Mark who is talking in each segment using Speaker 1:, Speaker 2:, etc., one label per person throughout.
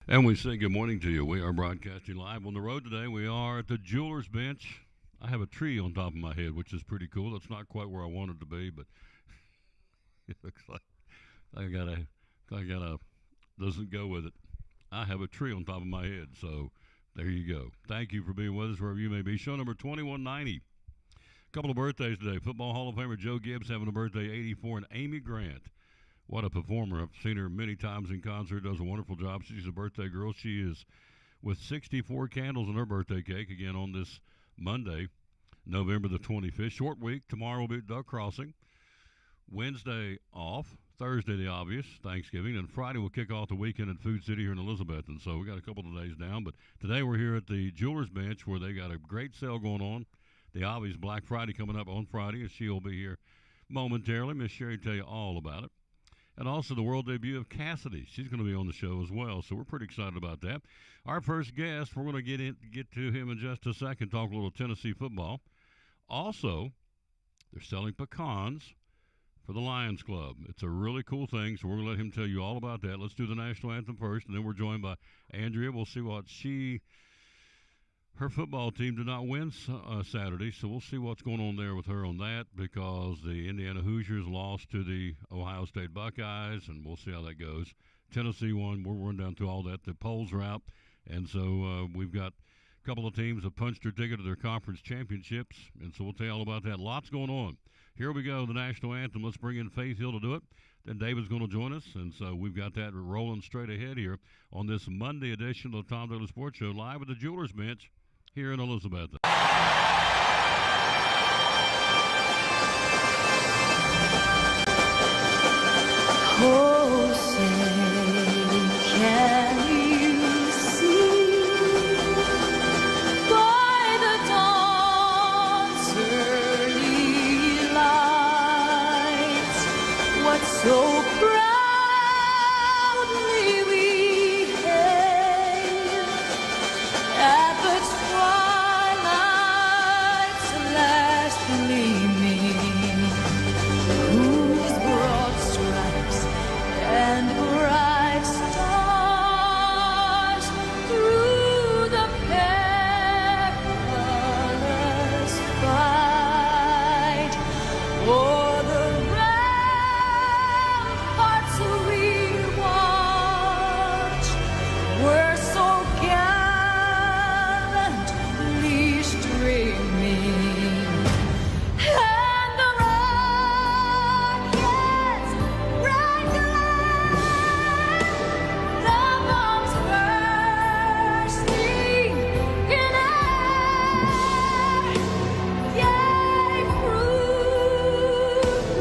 Speaker 1: And we say good morning to you. We are broadcasting live on the road today. We are at the Jeweler's Bench. I have a tree on top of my head, which is pretty cool. It's not quite where I want it to be, but it looks like I got a doesn't go with it. I have a tree on top of my head, so there you go. Thank you for being with us wherever you may be. Show number 2190. Couple of birthdays today. Football Hall of Famer Joe Gibbs having a birthday, 84, and Amy Grant. What a performer. I've seen her many times in concert. Does a wonderful job. She's a birthday girl. She is with 64 candles in her birthday cake again on this Monday, November the 25th. Short week. Tomorrow will be at Duck Crossing. Wednesday off. Thursday, the obvious, Thanksgiving. And Friday we'll kick off the weekend at Food City here in Elizabethton. So we got a couple of days down. But today we're here at the Jeweler's Bench where they got a great sale going on. The obvious Black Friday coming up on Friday, and she'll be here momentarily. Miss Sherry tell you all about it. And also the world debut of Cassidy. She's going to be on the show as well, so we're pretty excited about that. Our first guest, we're going to get to him in just a second, talk a little Tennessee football. Also, they're selling pecans for the Lions Club. It's a really cool thing, so we're going to let him tell you all about that. Let's do the national anthem first, and then we're joined by Andrea. We'll see what her football team did not win Saturday, so we'll see what's going on there with her on that because the Indiana Hoosiers lost to the Ohio State Buckeyes, and we'll see how that goes. Tennessee won. We'll run down through all that. The polls are out, and so we've got a couple of teams that punched their ticket to their conference championships, and so we'll tell you all about that. Lots going on. Here we go, the national anthem. Let's bring in Faith Hill to do it. Then David's going to join us, and so we've got that rolling straight ahead here on this Monday edition of the Tom Douglas Sports Show, live at the Jeweler's Bench here in Elizabeth.
Speaker 2: Oh, say, can you see by the dawn's early light what so proudly we hailed at the twilight's last gleaming, whose broad stripes and bright stars through the perilous fight o'er the ramparts we watch were so gallantly streaming, and the rocket's red glare, the bombs bursting in air, yea,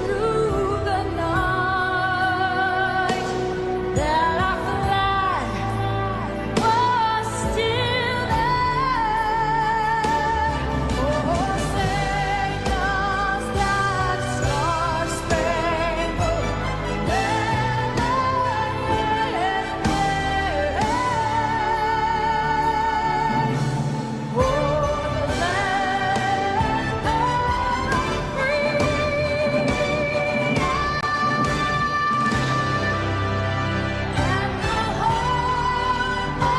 Speaker 2: through the night, that our flag was still there. Oh, say does that star-spangled banner yet wave o'er the land of free? And the home of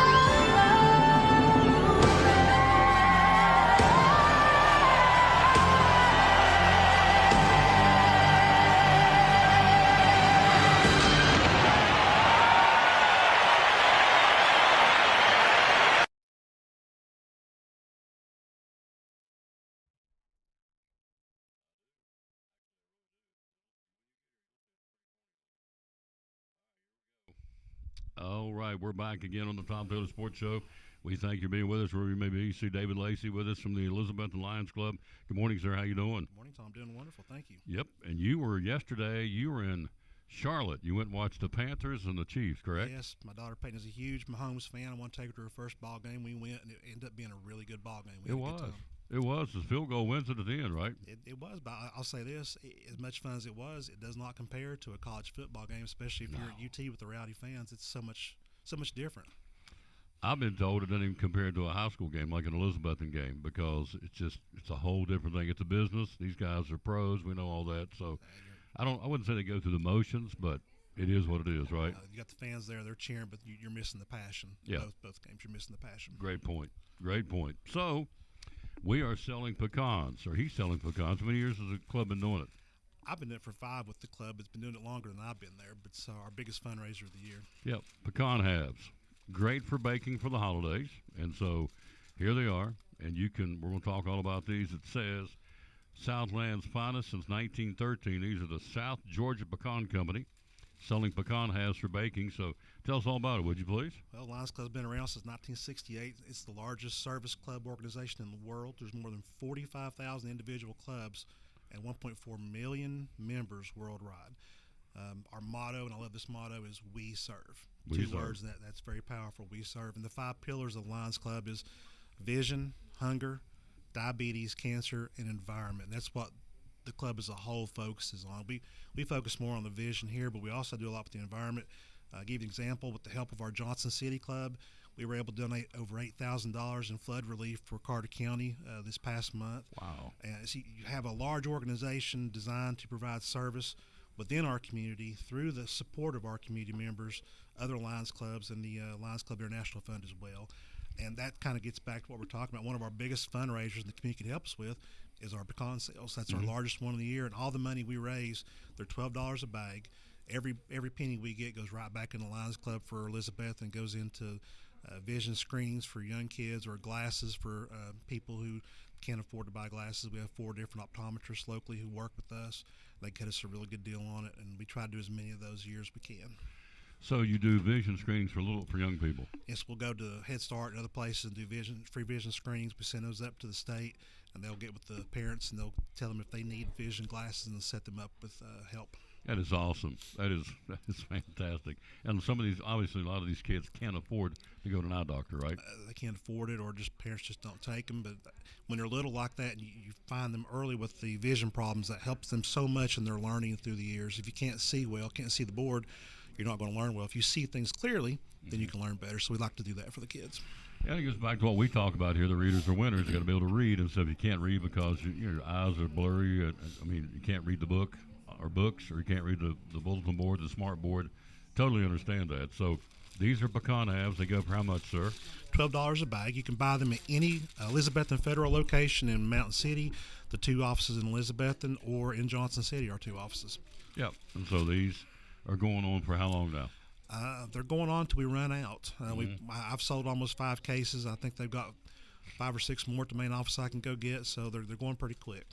Speaker 1: All right, we're back again on the Tom Taylor Sports Show. We thank you for being with us wherever you may be. You see David Lacey with us from the Elizabeth Lions Club. Good morning, sir. How you doing?
Speaker 3: Good morning, Tom. Doing wonderful. Thank you.
Speaker 1: Yep. And you were in Charlotte. You went and watched the Panthers and the Chiefs, correct?
Speaker 3: Yes, my daughter Peyton is a huge Mahomes fan. I want to take her to her first ball game. We went, and it ended up being a really good ball game. We
Speaker 1: It
Speaker 3: had a good
Speaker 1: was.
Speaker 3: time.
Speaker 1: It was. The field goal wins it at the end, right?
Speaker 3: It was, but I'll say this: as much fun as it was, it does not compare to a college football game, especially if you're at UT with the rowdy fans. It's so much different.
Speaker 1: I've been told it doesn't even compare to a high school game like an Elizabethan game because it's a whole different thing. It's a business. These guys are pros. We know all that. So I wouldn't say they go through the motions, but It is what it is, right?
Speaker 3: You got the fans there; they're cheering, but you're missing the passion.
Speaker 1: Yeah.
Speaker 3: Both games, you're missing the passion.
Speaker 1: Great point. Great point. So, we are selling pecans, or he's selling pecans. How many years has the club been doing it?
Speaker 3: I've been there for 5 with the club. It's been doing it longer than I've been there, but it's our biggest fundraiser of the year.
Speaker 1: Yep, pecan halves. Great for baking for the holidays. And so here they are. And we're going to talk all about these. It says Southland's finest since 1913. These are the South Georgia Pecan Company selling pecan halves for baking. So tell us all about it, would you please?
Speaker 3: Well, Lions Club's been around since 1968. It's the largest service club organization in the world. There's more than 45,000 individual clubs and 1.4 million members worldwide. Our motto, and I love this motto, is "We Serve."
Speaker 1: We
Speaker 3: Two
Speaker 1: serve.
Speaker 3: words, and that's very powerful. We serve. And the 5 pillars of the Lions Club is vision, hunger, diabetes, cancer, and environment. And that's what the club as a whole focuses on. We focus more on the vision here, but we also do a lot with the environment. Give you an example, with the help of our Johnson City Club, we were able to donate over $8,000 in flood relief for Carter County this past month.
Speaker 1: Wow.
Speaker 3: And so you have a large organization designed to provide service within our community through the support of our community members, other Lions Clubs, and the Lions Club International Fund as well. And that kind of gets back to what we're talking about. One of our biggest fundraisers the community can help us with is our pecan sales. That's our largest one of the year, and all the money we raise, they're $12 a bag. Every penny we get goes right back in the Lions Club for Elizabeth and goes into vision screenings for young kids, or glasses for people who can't afford to buy glasses. We have 4 different optometrists locally who work with us. They get us a really good deal on it, and we try to do as many of those a year as we can.
Speaker 1: So you do vision screenings for young people.
Speaker 3: Yes, we'll go to Head Start and other places and do free vision screenings. We send those up to the state, and they'll get with the parents, and they'll tell them if they need vision glasses, and they'll set them up with help.
Speaker 1: That is awesome. That is fantastic. And some of these, obviously, a lot of these kids can't afford to go to an eye doctor, right?
Speaker 3: They can't afford it, or just parents just don't take them. But when they're little like that, and you find them early with the vision problems, that helps them so much in their learning through the years. If you can't see well, can't see the board, you're not going to learn well. If you see things clearly, then you can learn better. So we like to do that for the kids.
Speaker 1: And it goes back to what we talk about here. The readers are winners. You got to be able to read. And so if you can't read because your eyes are blurry, you can't read the book or books, or you can't read the bulletin board, the smart board, totally understand that. So these are pecan halves. They go for how much, sir?
Speaker 3: $12 a bag. You can buy them at any Elizabethton Federal location in Mountain City, the 2 offices in Elizabethton, or in Johnson City, our 2 offices.
Speaker 1: Yep. And so these are going on for how long now?
Speaker 3: They're going on till we run out. I've sold almost 5 cases. I think they've got 5 or 6 more at the main office I can go get, so they're going pretty quick.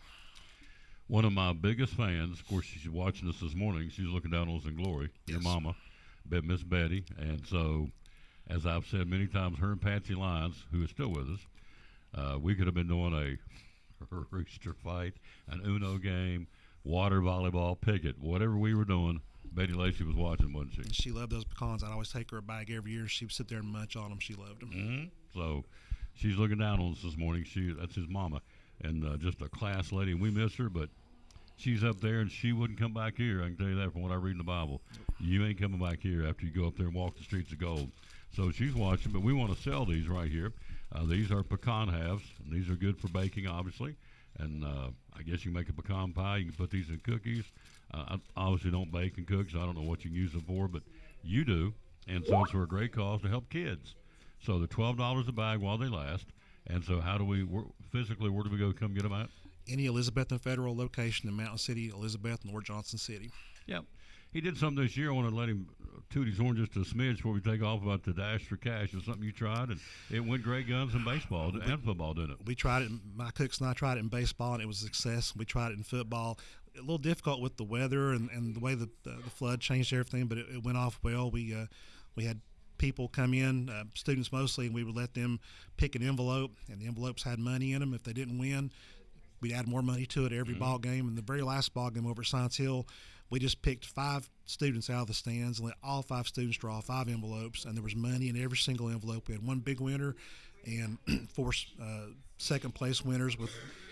Speaker 1: One of my biggest fans, of course, she's watching us this morning. She's looking down on us in glory. Your
Speaker 3: Yes.
Speaker 1: mama, Miss Betty. And so, as I've said many times, her and Patsy Lyons, who is still with us, we could have been doing a rooster fight, an Uno game, water volleyball, picket, whatever we were doing. Betty Lacey was watching, wasn't she?
Speaker 3: And she loved those pecans. I'd always take her a bag every year. She would sit there and munch on them. She loved them.
Speaker 1: Mm-hmm. So she's looking down on us this morning. That's his mama, and just a class lady. We miss her, but she's up there, and she wouldn't come back here. I can tell you that from what I read in the Bible. You ain't coming back here after you go up there and walk the streets of gold. So she's watching, but we want to sell these right here. These are pecan halves, and these are good for baking, obviously. And I guess you can make a pecan pie. You can put these in cookies. I obviously don't bake and cook, so I don't know what you can use them for, but you do. And so it's for a great cause to help kids. So they're $12 a bag while they last. And so how do we, where do we go come get them at?
Speaker 3: Any Elizabethton Federal location in Mountain City, Elizabethton, or Johnson City.
Speaker 1: Yep. He did something this year. I want to let him toot his horn just a smidge before we take off about the Dash for Cash. It's something you tried, and it went great guns in baseball and football, didn't it?
Speaker 3: We tried it. My cooks and I tried it in baseball, and it was a success. We tried it in football. A little difficult with the weather and the way the flood changed everything, but it went off well. We had people come in, students mostly, and we would let them pick an envelope, and the envelopes had money in them. If they didn't win, we'd add more money to it every ball game. And the very last ball game over at Science Hill, we just picked 5 students out of the stands and let all 5 students draw 5 envelopes, and there was money in every single envelope. We had 1 big winner and 4 second place winners with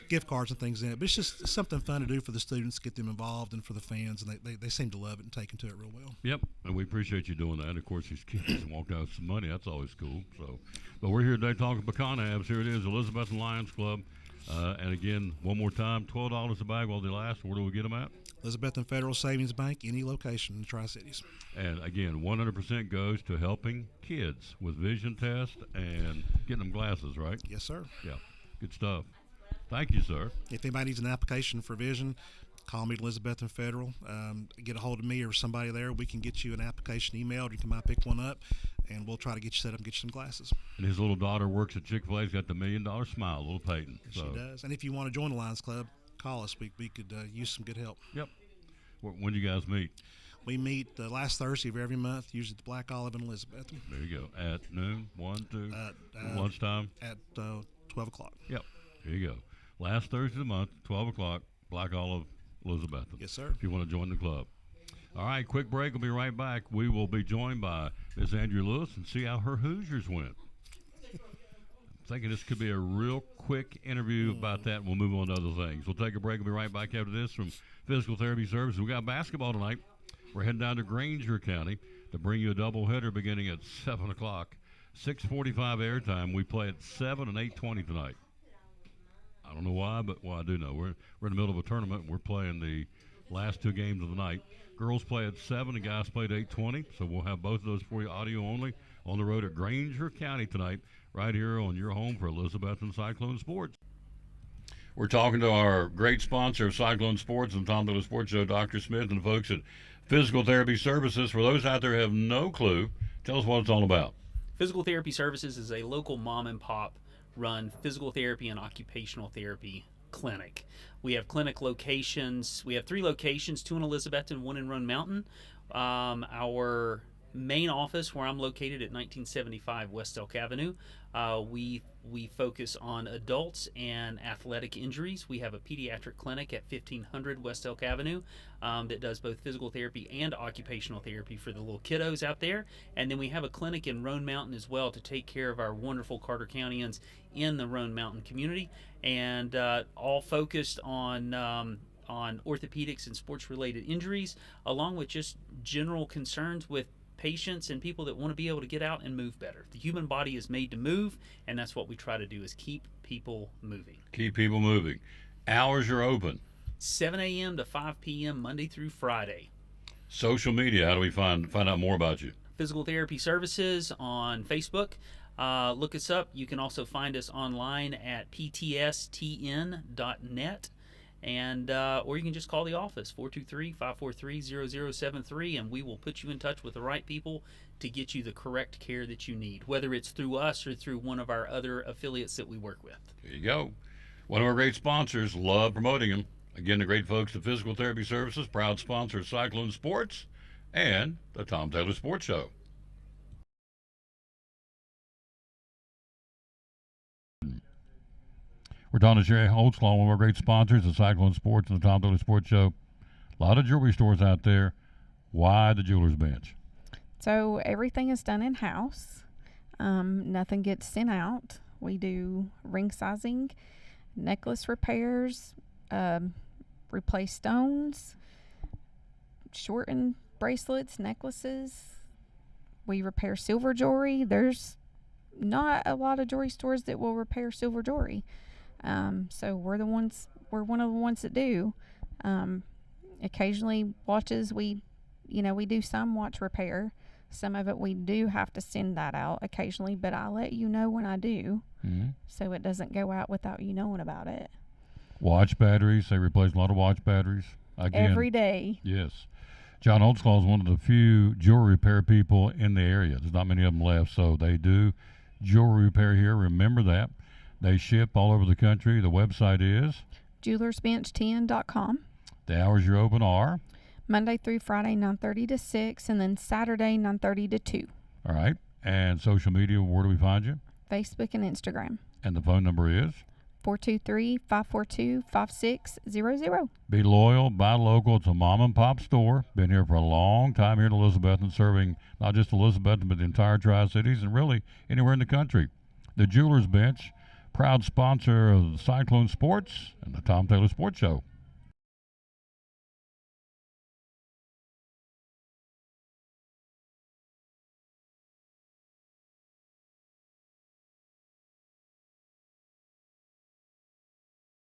Speaker 3: gift cards and things in it. But it's just something fun to do for the students, get them involved, and for the fans, and they seem to love it and take to it real well.
Speaker 1: Yep, and we appreciate you doing that. Of course, these kids walked out with some money. That's always cool. So, but we're here today talking pecan halves. Here it is, Elizabethton Lions Club. And again, one more time, $12 a bag while they last. Where do we get them at?
Speaker 3: Elizabeth and Federal Savings Bank, any location in the Tri-Cities.
Speaker 1: And again, 100% goes to helping kids with vision tests and getting them glasses, right?
Speaker 3: Yes, sir.
Speaker 1: Yeah, good stuff. Thank you, sir.
Speaker 3: If anybody needs an application for vision, call me at Elizabeth and Federal. Get a hold of me or somebody there. We can get you an application emailed. You can might pick one up, and we'll try to get you set up and get you some glasses.
Speaker 1: And his little daughter works at Chick-fil-A. He's got the $1 million smile, little Peyton.
Speaker 3: She does. And if you want to join the Lions Club, call us. We could use some good help.
Speaker 1: Yep. When do you guys meet?
Speaker 3: We meet the last Thursday of every month, usually at the Black Olive in Elizabeth.
Speaker 1: There you go. At noon, 1, 2, lunchtime?
Speaker 3: At 12 o'clock.
Speaker 1: Yep. Here you go. Last Thursday of the month, 12 o'clock, Black Olive, Elizabeth.
Speaker 3: Yes, sir.
Speaker 1: If you want to join the club. All right, quick break. We'll be right back. We will be joined by Ms. Andrea Lewis and see how her Hoosiers went. I'm thinking this could be a real quick interview about that. We'll move on to other things. We'll take a break. We'll be right back after this from Physical Therapy Services. We got basketball tonight. We're heading down to Granger County to bring you a doubleheader beginning at 7 o'clock. 6:45 airtime. We play at 7 and 8:20 tonight. I don't know why, but I do know. We're in the middle of a tournament. We're playing the last two games of the night. Girls play at 7. The guys play at 8:20. So we'll have both of those for you audio only on the road at Granger County tonight, right here on your home for Elizabethton Cyclone Sports. We're talking to our great sponsor of Cyclone Sports and Tom Dillon Sports Show, Dr. Smith, and the folks at Physical Therapy Services. For those out there who have no clue, tell us what it's all about.
Speaker 4: Physical Therapy Services is a local mom and pop run physical therapy and occupational therapy clinic. We have clinic locations. We have 3 locations, 2 in Elizabethton, 1 in Roan Mountain. Our main office, where I'm located at 1975 West Elk Avenue, we focus on adults and athletic injuries. We have a pediatric clinic at 1500 West Elk Avenue that does both physical therapy and occupational therapy for the little kiddos out there. And then we have a clinic in Roan Mountain as well to take care of our wonderful Carter Countyans in the Roan Mountain community, and all focused on orthopedics and sports-related injuries, along with just general concerns with patients and people that want to be able to get out and move better. The human body is made to move, and that's what we try to do, is keep people moving.
Speaker 1: Keep people moving. Hours are open.
Speaker 4: 7 a.m. to 5 p.m. Monday through Friday.
Speaker 1: Social media, how do we find out more about you?
Speaker 4: Physical Therapy Services on Facebook. Look us up. You can also find us online at ptstn.net. And or you can just call the office, 423-543-0073, and we will put you in touch with the right people to get you the correct care that you need, whether it's through us or through one of our other affiliates that we work with.
Speaker 1: There you go. One of our great sponsors, love promoting them. Again, the great folks at Physical Therapy Services, proud sponsor of Cyclone Sports and the Tom Taylor Sports Show. We're talking to Sherry Holtzclaw, one of our great sponsors of Cyclone Sports and the Tom Taylor Sports Show. A lot of jewelry stores out there. Why the jeweler's bench?
Speaker 5: So everything is done in-house. Nothing gets sent out. We do ring sizing, necklace repairs, replace stones, shorten bracelets, necklaces. We repair silver jewelry. There's not a lot of jewelry stores that will repair silver jewelry. So we're one of the ones that do. Occasionally watches, we do some watch repair. Some of it we do have to send that out occasionally, but I let you know when I do, so it doesn't go out without you knowing about it.
Speaker 1: Watch batteries. They replace a lot of watch batteries. Again,
Speaker 5: Every day.
Speaker 1: Yes. John Holtzclaw is one of the few jewelry repair people in the area. There's not many of them left, so they do jewelry repair here. Remember that. They ship all over the country. The website is
Speaker 5: jewelersbench10.com.
Speaker 1: The hours you're open are
Speaker 5: Monday through Friday, 9:30 to 6, and then Saturday, 9:30 to 2.
Speaker 1: all right. And social media, where do we find you?
Speaker 5: Facebook and Instagram.
Speaker 1: And the phone number is
Speaker 5: 423-542-5600.
Speaker 1: be loyal, buy local. It's a mom and pop store. Been here for a long time here in Elizabethton, serving not just Elizabethton, but the entire Tri-Cities and really anywhere in the country. The Jeweler's Bench, proud sponsor of Cyclone Sports and the Tom Taylor Sports Show.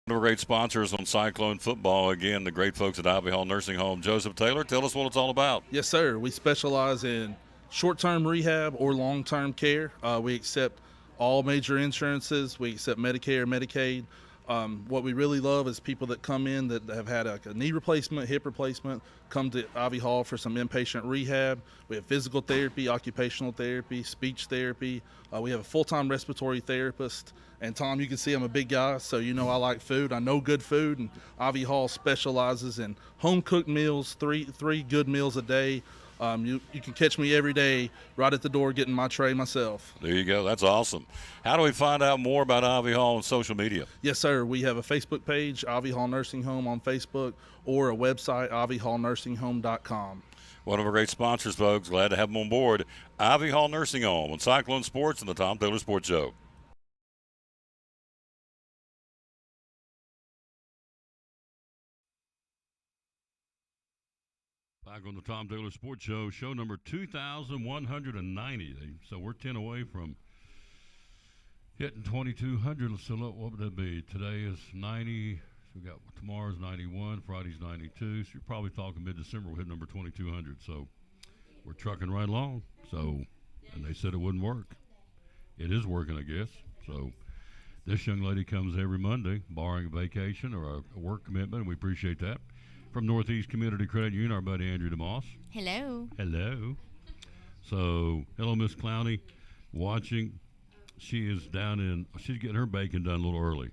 Speaker 1: One of our great sponsors on Cyclone Football, again, the great folks at Ivy Hall Nursing Home. Joseph Taylor, tell us what it's all about.
Speaker 6: Yes, sir. We specialize in short-term rehab or long-term care. We accept all major insurances. We accept Medicare, Medicaid. What we really love is people that come in that have had a knee replacement, hip replacement, come to Ivy Hall for some inpatient rehab. We have physical therapy, occupational therapy, speech therapy. We have a full-time respiratory therapist. And Tom, you can see I'm a big guy, so you know I like food. I know good food, and Ivy Hall specializes in home-cooked meals, three good meals a day. You can catch me every day right at the door getting my tray myself.
Speaker 1: There you go. That's awesome. How do we find out more about Ivy Hall on social media?
Speaker 6: Yes, sir. We have a Facebook page, Ivy Hall Nursing Home on Facebook, or a website, ivyhallnursing.home.com.
Speaker 1: One of our great sponsors, folks. Glad to have them on board. Ivy Hall Nursing Home on Cyclone Sports and the Tom Taylor Sports Show. Back on the Tom Taylor Sports Show, show number 2,190. So we're 10 away from hitting 2,200. So what would that be? Today is 90. So we got tomorrow's 91. Friday's 92. So you're probably talking mid-December. We'll hit number 2,200. So we're trucking right along. So, and they said it wouldn't work. It is working, I guess. So this young lady comes every Monday, barring a vacation or a work commitment, and we appreciate that. From Northeast Community Credit Union, our buddy Andrew DeMoss.
Speaker 7: Hello.
Speaker 1: Hello. So, hello, Miss Clowney. Watching. She is down in, she's getting her bacon done a little early.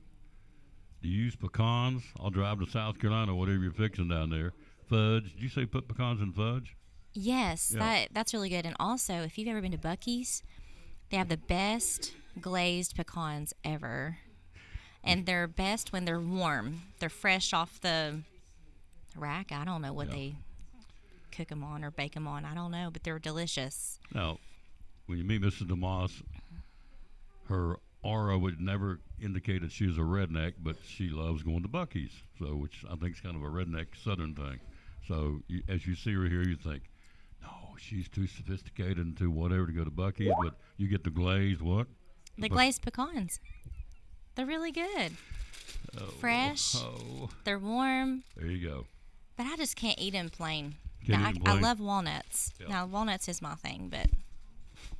Speaker 1: Do you use pecans? I'll drive to South Carolina, whatever you're fixing down there. Fudge. Did you say put pecans in fudge?
Speaker 7: Yes,
Speaker 1: Yeah.
Speaker 7: that's really good. And also, if you've ever been to Buc-ee's, they have the best glazed pecans ever. And they're best when they're warm. They're fresh off the rack. I don't know what they cook them on or bake them on. I don't know, but they're delicious.
Speaker 1: Now, when you meet Mrs. DeMoss, her aura would never indicate that she's a redneck, but she loves going to Buc-ee's, so which I think is kind of a redneck Southern thing. So as you see her here, you think, no, she's too sophisticated and too whatever to go to Buc-ee's, but you get the glazed what?
Speaker 7: The glazed pecans. They're really good. Fresh.
Speaker 1: Oh,
Speaker 7: They're warm.
Speaker 1: there you go.
Speaker 7: But I just can't eat them plain.
Speaker 1: Can't
Speaker 7: Now,
Speaker 1: eat 'em
Speaker 7: I
Speaker 1: plain?
Speaker 7: love walnuts.
Speaker 1: Yeah.
Speaker 7: Now, walnuts is my thing, but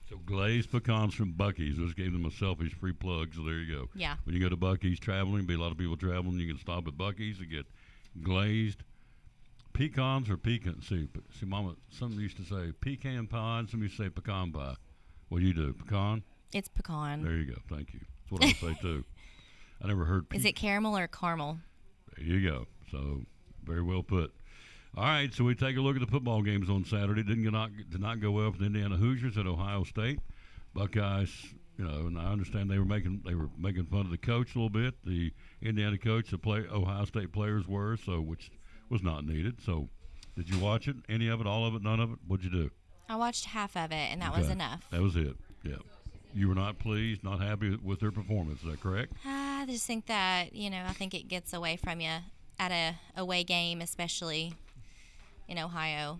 Speaker 1: So glazed pecans from Buc-ee's. Just gave them a selfish free plug, so there you go.
Speaker 7: yeah.
Speaker 1: When you go to Buc-ee's traveling, be a lot of people traveling, you can stop at Buc-ee's and get glazed pecans or pecan. See, Mama, some used to say pecan pie, and some used to say pecan pie. What do you do? Pecan?
Speaker 7: It's pecan.
Speaker 1: There you go. Thank you. That's what I say too. I never heard.
Speaker 7: Is it caramel or caramel?
Speaker 1: There you go. So very well put. All right, so we take a look at the football games on Saturday. Did not go well for the Indiana Hoosiers at Ohio State. Buckeyes, and I understand they were making fun of the coach a little bit. The Indiana coach, Ohio State players were, so which was not needed. So, did you watch it? Any of it? All of it? None of it? What'd you do?
Speaker 7: I watched half of it, and that was
Speaker 1: Okay.
Speaker 7: enough.
Speaker 1: That was it. Yeah. You were not pleased, not happy with their performance. Is that correct?
Speaker 7: I just think that, I think it gets away from you at a away game, especially in Ohio.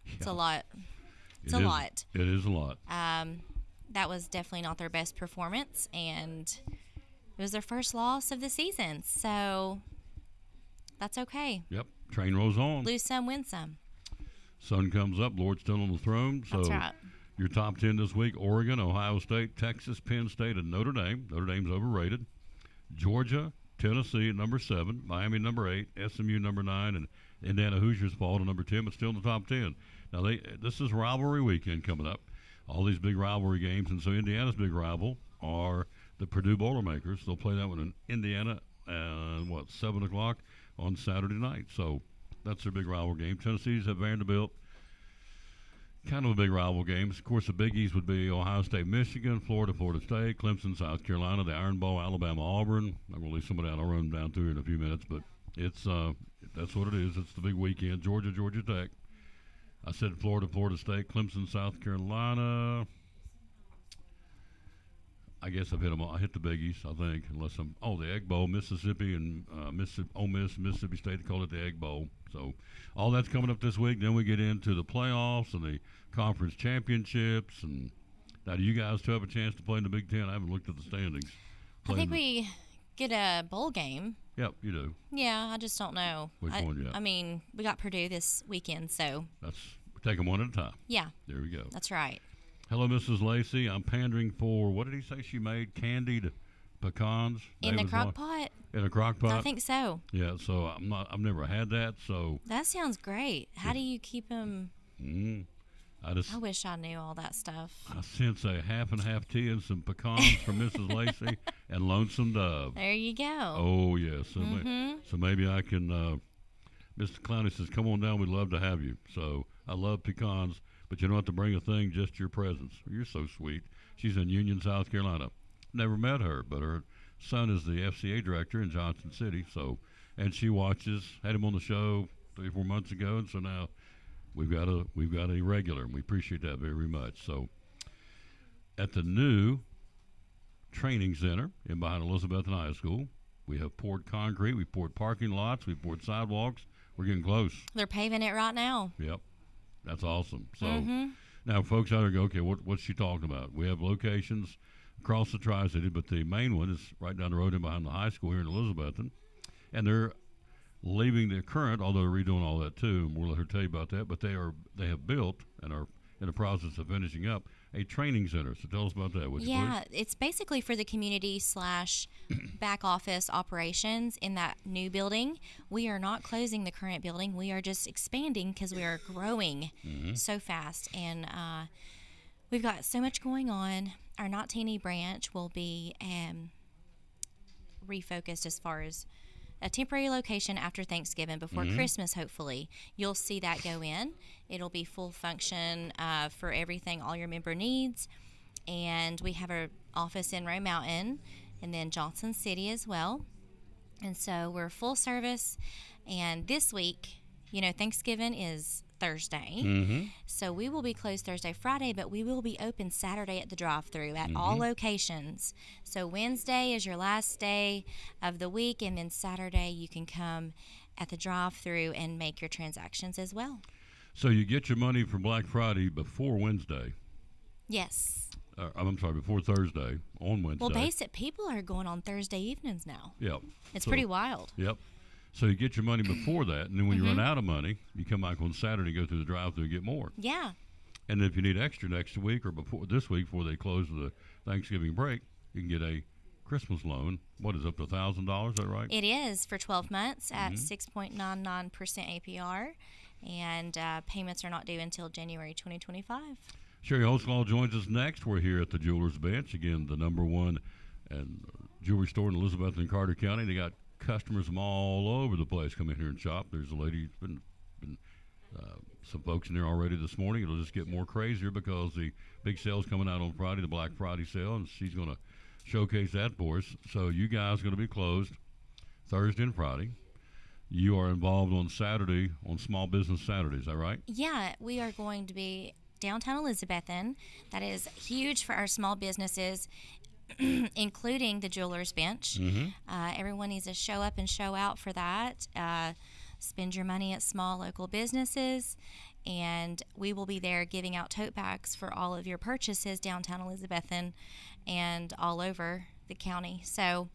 Speaker 7: It's a lot. It's a lot.
Speaker 1: It is a lot.
Speaker 7: That was definitely not their best performance, and it was their first loss of the season. So that's okay.
Speaker 1: Yep. Train rolls on.
Speaker 7: Lose some, win some.
Speaker 1: Sun comes up. Lord's still on the throne. So
Speaker 7: That's right.
Speaker 1: your top 10 this week: Oregon, Ohio State, Texas, Penn State, and Notre Dame. Notre Dame's overrated. Georgia, Tennessee at number 7, Miami number 8, SMU number 9, and Indiana Hoosiers fall to number 10, but still in the top 10. Now this is rivalry weekend coming up. All these big rivalry games, and so Indiana's big rival are the Purdue Boilermakers. They'll play that one in Indiana at 7 o'clock on Saturday night. So that's their big rival game. Tennessee's at Vanderbilt. Kind of a big rival game. Of course, the Big East would be Ohio State, Michigan, Florida, Florida State, Clemson, South Carolina, the Iron Bowl, Alabama, Auburn. I'm going to leave some of that. I'll run them down through in a few minutes, but it's that's what it is. It's the big weekend. Georgia, Georgia Tech. I said Florida, Florida State, Clemson, South Carolina. I guess I've hit them all. I hit the Big East, I think, unless the Egg Bowl, Mississippi and Ole Miss, Mississippi State. They call it the Egg Bowl. So all that's coming up this week. Then we get into the playoffs and the conference championships. And now, do you guys still have a chance to play in the Big Ten? I haven't looked at the standings.
Speaker 7: I think we get a bowl game.
Speaker 1: Yep, you do.
Speaker 7: Yeah, I just don't know.
Speaker 1: Which one yet?
Speaker 7: I mean, we got Purdue this weekend, so
Speaker 1: That's take them one at a time.
Speaker 7: yeah,
Speaker 1: There we go.
Speaker 7: that's right.
Speaker 1: Hello, Mrs. Lacey. I'm pandering for, what did he say she made? Candied pecans?
Speaker 7: In the
Speaker 1: David's
Speaker 7: crock
Speaker 1: wife?
Speaker 7: pot?
Speaker 1: In a crock pot?
Speaker 7: I think so.
Speaker 1: Yeah, so I've never had that, so
Speaker 7: That sounds great. How do you keep them?
Speaker 1: I
Speaker 7: I wish I knew all that stuff.
Speaker 1: I sense a half and half tea and some pecans from Mrs. Lacey and Lonesome Dove.
Speaker 7: There you go.
Speaker 1: Oh, yes. So maybe I can, Mr. Clowney says, come on down. We'd love to have you. So I love pecans, but you don't have to bring a thing, just your presence. You're so sweet. She's in Union, South Carolina. Never met her, but her son is the FCA director in Johnson City. So, and she watches, had him on the show 3 or 4 months ago, and so now we've got a regular, and we appreciate that very much. So at the new training center in behind Elizabethton High School, we have poured concrete, we poured parking lots, we poured sidewalks. We're getting close.
Speaker 7: They're paving it right now.
Speaker 1: Yep, that's awesome. So now folks out there go, okay, what's she talking about? We have locations across the Tri-City, but the main one is right down the road in behind the high school here in Elizabethton, and they're leaving the current, although they're redoing all that too, and we'll let her tell you about that, but they have built and are in the process of finishing up a training center. So tell us about that, would you
Speaker 7: Yeah,
Speaker 1: please?
Speaker 7: it's basically for the community / back office operations in that new building. We are not closing the current building. We are just expanding because we are growing so fast. And we've got so much going on. Our Nottini branch will be refocused as far as a temporary location after Thanksgiving, before Christmas, hopefully. You'll see that go in. It'll be full function for everything all your member needs. And we have our office in Roe Mountain and then Johnson City as well. And so we're full service. And this week, Thanksgiving is Thursday. So we will be closed Thursday, Friday, but we will be open Saturday at the drive-thru at all locations. So Wednesday is your last day of the week, and then Saturday you can come at the drive-thru and make your transactions as well.
Speaker 1: So you get your money for Black Friday before Wednesday.
Speaker 7: Yes.
Speaker 1: I'm sorry, before Thursday on Wednesday.
Speaker 7: Well, people are going on Thursday evenings now.
Speaker 1: Yep.
Speaker 7: It's
Speaker 1: So-
Speaker 7: pretty wild.
Speaker 1: Yep. So you get your money before that, and then when you run out of money, you come back on Saturday, go through the drive-thru, and get more.
Speaker 7: Yeah.
Speaker 1: And if you need extra next week or before this week, before they close the Thanksgiving break, you can get a Christmas loan. What is up to $1,000? Is that right?
Speaker 7: It is for 12 months at 6.99% APR, and payments are not due until January 2025.
Speaker 1: Sherry Holtzclaw joins us next. We're here at the Jewelers Bench, again, the #1 and jewelry store in Elizabeth and Carter County. They got customers from all over the place come in here and shop. There's a lady, been some folks in there already this morning. It'll just get more crazier because the big sale's coming out on Friday, the Black Friday sale, and she's going to showcase that for us. So you guys are going to be closed Thursday and Friday. You are involved on Saturday, on Small Business Saturday. Is that right?
Speaker 7: Yeah, we are going to be downtown Elizabethton. That is huge for our small businesses, including the Jewelers Bench. Everyone needs to show up and show out for that. Spend your money at small local businesses, and we will be there giving out tote bags for all of your purchases downtown Elizabethton and all over the county. So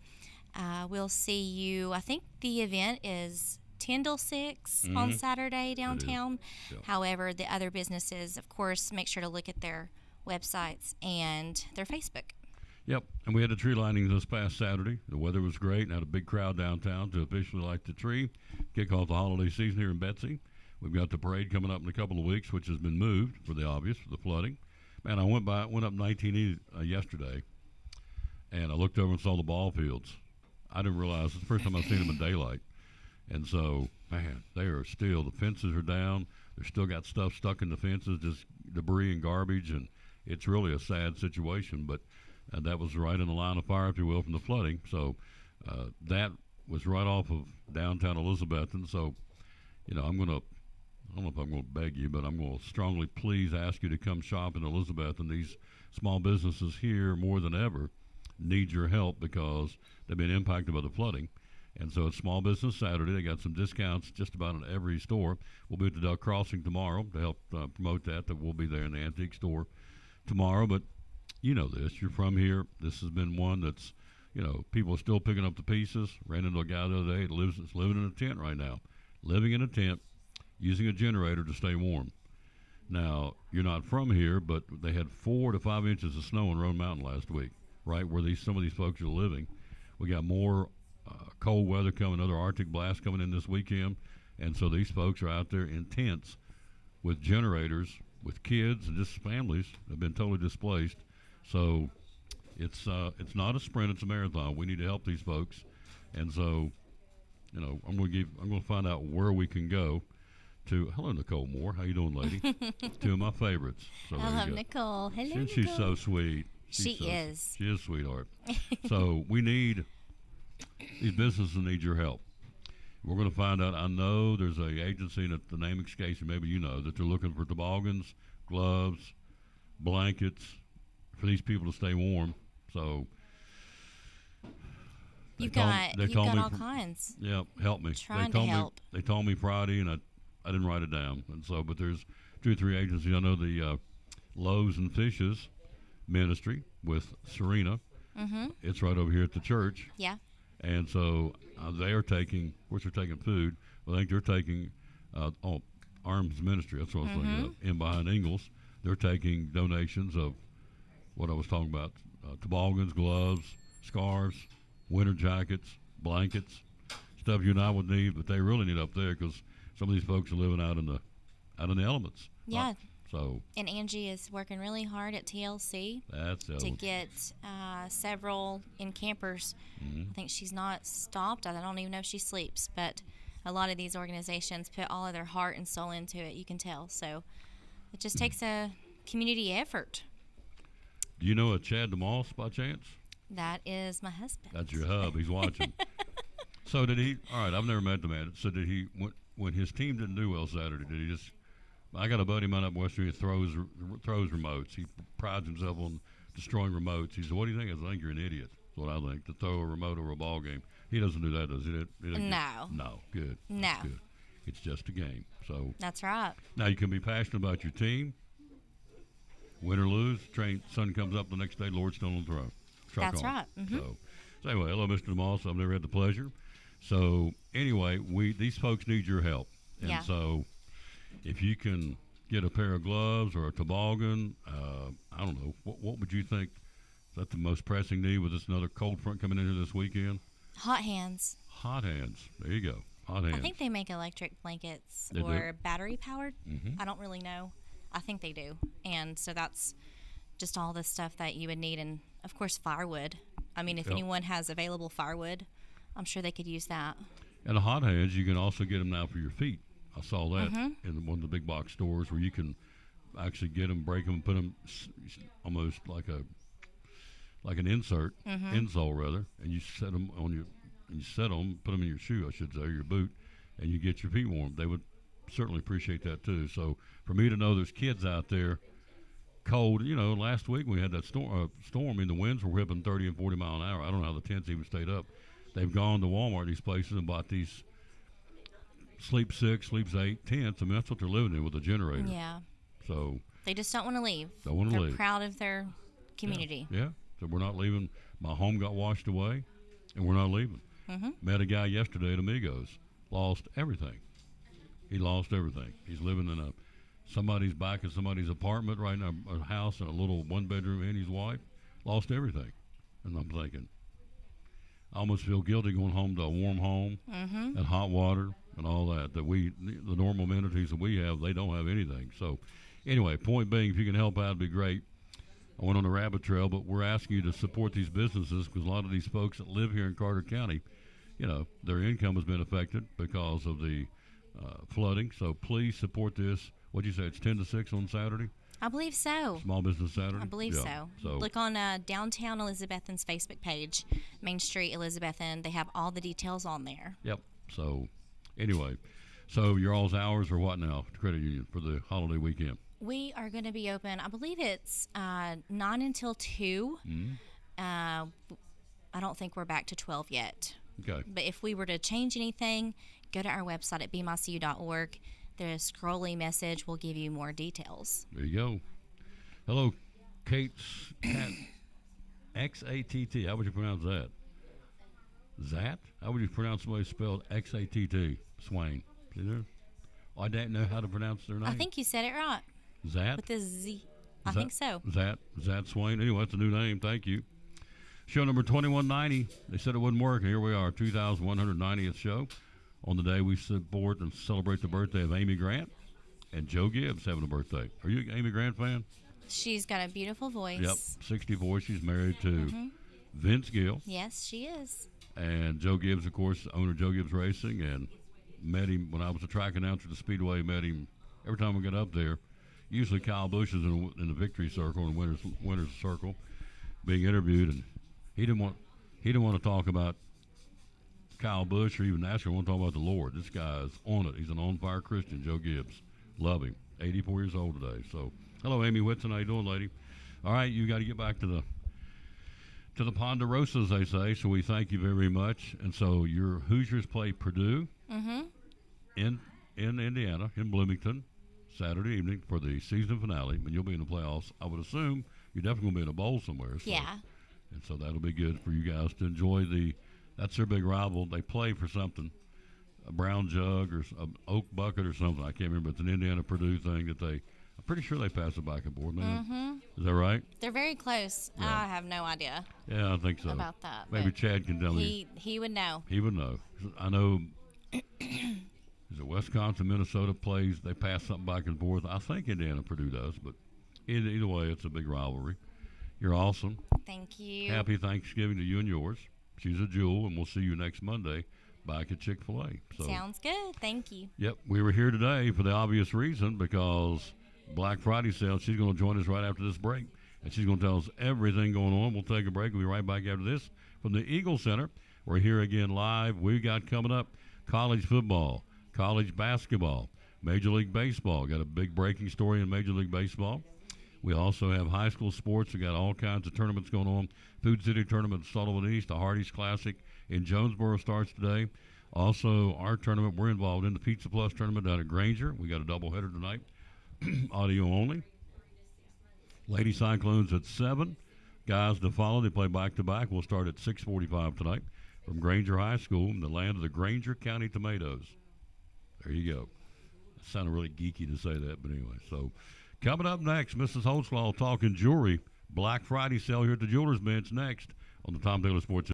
Speaker 7: we'll see you. I think the event is 10 till 6 on Saturday downtown.
Speaker 1: Yep.
Speaker 7: However, the other businesses, of course, make sure to look at their websites and their Facebook.
Speaker 1: Yep, and we had the tree lighting this past Saturday. The weather was great and had a big crowd downtown to officially light the tree, kick off the holiday season here in Betsy. We've got the parade coming up in a couple of weeks, which has been moved for the obvious, for the flooding. Man, I went up 19E yesterday, and I looked over and saw the ball fields. I didn't realize, it's the first time I've seen them in daylight. And so, man, they are still, the fences are down. They've still got stuff stuck in the fences, just debris and garbage, and it's really a sad situation, but that was right in the line of fire, if you will, from the flooding. So that was right off of downtown Elizabethton. So, I don't know if I'm going to beg you, but I'm going to strongly please ask you to come shop in Elizabethton. These small businesses here, more than ever, need your help because they've been impacted by the flooding. And so it's Small Business Saturday. They got some discounts just about in every store. We'll be at the Duck Crossing tomorrow to help promote that we'll be there in the antique store tomorrow. But you know this. You're from here. This has been one that's you know, people are still picking up the pieces. Ran into a guy the other day that's living in a tent right now, living in a tent, using a generator to stay warm. Now, you're not from here, but they had 4 to 5 inches of snow in Roan Mountain last week, right where some of these folks are living. We got more cold weather coming, other Arctic blasts coming in this weekend, and so these folks are out there in tents with generators, with kids and just families that have been totally displaced. So it's not a sprint; it's a marathon. We need to help these folks, and so you know I'm going to find out where we can go. Hello, Nicole Moore. How you doing, lady? Two of my favorites. So
Speaker 7: I
Speaker 1: there you
Speaker 7: love
Speaker 1: go.
Speaker 7: Nicole. Hello,
Speaker 1: She's
Speaker 7: Nicole.
Speaker 1: so sweet.
Speaker 7: She is.
Speaker 1: She is a sweetheart. So we need these businesses need your help. We're going to find out. I know there's a agency that the name escapes me. Maybe you know that they're looking for toboggans, gloves, blankets for these people to stay warm. So
Speaker 7: You've
Speaker 1: told
Speaker 7: got
Speaker 1: me
Speaker 7: all kinds.
Speaker 1: yeah, help me.
Speaker 7: Trying
Speaker 1: they told
Speaker 7: to help.
Speaker 1: Me, they told me Friday, and I didn't write it down. And so, but there's 2 or 3 agencies. I know the Loaves and Fishes Ministry with Serena.
Speaker 7: Mm-hmm.
Speaker 1: It's right over here at the church.
Speaker 7: Yeah.
Speaker 1: And so they are taking, of course, they're taking food. I think they're taking, Arms Ministry, that's what I was thinking of, in behind Ingalls. They're taking donations of what I was talking about, toboggans, gloves, scarves, winter jackets, blankets, stuff you and I would need, but they really need up there because some of these folks are living out in the elements.
Speaker 7: Yeah.
Speaker 1: So
Speaker 7: And Angie is working really hard at TLC
Speaker 1: that's the
Speaker 7: to
Speaker 1: element.
Speaker 7: get several in campers. I think she's not stopped. I don't even know if she sleeps, but a lot of these organizations put all of their heart and soul into it. You can tell. So it just takes a community effort.
Speaker 1: Do you know a Chad DeMoss by chance?
Speaker 7: That is my husband.
Speaker 1: That's your hub. He's watching. So did he? All right, I've never met the man. So did he? When his team didn't do well Saturday, did he just? I got a buddy of mine up West Virginia throws remotes. He prides himself on destroying remotes. He said, "What do you think?" I think you're an idiot. That's what I think. To throw a remote over a ball game. He doesn't do that, does he?
Speaker 7: No.
Speaker 1: No. Good.
Speaker 7: No.
Speaker 1: That's good. It's just a game. So
Speaker 7: That's right.
Speaker 1: now you can be passionate about your team. Win or lose, sun comes up the next day. Lord's still on the throne. Truck
Speaker 7: That's
Speaker 1: on.
Speaker 7: right. Mhm.
Speaker 1: So anyway, hello, Mr. DeMoss. I've never had the pleasure. So anyway, these folks need your help, and
Speaker 7: Yeah.
Speaker 1: so if you can get a pair of gloves or a toboggan, I don't know, what would you think? Is that the most pressing need with this another cold front coming in here this weekend?
Speaker 7: Hot hands.
Speaker 1: Hot hands. There you go. Hot hands.
Speaker 7: I think they make electric blankets
Speaker 1: They do?
Speaker 7: or battery powered.
Speaker 1: Mhm.
Speaker 7: I don't really know. I think they do. And so that's just all the stuff that you would need. And of course, firewood. I mean, if
Speaker 1: Yep.
Speaker 7: anyone has available firewood, I'm sure they could use that.
Speaker 1: And the hot hands, you can also get them now for your feet. I saw that
Speaker 7: Mm-hmm.
Speaker 1: in one of the big box stores where you can actually get them, break them, put them almost like an insert,
Speaker 7: Mm-hmm.
Speaker 1: insole rather, and you set them on put them in your shoe, I should say, or your boot, and you get your feet warm. They would certainly appreciate that too. So for me to know there's kids out there cold, last week we had that storm. I mean, the winds were whipping 30 and 40 mile an hour. I don't know how the tents even stayed up. They've gone to Walmart, these places, and bought these Sleep 6, Sleeps 8 tents. I mean, that's what they're living in with a generator.
Speaker 7: Yeah.
Speaker 1: So
Speaker 7: They just don't want to leave.
Speaker 1: Don't wanna
Speaker 7: They're
Speaker 1: leave.
Speaker 7: proud of their community.
Speaker 1: yeah. So we're not leaving. My home got washed away, and we're not leaving.
Speaker 7: Mm-hmm.
Speaker 1: Met a guy yesterday at Amigos. Lost everything. He lost everything. He's living in somebody's back in somebody's apartment right now, a house, and a little one-bedroom, and his wife. Lost everything. And I'm thinking, I almost feel guilty going home to a warm home
Speaker 7: Mm-hmm.
Speaker 1: and hot water and all that. The normal amenities that we have, they don't have anything. So anyway, point being, if you can help out, it'd be great. I went on the rabbit trail, but we're asking you to support these businesses because a lot of these folks that live here in Carter County, their income has been affected because of the flooding. So please support this. What'd you say? It's 10 to 6 on Saturday?
Speaker 7: I believe so.
Speaker 1: Small Business Saturday?
Speaker 7: I believe
Speaker 1: Yeah.
Speaker 7: so. Look on Downtown Elizabethton's Facebook page, Main Street Elizabethton. They have all the details on there.
Speaker 1: Yep. So anyway, your all's hours are what now, credit union, for the holiday weekend?
Speaker 7: We are going to be open, I believe it's 9 until 2.
Speaker 1: Mhm.
Speaker 7: I don't think we're back to 12 yet.
Speaker 1: Okay.
Speaker 7: But if we were to change anything, go to our website at bmycu.org. The scrolly message will give you more details.
Speaker 1: There you go. Hello, Kate's Cat. XATT. How would you pronounce that? Zat? How would you pronounce somebody spelled X-A-T-T? Swain. See there? I didn't know how to pronounce their name.
Speaker 7: I think you said it right
Speaker 1: Zat?
Speaker 7: with the Z. I think so.
Speaker 1: Zat Swain. Anyway, that's a new name. Thank you. Show number 2190. They said it wouldn't work. Here we are, 2,190th show. On the day we support and celebrate the birthday of Amy Grant and Joe Gibbs having a birthday. Are you an Amy Grant fan?
Speaker 7: She's got a beautiful voice.
Speaker 1: Yep, 64. She's married to Vince Gill.
Speaker 7: Yes, she is.
Speaker 1: And Joe Gibbs, of course, owner of Joe Gibbs Racing, and met him when I was a track announcer at the Speedway. Met him every time we got up there. Usually Kyle Busch is in the victory circle and winners circle, being interviewed, and he didn't want to talk about Kyle Busch or even NASCAR. He wanted to talk about the Lord. This guy is on it. He's an on-fire Christian, Joe Gibbs. Love him. 84 years old today. So, hello, Amy Whitson. How you doing, lady? All right, you got to get back to the Ponderosas, they say. So we thank you very much. And so your Hoosiers play Purdue in Indiana, in Bloomington, Saturday evening for the season finale. And you'll be in the playoffs. I would assume you're definitely going to be in a bowl somewhere. So.
Speaker 7: Yeah.
Speaker 1: And so that'll be good for you guys to enjoy that's their big rival. They play for something, a brown jug or an oak bucket or something. I can't remember. It's an Indiana-Purdue thing I'm pretty sure they pass it back and forth, man. Is that right?
Speaker 7: They're very close.
Speaker 1: Yeah.
Speaker 7: I have no idea
Speaker 1: Yeah, I think so.
Speaker 7: about that.
Speaker 1: Maybe
Speaker 7: but
Speaker 1: Chad can tell me.
Speaker 7: He would know.
Speaker 1: He would know. I know. Is it Wisconsin, Minnesota plays? They pass something back and forth. I think Indiana, Purdue does, but either way, it's a big rivalry. You're awesome.
Speaker 7: Thank you.
Speaker 1: Happy Thanksgiving to you and yours. She's a jewel, and we'll see you next Monday back at Chick-fil-A. So,
Speaker 7: Sounds good. Thank you.
Speaker 1: Yep, we were here today for the obvious reason because Black Friday sale. She's going to join us right after this break, and she's going to tell us everything going on. We'll take a break. We'll be right back after this from the Eagle Center. We're here again live. We got coming up college football, college basketball, Major League Baseball. Got a big breaking story in Major League Baseball. We also have high school sports. We got all kinds of tournaments going on. Food City Tournament, Sullivan East, the Hardee's Classic in Jonesboro starts today. Also, our tournament, we're involved in the Pizza Plus tournament down at Granger. We got a doubleheader tonight, audio only. Lady Cyclones at 7. Guys to follow, they play back-to-back. We'll start at 6:45 tonight from Granger High School in the land of the Granger County Tomatoes. There you go. It sounded really geeky to say that, but anyway. So, coming up next, Mrs. Holtzclaw talking jewelry. Black Friday sale here at the Jewelers Bench next on the Tom Taylor Sports.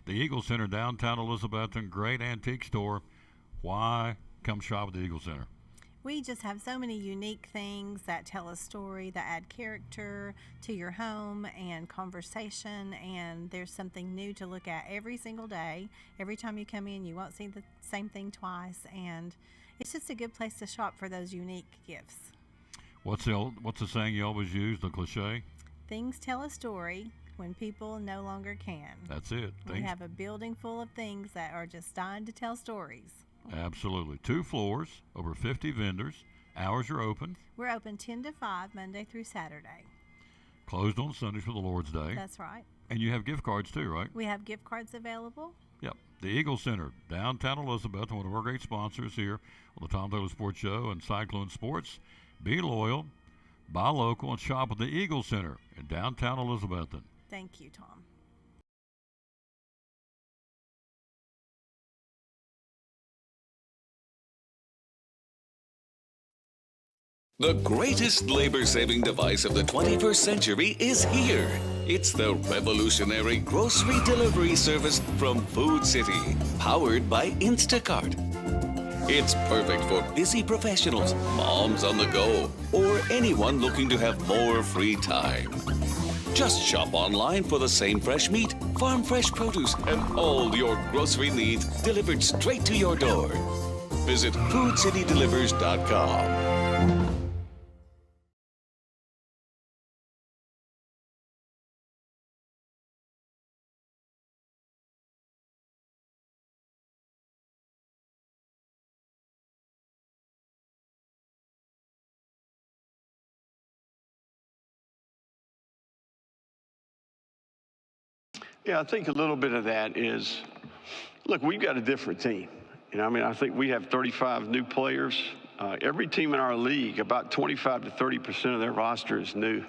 Speaker 1: The Eagle Center, downtown Elizabethton, great antique store. Why come shop at the Eagle Center?
Speaker 8: We just have so many unique things that tell a story, that add character to your home and conversation, and there's something new to look at every single day. Every time you come in, you won't see the same thing twice, and it's just a good place to shop for those unique gifts.
Speaker 1: What's the saying you always use, the cliche?
Speaker 8: Things tell a story when people no longer can.
Speaker 1: That's it.
Speaker 8: We have a building full of things that are just dying to tell stories.
Speaker 1: Absolutely. 2 floors, over 50 vendors. Hours are open.
Speaker 8: We're open 10 to 5 Monday through Saturday.
Speaker 1: Closed on Sundays for the Lord's Day.
Speaker 8: That's right.
Speaker 1: And you have gift cards too, right?
Speaker 8: We have gift cards available.
Speaker 1: Yep. The Eagle Center, downtown Elizabeth, one of our great sponsors here on the Tom Taylor Sports Show and Cyclone Sports. Be loyal, buy local, and shop at the Eagle Center in downtown Elizabethton.
Speaker 8: Thank you, Tom.
Speaker 9: The greatest labor-saving device of the 21st century is here. It's the revolutionary grocery delivery service from Food City, powered by Instacart. It's perfect for busy professionals, moms on the go, or anyone looking to have more free time. Just shop online for the same fresh meat, farm fresh produce, and all your grocery needs delivered straight to your door. Visit foodcitydelivers.com.
Speaker 10: Yeah, I think a little bit of that is, look, we've got a different team. I think we have 35 new players. Every team in our league, about 25 to 30% of their roster is new,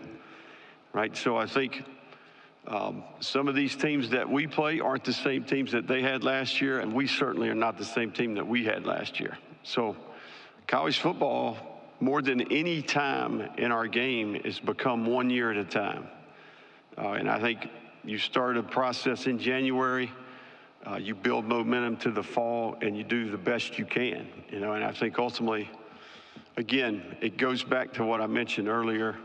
Speaker 10: right? So I think Some of these teams that we play aren't the same teams that they had last year, and we certainly are not the same team that we had last year. So college football, more than any time in our game, has become 1 year at a time. And I think you start a process in January, you build momentum to the fall, and you do the best you can. And I think ultimately, again, it goes back to what I mentioned earlier.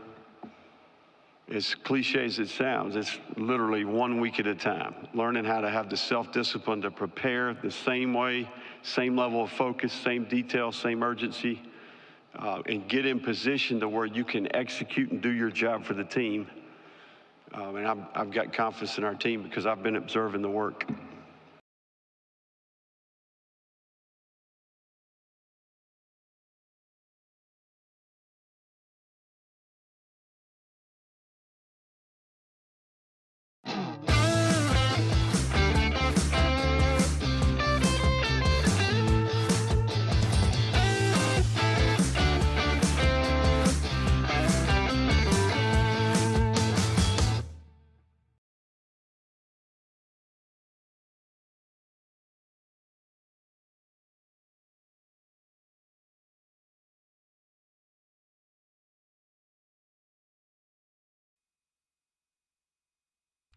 Speaker 10: As cliche as it sounds, it's literally 1 week at a time. Learning how to have the self-discipline to prepare the same way, same level of focus, same detail, same urgency, and get in position to where you can execute and do your job for the team. And I've got confidence in our team because I've been observing the work.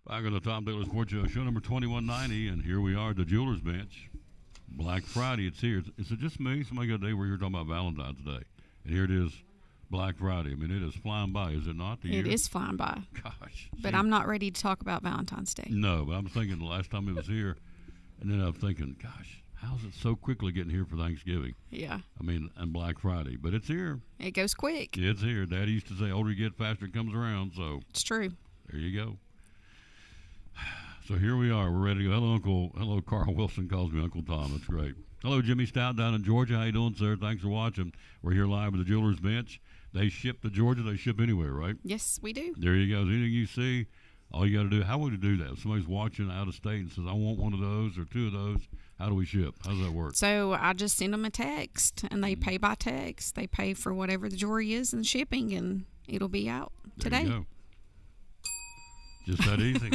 Speaker 1: Back on the Tom Taylor Sports Show number 2190, and here we are at the Jewelers Bench. Black Friday, it's here. Is it just me? Somebody got a day where you're talking about Valentine's Day, and here it is, Black Friday. I mean, it is flying by, is it not?
Speaker 11: It is flying by.
Speaker 1: Gosh.
Speaker 11: But I'm not ready to talk about Valentine's Day.
Speaker 1: No, but I'm thinking the last time it was here, and then I'm thinking, gosh, how's it so quickly getting here for Thanksgiving?
Speaker 11: Yeah.
Speaker 1: I mean, and Black Friday, but it's here.
Speaker 11: It goes quick.
Speaker 1: It's here. Daddy used to say, older you get, faster it comes around, so.
Speaker 11: It's true.
Speaker 1: There you go. So here we are. We're ready to go. Hello, Uncle. Hello, Carl Wilson calls me Uncle Tom. That's great. Hello, Jimmy Stout down in Georgia. How you doing, sir? Thanks for watching. We're here live at the Jewelers Bench. They ship to Georgia. They ship anywhere, right?
Speaker 11: Yes, we do.
Speaker 1: There you go. Anything you see, all you got to do. How would you do that? If somebody's watching out of state and says, I want one of those or two of those, how do we ship? How does that work?
Speaker 11: So I just send them a text, and they pay by text. They pay for whatever the jewelry is and shipping, and it'll be out today.
Speaker 1: There you go. Just that easy.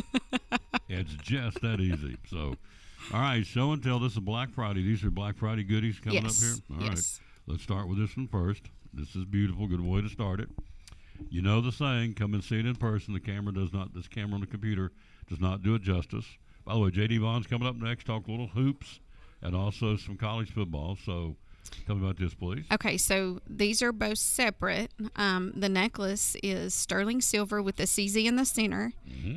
Speaker 1: It's just that easy. So, all right, show and tell. This is Black Friday. These are Black Friday goodies coming up here. All right, let's start with this one first. This is beautiful. Good way to start it. You know the saying, come and see it in person. The camera does not, this camera on the computer does not do it justice. By the way, J.D. Vaughn's coming up next, talk a little hoops and also some college football. So tell me about this, please.
Speaker 11: Okay, so these are both separate. The necklace is sterling silver with the CZ in the center,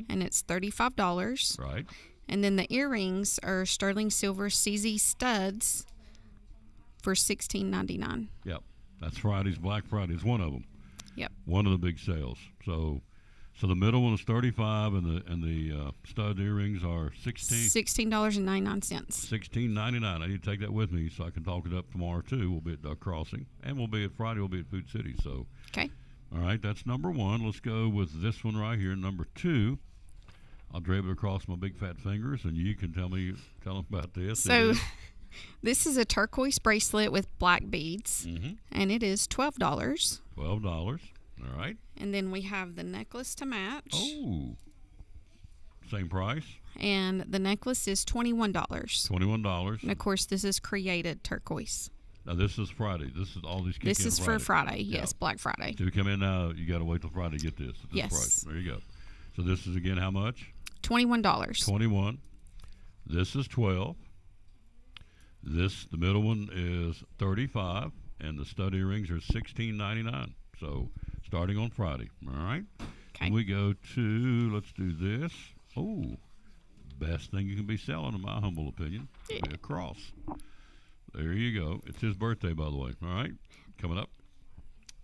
Speaker 11: and it's $35.
Speaker 1: Right.
Speaker 11: And then the earrings are sterling silver CZ studs for $16.99.
Speaker 1: Yep. That's Friday's Black Friday. It's one of them.
Speaker 11: Yep.
Speaker 1: One of the big sales. So the middle one is $35, and the stud earrings are
Speaker 11: $16.99.
Speaker 1: $16.99. I need to take that with me so I can talk it up tomorrow too. We'll be at Duck Crossing, and we'll be at Friday. We'll be at Food City. So
Speaker 11: okay.
Speaker 1: All right, that's number one. Let's go with this one right here, number two. I'll drape it across my big fat fingers, and you can tell them about this.
Speaker 11: So this is a turquoise bracelet with black beads, and it is $12.
Speaker 1: $12. All right.
Speaker 11: And then we have the necklace to match.
Speaker 1: Oh. Same price.
Speaker 11: And the necklace is $21.
Speaker 1: $21.
Speaker 11: And of course, this is created turquoise.
Speaker 1: Now this is Friday. This is all these.
Speaker 11: This is for Friday. Yes, Black Friday.
Speaker 1: So you come in now, you got to wait till Friday to get this. At this
Speaker 11: yes.
Speaker 1: price. There you go. So this is again how much?
Speaker 11: $21.
Speaker 1: $21. This is $12. The middle one is $35, and the stud earrings are $16.99. So starting on Friday. All right.
Speaker 11: Okay.
Speaker 1: And we go to, let's do this. Oh, best thing you can be selling, in my humble opinion, be a cross. There you go. It's his birthday, by the way. All right. Coming up.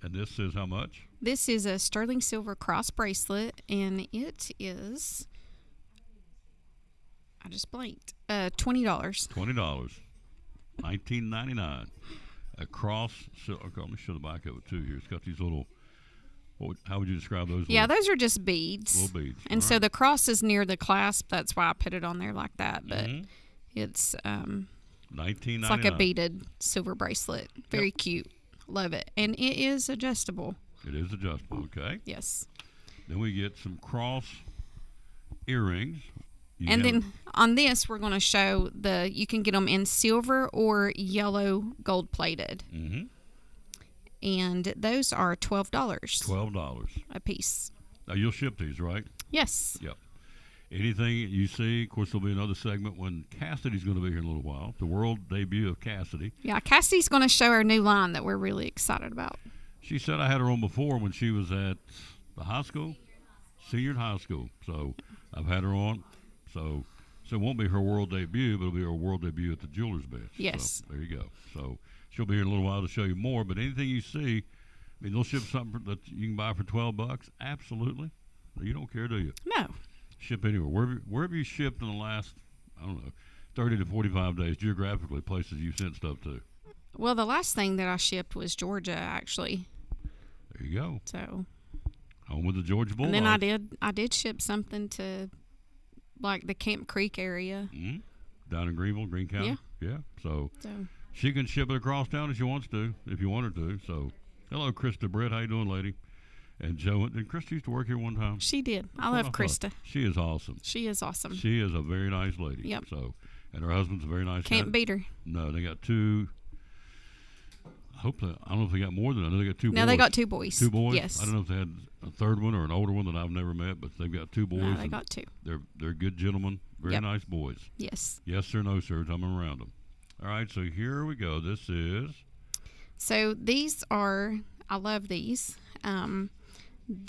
Speaker 1: And this is how much?
Speaker 11: This is a sterling silver cross bracelet, and it is, I just blanked, $20.
Speaker 1: $20. $19.99. A cross. So, okay, let me show the back of it too. Here, it's got these little. How would you describe those?
Speaker 11: Yeah, those are just beads.
Speaker 1: Little beads.
Speaker 11: And so the cross is near the clasp. That's why I put it on there like that. But it's
Speaker 1: $19.99.
Speaker 11: It's like a beaded silver bracelet. Very cute. Love it. And it is adjustable.
Speaker 1: It is adjustable. Okay.
Speaker 11: Yes.
Speaker 1: Then we get some cross earrings. You
Speaker 11: And
Speaker 1: have-
Speaker 11: then on this, we're going to show you can get them in silver or yellow gold plated.
Speaker 1: Mhm.
Speaker 11: And those are $12
Speaker 1: $12.
Speaker 11: a piece.
Speaker 1: Now you'll ship these, right?
Speaker 11: Yes.
Speaker 1: Yep. Anything you see, of course, there'll be another segment when Cassidy's going to be here in a little while. The world debut of Cassidy.
Speaker 11: Yeah, Cassie's going to show our new line that we're really excited about.
Speaker 1: She said I had her on before when she was at the high school, senior in high school. So I've had her on. So it won't be her world debut, but it'll be her world debut at the Jeweler's Bench.
Speaker 11: Yes.
Speaker 1: So there you go. So she'll be here in a little while to show you more. But anything you see, I mean, they'll ship something that you can buy for $12. Absolutely. You don't care, do you?
Speaker 11: No.
Speaker 1: Ship anywhere. Wherever you shipped in the last, I don't know, 30 to 45 days, geographically, places you sent stuff to.
Speaker 11: Well, the last thing that I shipped was Georgia, actually.
Speaker 1: There you go.
Speaker 11: So.
Speaker 1: Home with the Georgia Bulldogs.
Speaker 11: And then I did ship something to, like, the Camp Creek area.
Speaker 1: Mm-hmm. Down in Greenville, Greene County. Yeah. So she can ship it across town if she wants to, if you want her to. So hello, Krista Britt. How you doing, lady? And Joe. And Krista used to work here one time.
Speaker 11: She did. I
Speaker 1: That's
Speaker 11: love
Speaker 1: what thought.
Speaker 11: Krista.
Speaker 1: She is awesome.
Speaker 11: She is awesome.
Speaker 1: She is a very nice lady.
Speaker 11: Yep.
Speaker 1: So, and her husband's a very nice guy.
Speaker 11: Can't beat her.
Speaker 1: No, they got two. I don't know if they got more than that. They got two boys.
Speaker 11: No, they got two boys.
Speaker 1: Two boys?
Speaker 11: Yes.
Speaker 1: I don't know if they had a third one or an older one that I've never met, but they've got two boys.
Speaker 11: No, they
Speaker 1: and
Speaker 11: got two.
Speaker 1: They're good gentlemen. Very
Speaker 11: Yep.
Speaker 1: nice boys.
Speaker 11: Yes.
Speaker 1: Yes, sir, no, sir. I'm around them. All right, so here we go. This is.
Speaker 11: So these are, I love these.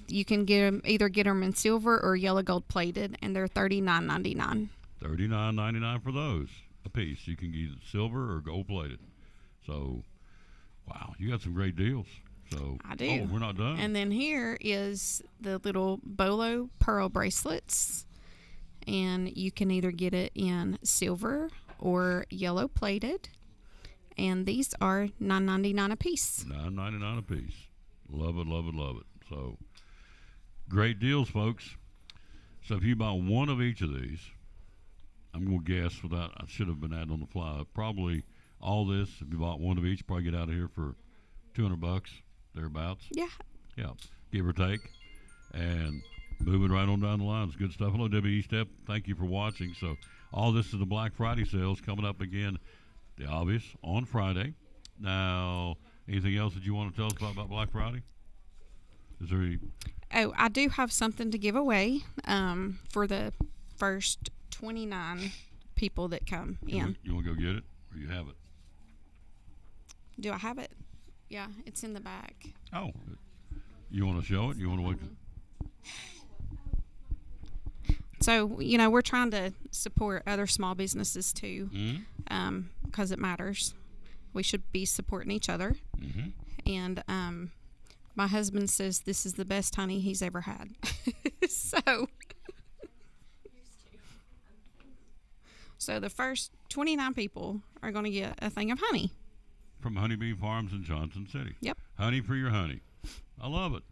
Speaker 11: You can either get them in silver or yellow gold plated, and they're $39.99.
Speaker 1: $39.99 for those a piece. You can get silver or gold plated. So, wow, you got some great deals. So
Speaker 11: I do.
Speaker 1: Oh, we're not done.
Speaker 11: And then here is the little Bolo pearl bracelets, and you can either get it in silver or yellow plated, and these are $9.99 a piece.
Speaker 1: $9.99 a piece. Love it, love it, love it. So great deals, folks. So if you buy one of each of these, I'm going to guess without, I should have been adding on the fly, probably all this, if you bought one of each, probably get out of here for $200, thereabouts.
Speaker 11: Yeah.
Speaker 1: Yeah, give or take. And moving right on down the line. It's good stuff. Hello, W.E. Step. Thank you for watching. So all this is the Black Friday sales coming up again, the obvious, on Friday. Now, anything else that you want to tell us about Black Friday? Is there any?
Speaker 11: Oh, I do have something to give away for the first 29 people that come in.
Speaker 1: You want to go get it, or you have it?
Speaker 11: Do I have it? Yeah, it's in the back.
Speaker 1: Oh, you want to show it? You want to wait?
Speaker 11: So, we're trying to support other small businesses too, because it matters. We should be supporting each other.
Speaker 1: Mm-hmm.
Speaker 11: And my husband says this is the best honey he's ever had. So the first 29 people are going to get a thing of honey.
Speaker 1: From Honeybee Farms in Johnson City.
Speaker 11: Yep.
Speaker 1: Honey for your honey. I love it.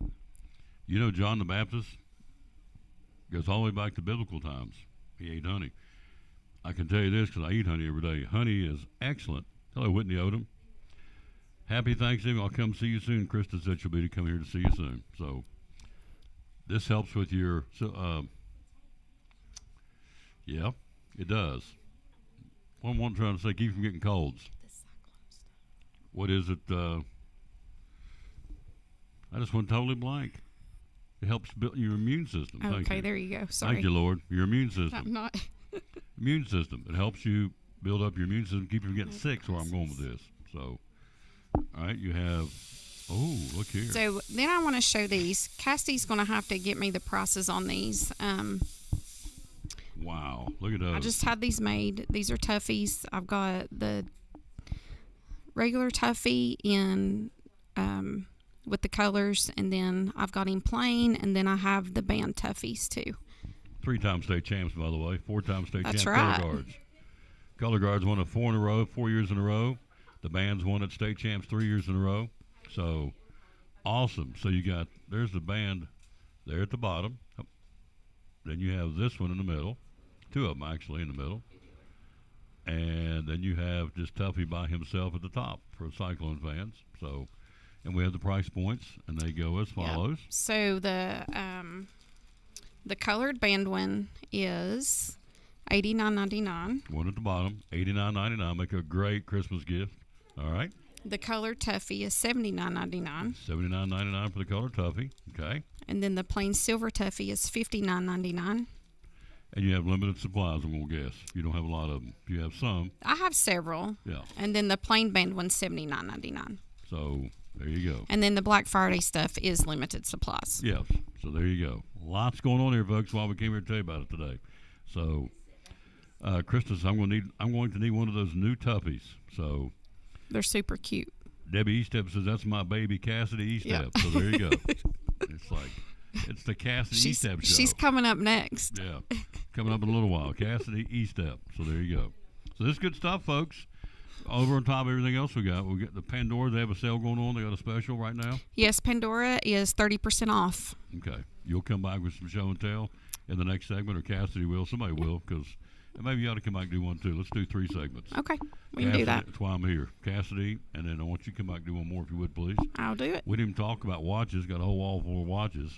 Speaker 1: You know, John the Baptist goes all the way back to biblical times. He ate honey. I can tell you this because I eat honey every day. Honey is excellent. Hello, Whitney Odom. Happy Thanksgiving. I'll come see you soon. Krista said she'll be to come here to see you soon. So this helps with your, yeah, it does. What I'm trying to say, keep you from getting colds. What is it? I just went totally blank. It helps build your immune system. Thank
Speaker 11: Okay,
Speaker 1: you.
Speaker 11: there you go. Sorry.
Speaker 1: Thank you, Lord. Your immune system.
Speaker 11: I'm not.
Speaker 1: Immune system. It helps you build up your immune system, keep you from getting sick. Is where I'm going with this. So, all right, you have. Oh, look here.
Speaker 11: So then I want to show these. Cassie's going to have to get me the prices on these.
Speaker 1: Wow, look at those.
Speaker 11: I just had these made. These are Toughies. I've got the regular Tuffy in with the colors, and then I've got him plain, and then I have the band Toughies too.
Speaker 1: 3-time state champs, by the way. 4-time state
Speaker 11: That's
Speaker 1: champs.
Speaker 11: right.
Speaker 1: Color guards. Color guards won it 4 years in a row. The band's won at state champs 3 years in a row. So awesome. So you got, there's the band there at the bottom. Then you have this one in the middle. 2 of them actually in the middle. And then you have just Tuffy by himself at the top for Cyclone fans. So, and we have the price points, and they go as follows.
Speaker 11: So the The colored band one is $89.99.
Speaker 1: One at the bottom, $89.99. Make a great Christmas gift. All right.
Speaker 11: The colored Tuffy is $79.99.
Speaker 1: $79.99 for the color Tuffy. Okay.
Speaker 11: And then the plain silver Tuffy is $59.99.
Speaker 1: And you have limited supplies, I'm going to guess. You don't have a lot of them. You have some.
Speaker 11: I have several.
Speaker 1: Yeah.
Speaker 11: And then the plain band one's $79.99.
Speaker 1: So there you go.
Speaker 11: And then the Black Friday stuff is limited supplies.
Speaker 1: Yes. So there you go. Lots going on here, folks. While we came here to tell you about it today. So, Christus, I'm going to need one of those new Tuffies. So
Speaker 11: they're super cute.
Speaker 1: Debbie Eastep says that's my baby Cassidy Eastep.
Speaker 11: Yeah.
Speaker 1: So there you go. It's the Cassidy Eastep show.
Speaker 11: She's coming up next.
Speaker 1: Yeah, coming up in a little while. Cassidy Eastep. So there you go. So this is good stuff, folks. Over on top of everything else we got the Pandora. They have a sale going on. They got a special right now.
Speaker 11: Yes, Pandora is 30% off.
Speaker 1: Okay. You'll come back with some show and tell in the next segment, or Cassidy will. Somebody will, because maybe you ought to come back and do one too. Let's do 3 segments.
Speaker 11: Okay, we can
Speaker 1: Cassidy,
Speaker 11: do that.
Speaker 1: That's why I'm here. Cassidy, and then I want you to come back and do one more if you would, please.
Speaker 11: I'll do it.
Speaker 1: We didn't even talk about watches. Got a whole wall full of watches.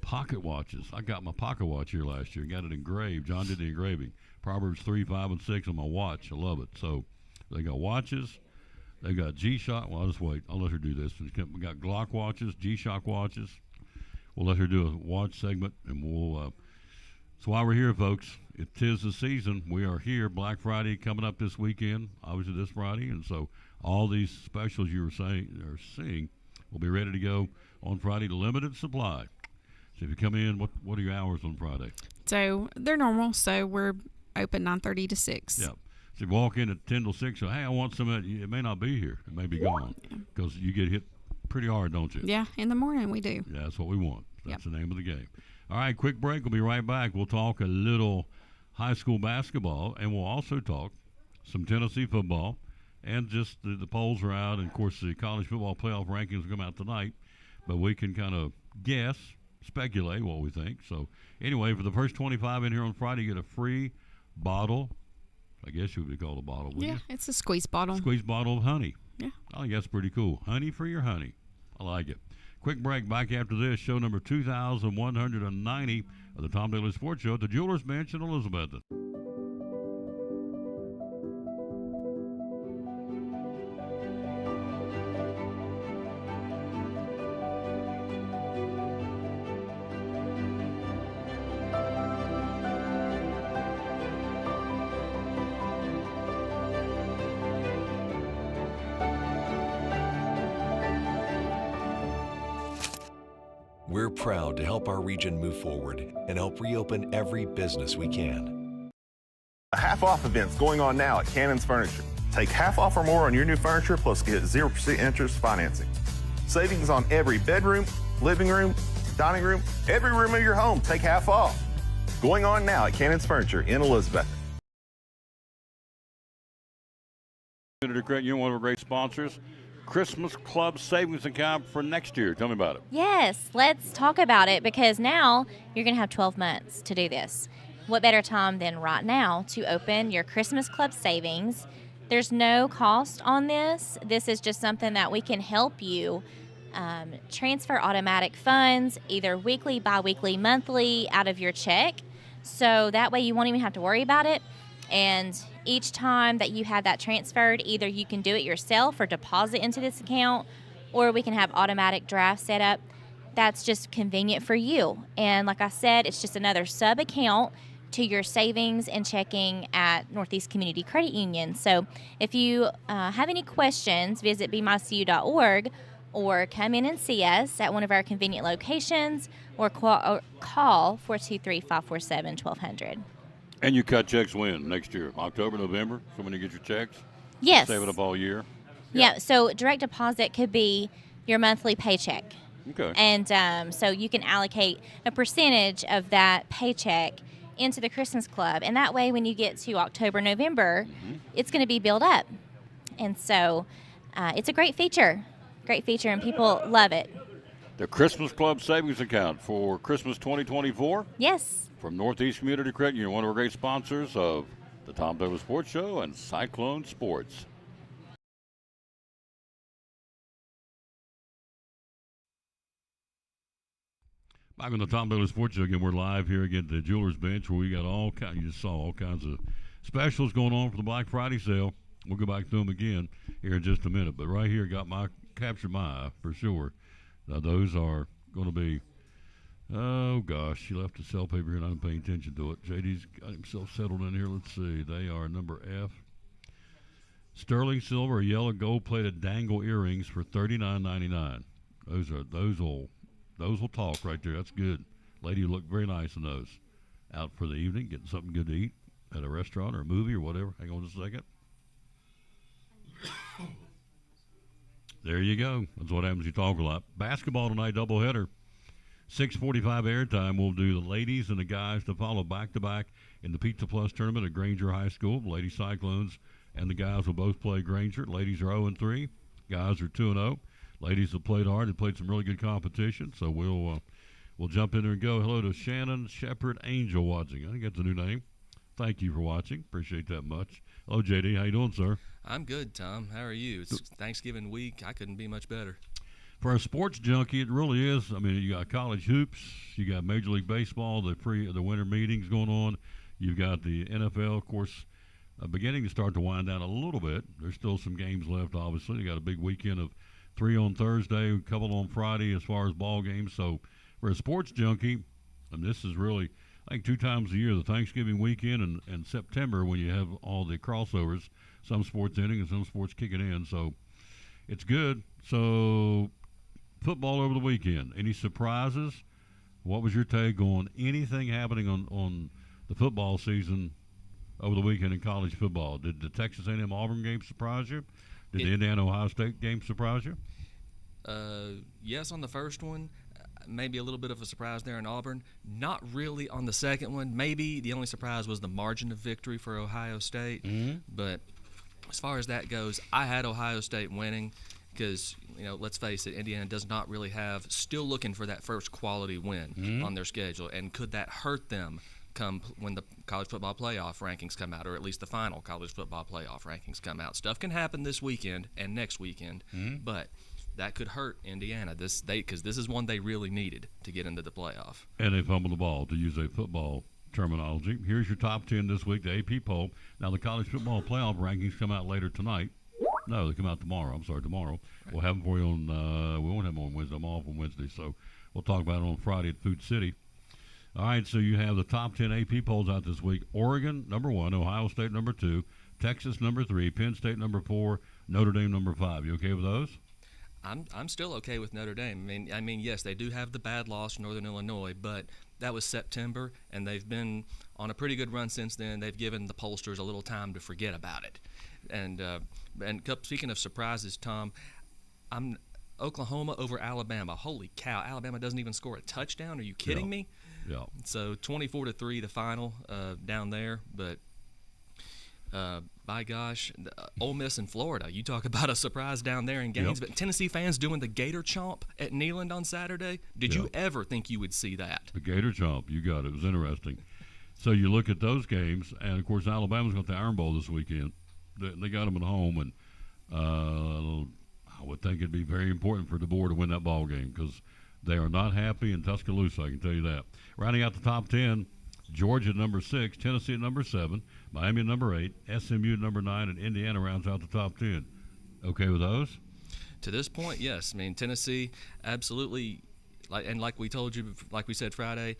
Speaker 1: Pocket watches. I got my pocket watch here last year. Got it engraved. John did the engraving. Proverbs 3, 5, and 6 on my watch. I love it. So they got watches. They got G-Shock. Well, I'll just wait. I'll let her do this. We got Glock watches, G-Shock watches. We'll let her do a watch segment, and we'll. So while we're here, folks, it is the season. We are here. Black Friday coming up this weekend, obviously this Friday, and so all these specials you were seeing will be ready to go on Friday. Limited supply. So if you come in, what are your hours on Friday?
Speaker 11: So they're normal. So we're open 9:30 to 6.
Speaker 1: Yeah. So if you walk in at 10 till 6, so hey, I want some of that. It may not be here. It may be gone because you get hit pretty hard, don't you?
Speaker 11: Yeah, in the morning we do.
Speaker 1: Yeah, that's what we want. That's
Speaker 11: Yep.
Speaker 1: the name of the game. All right, quick break. We'll be right back. We'll talk a little high school basketball, and we'll also talk some Tennessee football, and just the polls are out, and, of course, the college football playoff rankings will come out tonight, but we can kind of guess, speculate what we think. So, anyway, for the first 25 in here on Friday, you get a free bottle. I guess you would call it a bottle, wouldn't you?
Speaker 11: It's a squeeze bottle.
Speaker 1: Squeeze bottle of honey.
Speaker 11: Yeah.
Speaker 1: I think that's pretty cool. Honey for your honey. I like it. Quick break. Back after this. Show number 2,190 of the Tom Daly Sports Show at the Jewelers Bench in Elizabethton.
Speaker 12: We're proud to help our region move forward and help reopen every business we can.
Speaker 13: A half-off event's going on now at Cannon's Furniture. Take half off or more on your new furniture, plus get 0% interest financing. Savings on every bedroom, living room, dining room, every room of your home. Take half off. Going on now at Cannon's Furniture in Elizabeth.
Speaker 1: Senator Craig, you're one of our great sponsors. Christmas Club Savings Account for next year. Tell me about it.
Speaker 7: Yes, let's talk about it because now you're going to have 12 months to do this. What better time than right now to open your Christmas Club savings? There's no cost on this. This is just something that we can help you transfer automatic funds, either weekly, bi-weekly, monthly, out of your check. So that way you won't even have to worry about it. And each time that you have that transferred, either you can do it yourself or deposit into this account, or we can have automatic draft set up. That's just convenient for you. And like I said, it's just another sub account to your savings and checking at Northeast Community Credit Union. So if you have any questions, visit bmycu.org or come in and see us at one of our convenient locations or call 423-547-1200.
Speaker 1: And you cut checks when? Next year? October, November? So when you get your checks?
Speaker 7: Yes.
Speaker 1: Save it up all year?
Speaker 7: Yeah, so direct deposit could be your monthly paycheck.
Speaker 1: Okay.
Speaker 7: And so you can allocate a percentage of that paycheck into the Christmas Club. And that way, when you get to October, November, it's going to be built up. And so it's a great feature, and people love it.
Speaker 1: The Christmas Club Savings Account for Christmas 2024?
Speaker 7: Yes.
Speaker 1: From Northeast Community Credit Union, one of our great sponsors of the Tom Daly Sports Show and Cyclone Sports. Back on the Tom Bailey Sports Show again. We're live here again at the Jewelers Bench, where we got all kind. You just saw all kinds of specials going on for the Black Friday sale. We'll go back to them again here in just a minute. But right here, captured my eye for sure. Now those are going to be. Oh gosh, she left the cell paper here and I'm paying attention to it. JD's got himself settled in here. Let's see. They are number F. Sterling silver, yellow gold-plated dangle earrings for $39.99. Those will talk right there. That's good. Lady, you look very nice in those. Out for the evening, getting something good to eat at a restaurant or a movie or whatever. Hang on just a second. There you go. That's what happens. You talk a lot. Basketball tonight, doubleheader. 6:45 airtime. We'll do the ladies and the guys to follow back-to-back in the Pizza Plus tournament at Granger High School. The Lady Cyclones and the guys will both play Granger. Ladies are 0-3. Guys are 2-0. Ladies have played hard and played some really good competition. So we'll jump in there and go. Hello to Shannon Shepherd Angel watching. I think that's a new name. Thank you for watching. Appreciate that much. Hello, JD. How you doing, sir?
Speaker 14: I'm good, Tom. How are you? It's Thanksgiving week. I couldn't be much better.
Speaker 1: For a sports junkie, it really is. I mean, you got college hoops, you got Major League Baseball, the winter meetings going on. You've got the NFL, of course, beginning to start to wind down a little bit. There's still some games left, obviously. You got a big weekend of 3 on Thursday, a couple on Friday as far as ball games. So for a sports junkie, and this is really, I think, 2 times a year, the Thanksgiving weekend and September when you have all the crossovers, some sports ending and some sports kicking in. So it's good. So football over the weekend. Any surprises? What was your take on anything happening on the football season over the weekend in college football? Did the Texas A&M Auburn game surprise you? Did the Indiana Ohio State game surprise you?
Speaker 14: Yes, on the first one. Maybe a little bit of a surprise there in Auburn. Not really on the second one. Maybe the only surprise was the margin of victory for Ohio State.
Speaker 1: Mm-hmm.
Speaker 14: But as far as that goes, I had Ohio State winning because, let's face it, Indiana does not really have, still looking for that first quality win on their schedule. And could that hurt them come when the college football playoff rankings come out, or at least the final college football playoff rankings come out? Stuff can happen this weekend and next weekend, but that could hurt Indiana because this is one they really needed to get into the playoff.
Speaker 1: And they fumbled the ball, to use a football terminology. Here's your top 10 this week, the AP poll. Now, the college football playoff rankings come out later tonight. No, they come out tomorrow. I'm sorry, tomorrow. Right. We'll have them for you on, we won't have them on Wednesday. I'm off on Wednesday, so we'll talk about it on Friday at Food City. All right, so you have the top 10 AP polls out this week. Oregon, number 1. Ohio State, number 2. Texas, number 3. Penn State, number 4. Notre Dame, number 5. You okay with those?
Speaker 14: I'm still okay with Notre Dame. I mean, yes, they do have the bad loss to Northern Illinois, but that was September, and they've been on a pretty good run since then. They've given the pollsters a little time to forget about it. And speaking of surprises, Tom, I'm Oklahoma over Alabama. Holy cow! Alabama doesn't even score a touchdown. Are you kidding me?
Speaker 1: Yeah.
Speaker 14: So 24-3 the final down there, but. By gosh, Ole Miss in Florida. You talk about a surprise down there in games. But Tennessee fans doing the Gator Chomp at Neyland on Saturday. Did you ever think you would see that?
Speaker 1: The Gator Chomp, you got it. It was interesting. So you look at those games, and, of course, Alabama's got the Iron Bowl this weekend. They got them at home, and I would think it'd be very important for DeBoer to win that ball game because they are not happy in Tuscaloosa, I can tell you that. Rounding out the top 10, Georgia at number 6, Tennessee at number 7, Miami at number 8, SMU at number 9, and Indiana rounds out the top 10. Okay with those?
Speaker 14: To this point, yes. I mean, Tennessee absolutely, like we told you, like we said Friday,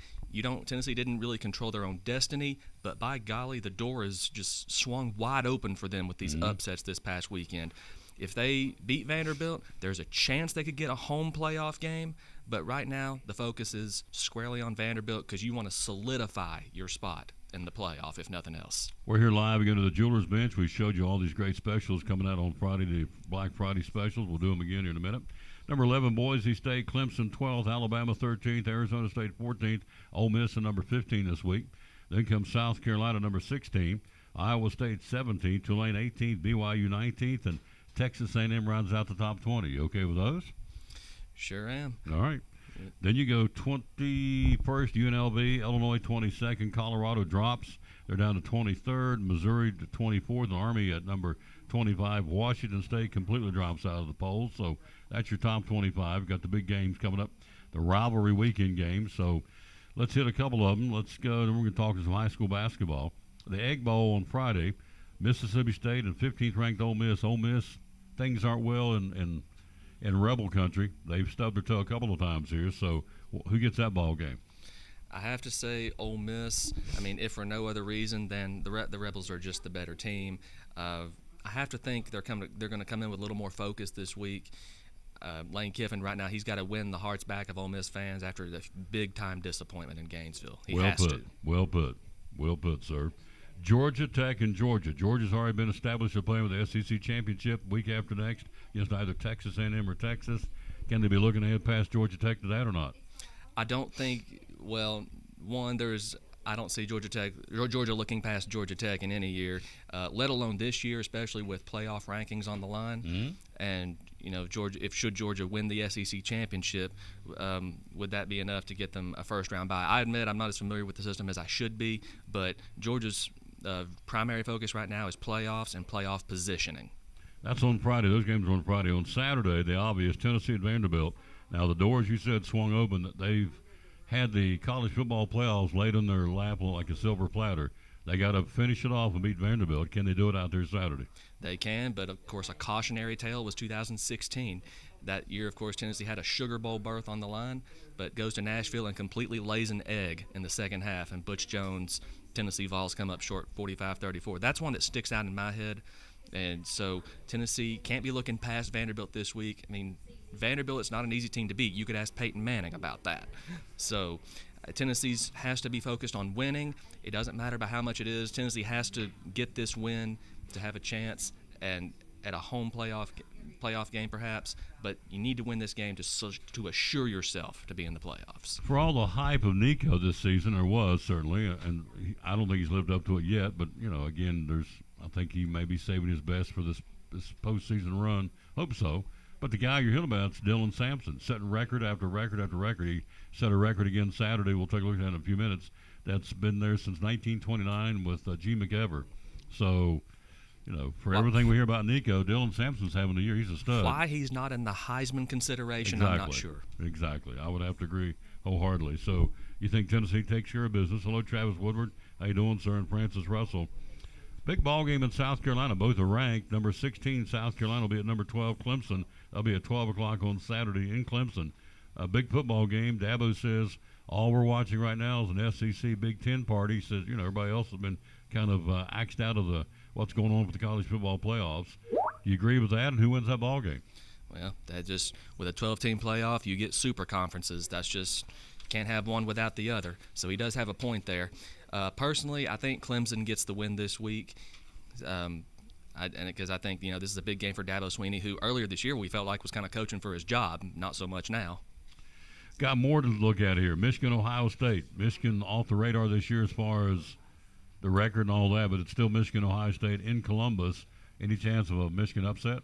Speaker 14: Tennessee didn't really control their own destiny, but by golly, the door is just swung wide open for them with these upsets this past weekend. If they beat Vanderbilt, there's a chance they could get a home playoff game. But right now, the focus is squarely on Vanderbilt because you want to solidify your spot in the playoff, if nothing else.
Speaker 1: We're here live again to the Jewelers Bench. We showed you all these great specials coming out on Friday, the Black Friday specials. We'll do them again here in a minute. Number 11, Boise State, Clemson 12th, Alabama 13th, Arizona State 14th, Ole Miss at number 15 this week. Then comes South Carolina, number 16, Iowa State 17th, Tulane 18th, BYU 19th, and Texas A&M rounds out the top 20. You okay with those?
Speaker 14: Sure am.
Speaker 1: All right. Then you go 21st, UNLV, Illinois 22nd, Colorado drops. They're down to 23rd, Missouri to 24th, and Army at number 25. Washington State completely drops out of the polls. So that's your top 25. Got the big games coming up. the rivalry weekend games. So let's hit a couple of them. Let's go, and we're going to talk some high school basketball. The Egg Bowl on Friday, Mississippi State and 15th ranked Ole Miss. Ole Miss, things aren't well in Rebel country. They've stubbed their toe a couple of times here. So who gets that ball game?
Speaker 14: I have to say Ole Miss. I mean, if for no other reason than the Rebels are just the better team. I have to think they're going to come in with a little more focus this week. Lane Kiffin right now, he's got to win the hearts back of Ole Miss fans after the big-time disappointment in Gainesville. He has to.
Speaker 1: Well put, sir. Georgia Tech and Georgia. Georgia's already been established to play with the SEC championship week after next against either Texas A&M or Texas. Can they be looking ahead past Georgia Tech to that or not?
Speaker 14: I don't think. Well, I don't see Georgia looking past Georgia Tech in any year, let alone this year, especially with playoff rankings on the line.
Speaker 1: Mm-hmm.
Speaker 14: And should Georgia win the SEC championship, would that be enough to get them a first-round bye? I admit I'm not as familiar with the system as I should be, but Georgia's primary focus right now is playoffs and playoff positioning.
Speaker 1: That's on Friday. Those games are on Friday. On Saturday, the obvious Tennessee at Vanderbilt. Now, the doors, you said, swung open. That they've had the college football playoffs laid on their lap like a silver platter. They got to finish it off and beat Vanderbilt. Can they do it out there Saturday?
Speaker 14: They can, but of course a cautionary tale was 2016. That year, of course, Tennessee had a Sugar Bowl berth on the line, but goes to Nashville and completely lays an egg in the second half, and Butch Jones, Tennessee Vols come up short 45-34. That's one that sticks out in my head. And so Tennessee can't be looking past Vanderbilt this week. I mean, Vanderbilt is not an easy team to beat. You could ask Peyton Manning about that. So Tennessee has to be focused on winning. It doesn't matter by how much it is. Tennessee has to get this win to have a chance and at a home playoff game perhaps, but you need to win this game to assure yourself to be in the playoffs.
Speaker 1: For all the hype of Nico this season, there was certainly, and I don't think he's lived up to it yet, but, again, I think he may be saving his best for this postseason run. Hope so. But the guy you're hearing about is Dylan Sampson, setting record after record after record. He set a record again Saturday. We'll take a look at that in a few minutes. That's been there since 1929 with G. McEver. So, for everything we hear about Nico, Dylan Sampson's having a year. He's a stud.
Speaker 14: Why he's not in the Heisman consideration,
Speaker 1: exactly.
Speaker 14: I'm not sure.
Speaker 1: Exactly. I would have to agree wholeheartedly. So you think Tennessee takes care of business. Hello, Travis Woodward. How you doing, sir? And Francis Russell. Big ball game in South Carolina. Both are ranked. Number 16, South Carolina, will be at number 12, Clemson. They'll be at 12 o'clock on Saturday in Clemson. A big football game. Dabo says all we're watching right now is an SEC Big Ten party. He says, everybody else has been kind of axed out of what's going on with the college football playoffs. Do you agree with that? And who wins that ball game?
Speaker 14: Well, with a 12-team playoff, you get super conferences. That's just can't have one without the other. So he does have a point there. Personally, I think Clemson gets the win this week, because I think this is a big game for Dabo Swinney, who earlier this year we felt like was kind of coaching for his job, not so much now.
Speaker 1: Got more to look at here. Michigan, Ohio State. Michigan off the radar this year as far as the record and all that, but it's still Michigan, Ohio State in Columbus. Any chance of a Michigan upset?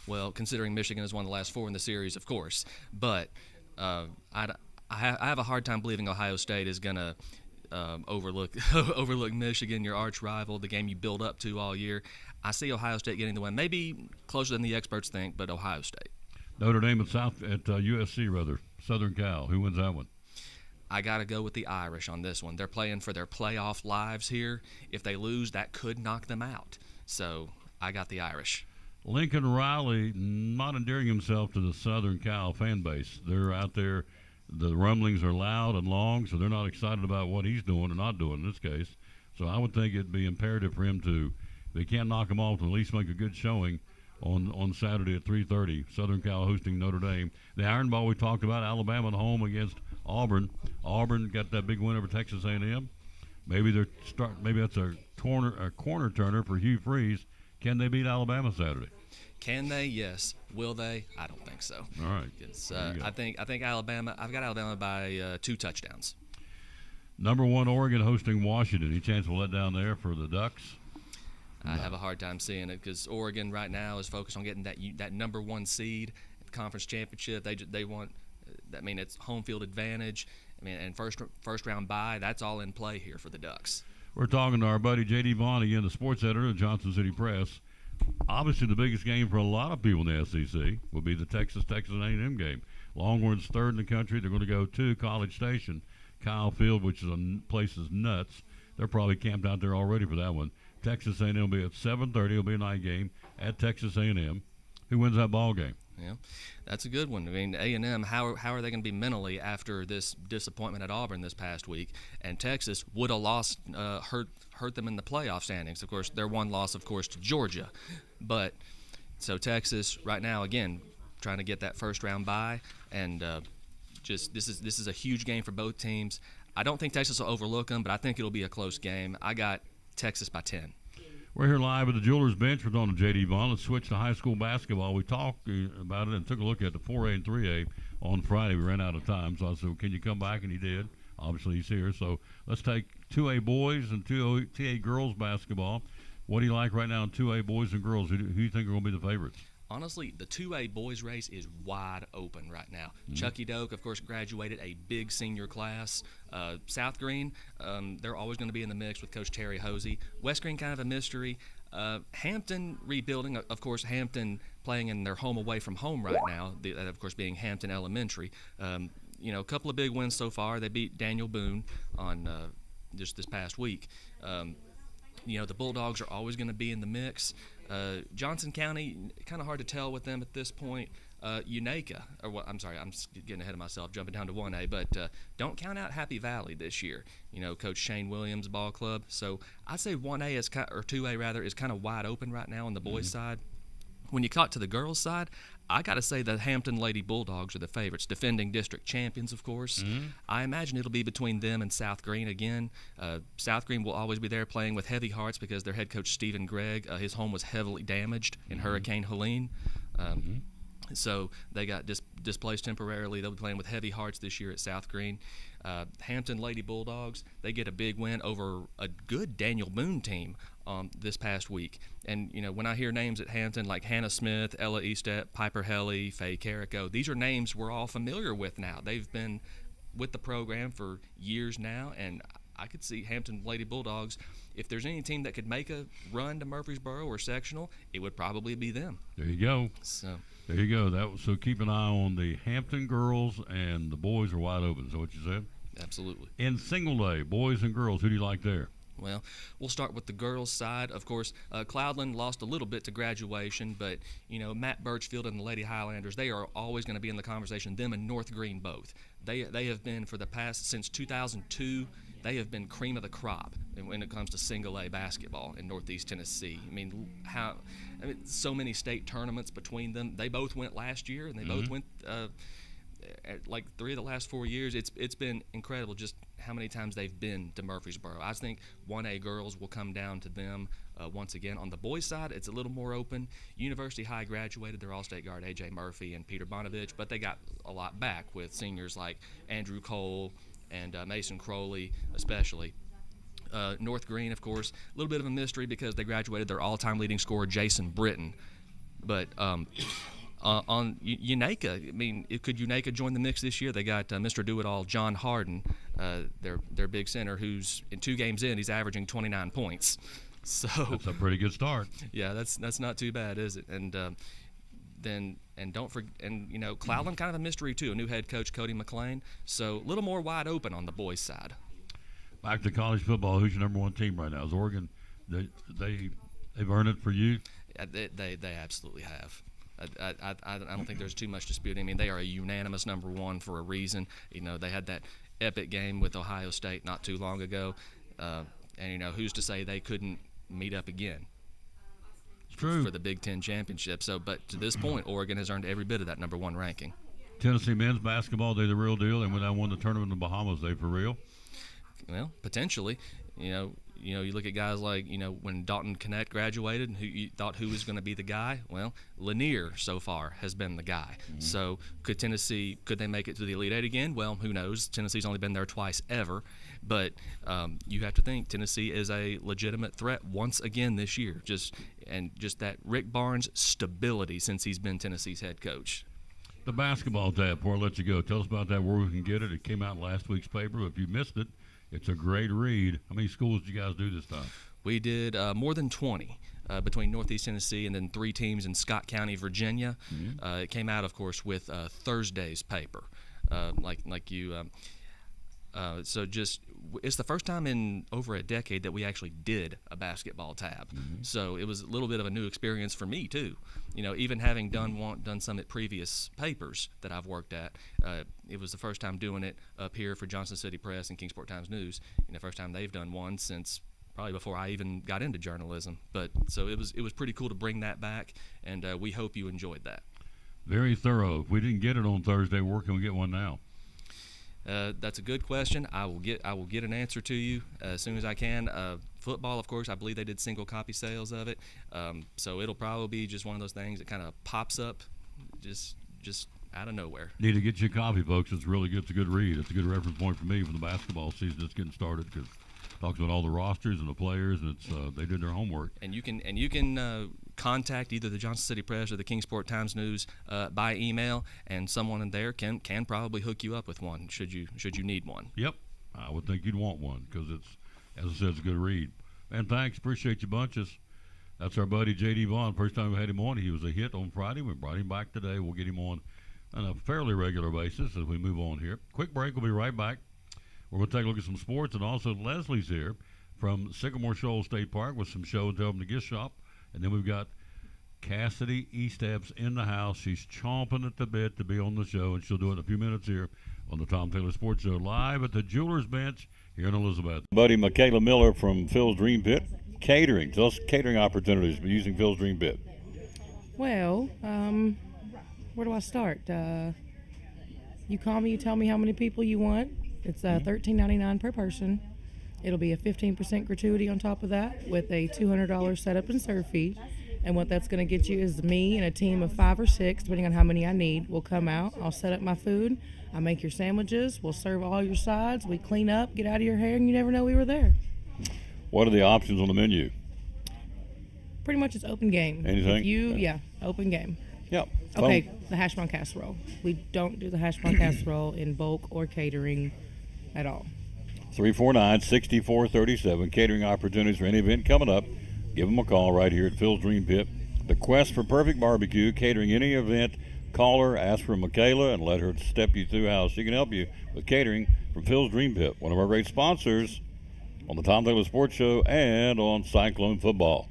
Speaker 14: Well, considering Michigan has won the last 4 in the series, of course, but I have a hard time believing Ohio State is going to overlook Michigan, your arch rival, the game you build up to all year. I see Ohio State getting the win, maybe closer than the experts think, but Ohio State.
Speaker 1: Notre Dame at USC, Southern Cal. Who wins that one?
Speaker 14: I got to go with the Irish on this one. They're playing for their playoff lives here. If they lose, that could knock them out. So I got the Irish.
Speaker 1: Lincoln Riley not endearing himself to the Southern Cal fan base. They're out there. The rumblings are loud and long, so they're not excited about what he's doing or not doing in this case. So I would think it'd be imperative for him to, if he can't knock them off, to at least make a good showing on Saturday at 3:30. Southern Cal hosting Notre Dame. The Iron Ball we talked about, Alabama at home against Auburn. Auburn got that big win over Texas A&M. Maybe that's a corner turner for Hugh Freeze. Can they beat Alabama Saturday?
Speaker 14: Can they? Yes. Will they? I don't think so.
Speaker 1: All right.
Speaker 14: I think Alabama. I've got Alabama by 2 touchdowns.
Speaker 1: Number 1 Oregon hosting Washington. Any chance we'll let down there for the Ducks?
Speaker 14: I have a hard time seeing it because Oregon right now is focused on getting that number 1 seed at the conference championship. They want. I mean, it's home field advantage. I mean, and first round bye. That's all in play here for the Ducks.
Speaker 1: We're talking to our buddy J.D. Vaughn again, the sports editor of Johnson City Press. Obviously, the biggest game for a lot of people in the SEC will be the Texas A&M game. Longhorns third in the country. They're going to go to College Station, Kyle Field, which is place is nuts. They're probably camped out there already for that one. Texas A&M will be at 7:30. It'll be a night game at Texas A&M. Who wins that ball game?
Speaker 14: Yeah, that's a good one. I mean, A&M, how are they going to be mentally after this disappointment at Auburn this past week? And Texas would have lost, hurt them in the playoff standings. Of course, their one loss, of course, to Georgia. But so Texas right now, again, trying to get that first round bye, and just this is a huge game for both teams. I don't think Texas will overlook them, but I think it'll be a close game. I got Texas by 10.
Speaker 1: We're here live at the Jewelers Bench with Donna J.D. Vaughn. Let's switch to high school basketball. We talked about it and took a look at the 4A and 3A on Friday. We ran out of time, so I said, well, can you come back? And he did. Obviously, he's here. So let's take 2A boys and 2A girls basketball. What do you like right now in 2A boys and girls? Who do you think are going to be the favorites?
Speaker 14: Honestly, the 2A boys race is wide open right now. Chucky Doak, of course, graduated a big senior class. South Green, they're always going to be in the mix with Coach Terry Hosey. West Green, kind of a mystery. Hampton rebuilding, of course, Hampton playing in their home away from home right now, that of course being Hampton Elementary. A couple of big wins so far. They beat Daniel Boone on just this past week. The Bulldogs are always going to be in the mix. Johnson County, kind of hard to tell with them at this point. UNACA, I'm sorry, I'm getting ahead of myself, jumping down to 1A, but don't count out Happy Valley this year. Coach Shane Williams' ball club. So I'd say 1A or 2A rather is kind of wide open right now on the boys' side. When you cut to the girls' side, I got to say the Hampton Lady Bulldogs are the favorites, defending district champions, of course. I imagine it'll be between them and South Green again. South Green will always be there playing with heavy hearts because their head coach, Stephen Gregg, his home was heavily damaged in Hurricane Helene. So they got displaced temporarily. They'll be playing with heavy hearts this year at South Green. Hampton Lady Bulldogs, they get a big win over a good Daniel Boone team this past week. And, when I hear names at Hampton like Hannah Smith, Ella Eastep, Piper Helly, Faye Carrico, these are names we're all familiar with now. They've been with the program for years now, and I could see Hampton Lady Bulldogs, if there's any team that could make a run to Murfreesboro or sectional, it would probably be them.
Speaker 1: There you go.
Speaker 14: So
Speaker 1: there you go. So keep an eye on the Hampton girls, and the boys are wide open. Is that what you said?
Speaker 14: Absolutely.
Speaker 1: In single day, boys and girls, who do you like there?
Speaker 14: Well, we'll start with the girls' side. Of course, Cloudland lost a little bit to graduation, but, Matt Birchfield and the Lady Highlanders, they are always going to be in the conversation, them and North Green both. They have been since 2002, they have been cream of the crop when it comes to single A basketball in Northeast Tennessee. So many state tournaments between them. They both went last year, and they both went like 3 of the last 4 years. It's been incredible just how many times they've been to Murfreesboro. I think 1A girls will come down to them once again. On the boys' side, it's a little more open. University High graduated their All-State guard A.J. Murphy and Peter Bonovich, but they got a lot back with seniors like Andrew Cole and Mason Crowley especially. North Green, of course, a little bit of a mystery because they graduated their all-time leading scorer, Jason Britton. But on UNACA, could UNACA join the mix this year? They got Mr. Do-It-All, John Harden, their big center, who's in 2 games in, he's averaging 29 points. So
Speaker 1: that's a pretty good start.
Speaker 14: Yeah, that's not too bad, is it? And don't forget, Cloudland kind of a mystery too. A new head coach, Cody McLean. So a little more wide open on the boys' side.
Speaker 1: Back to college football. Who's your number one team right now? Is Oregon? They've earned it for you.
Speaker 14: They absolutely have. I don't think there's too much disputing. They are a unanimous number one for a reason. They had that epic game with Ohio State not too long ago, and who's to say they couldn't meet up again?
Speaker 1: It's true.
Speaker 14: For the Big Ten championship. But to this point, Oregon has earned every bit of that number one ranking.
Speaker 1: Tennessee men's basketball, they the real deal, and when I won the tournament in the Bahamas, they for real.
Speaker 14: Well, potentially. You look at guys like, when Dalton Connect graduated, who you thought who was going to be the guy? Well, Lanier so far has been the guy. So could they make it to the Elite Eight again? Well, who knows? Tennessee's only been there twice ever. But you have to think Tennessee is a legitimate threat once again this year. Just that Rick Barnes' stability since he's been Tennessee's head coach.
Speaker 1: The basketball tab, before I let you go, tell us about that, where we can get it. It came out in last week's paper. If you missed it, it's a great read. How many schools did you guys do this time?
Speaker 14: We did more than 20. between Northeast Tennessee and then 3 teams in Scott County, Virginia. It came out, of course, with Thursday's paper, like you. So it's the first time in over a decade that we actually did a basketball tab. So it was a little bit of a new experience for me too. Even having done some at previous papers that I've worked at, it was the first time doing it up here for Johnson City Press and Kingsport Times News. The first time they've done one since probably before I even got into journalism. But so it was pretty cool to bring that back, and we hope you enjoyed that.
Speaker 1: Very thorough. If we didn't get it on Thursday, where can we get one now?
Speaker 14: That's a good question. I will get an answer to you as soon as I can. Football, of course, I believe they did single copy sales of it, so it'll probably be just one of those things that kind of pops up, just out of nowhere.
Speaker 1: Need to get you a copy, folks. It's really good. It's a good read. It's a good reference point for me for the basketball season that's getting started, because it talks about all the rosters and the players, and it's they did their homework.
Speaker 14: And you can contact either the Johnson City Press or the Kingsport Times News by email, and someone in there can probably hook you up with one should you need one.
Speaker 1: Yep, I would think you'd want one, because it's, as I said, it's a good read. And thanks, appreciate you bunches. That's our buddy J.D. Vaughn. First time we had him on, he was a hit on Friday. We brought him back today. We'll get him on a fairly regular basis as we move on here. Quick break. We'll be right back. We're going to take a look at some sports, and also Leslie's here from Sycamore Shoals State Park with some show and tell from the gift shop. And then we've got Cassidy Eastepps in the house. She's chomping at the bit to be on the show, and she'll do it in a few minutes here on the Tom Taylor Sports Show, live at the Jewelers Bench here in Elizabeth. Buddy Michaela Miller from Phil's Dream Pit. Catering. Tell us catering opportunities using Phil's Dream Pit.
Speaker 15: Well, where do I start? You call me, you tell me how many people you want. It's $13.99 per person. It'll be a 15% gratuity on top of that, with a $200 setup and serve fee. And what that's going to get you is me and a team of 5 or 6, depending on how many I need, will come out. I'll set up my food. I make your sandwiches. We'll serve all your sides. We clean up, get out of your hair, and you never know we were there.
Speaker 1: What are the options on the menu?
Speaker 15: Pretty much it's open game.
Speaker 1: Anything?
Speaker 15: Yeah, open game.
Speaker 1: Yep.
Speaker 15: Okay, the hash brown casserole. We don't do the hash brown casserole in bulk or catering at all.
Speaker 1: 349-6437. Catering opportunities for any event coming up. Give them a call right here at Phil's Dream Pit. The quest for perfect barbecue, catering any event. Call her, ask for Michaela, and let her step you through how she can help you with catering from Phil's Dream Pit, one of our great sponsors on the Tom Taylor Sports Show and on Cyclone Football.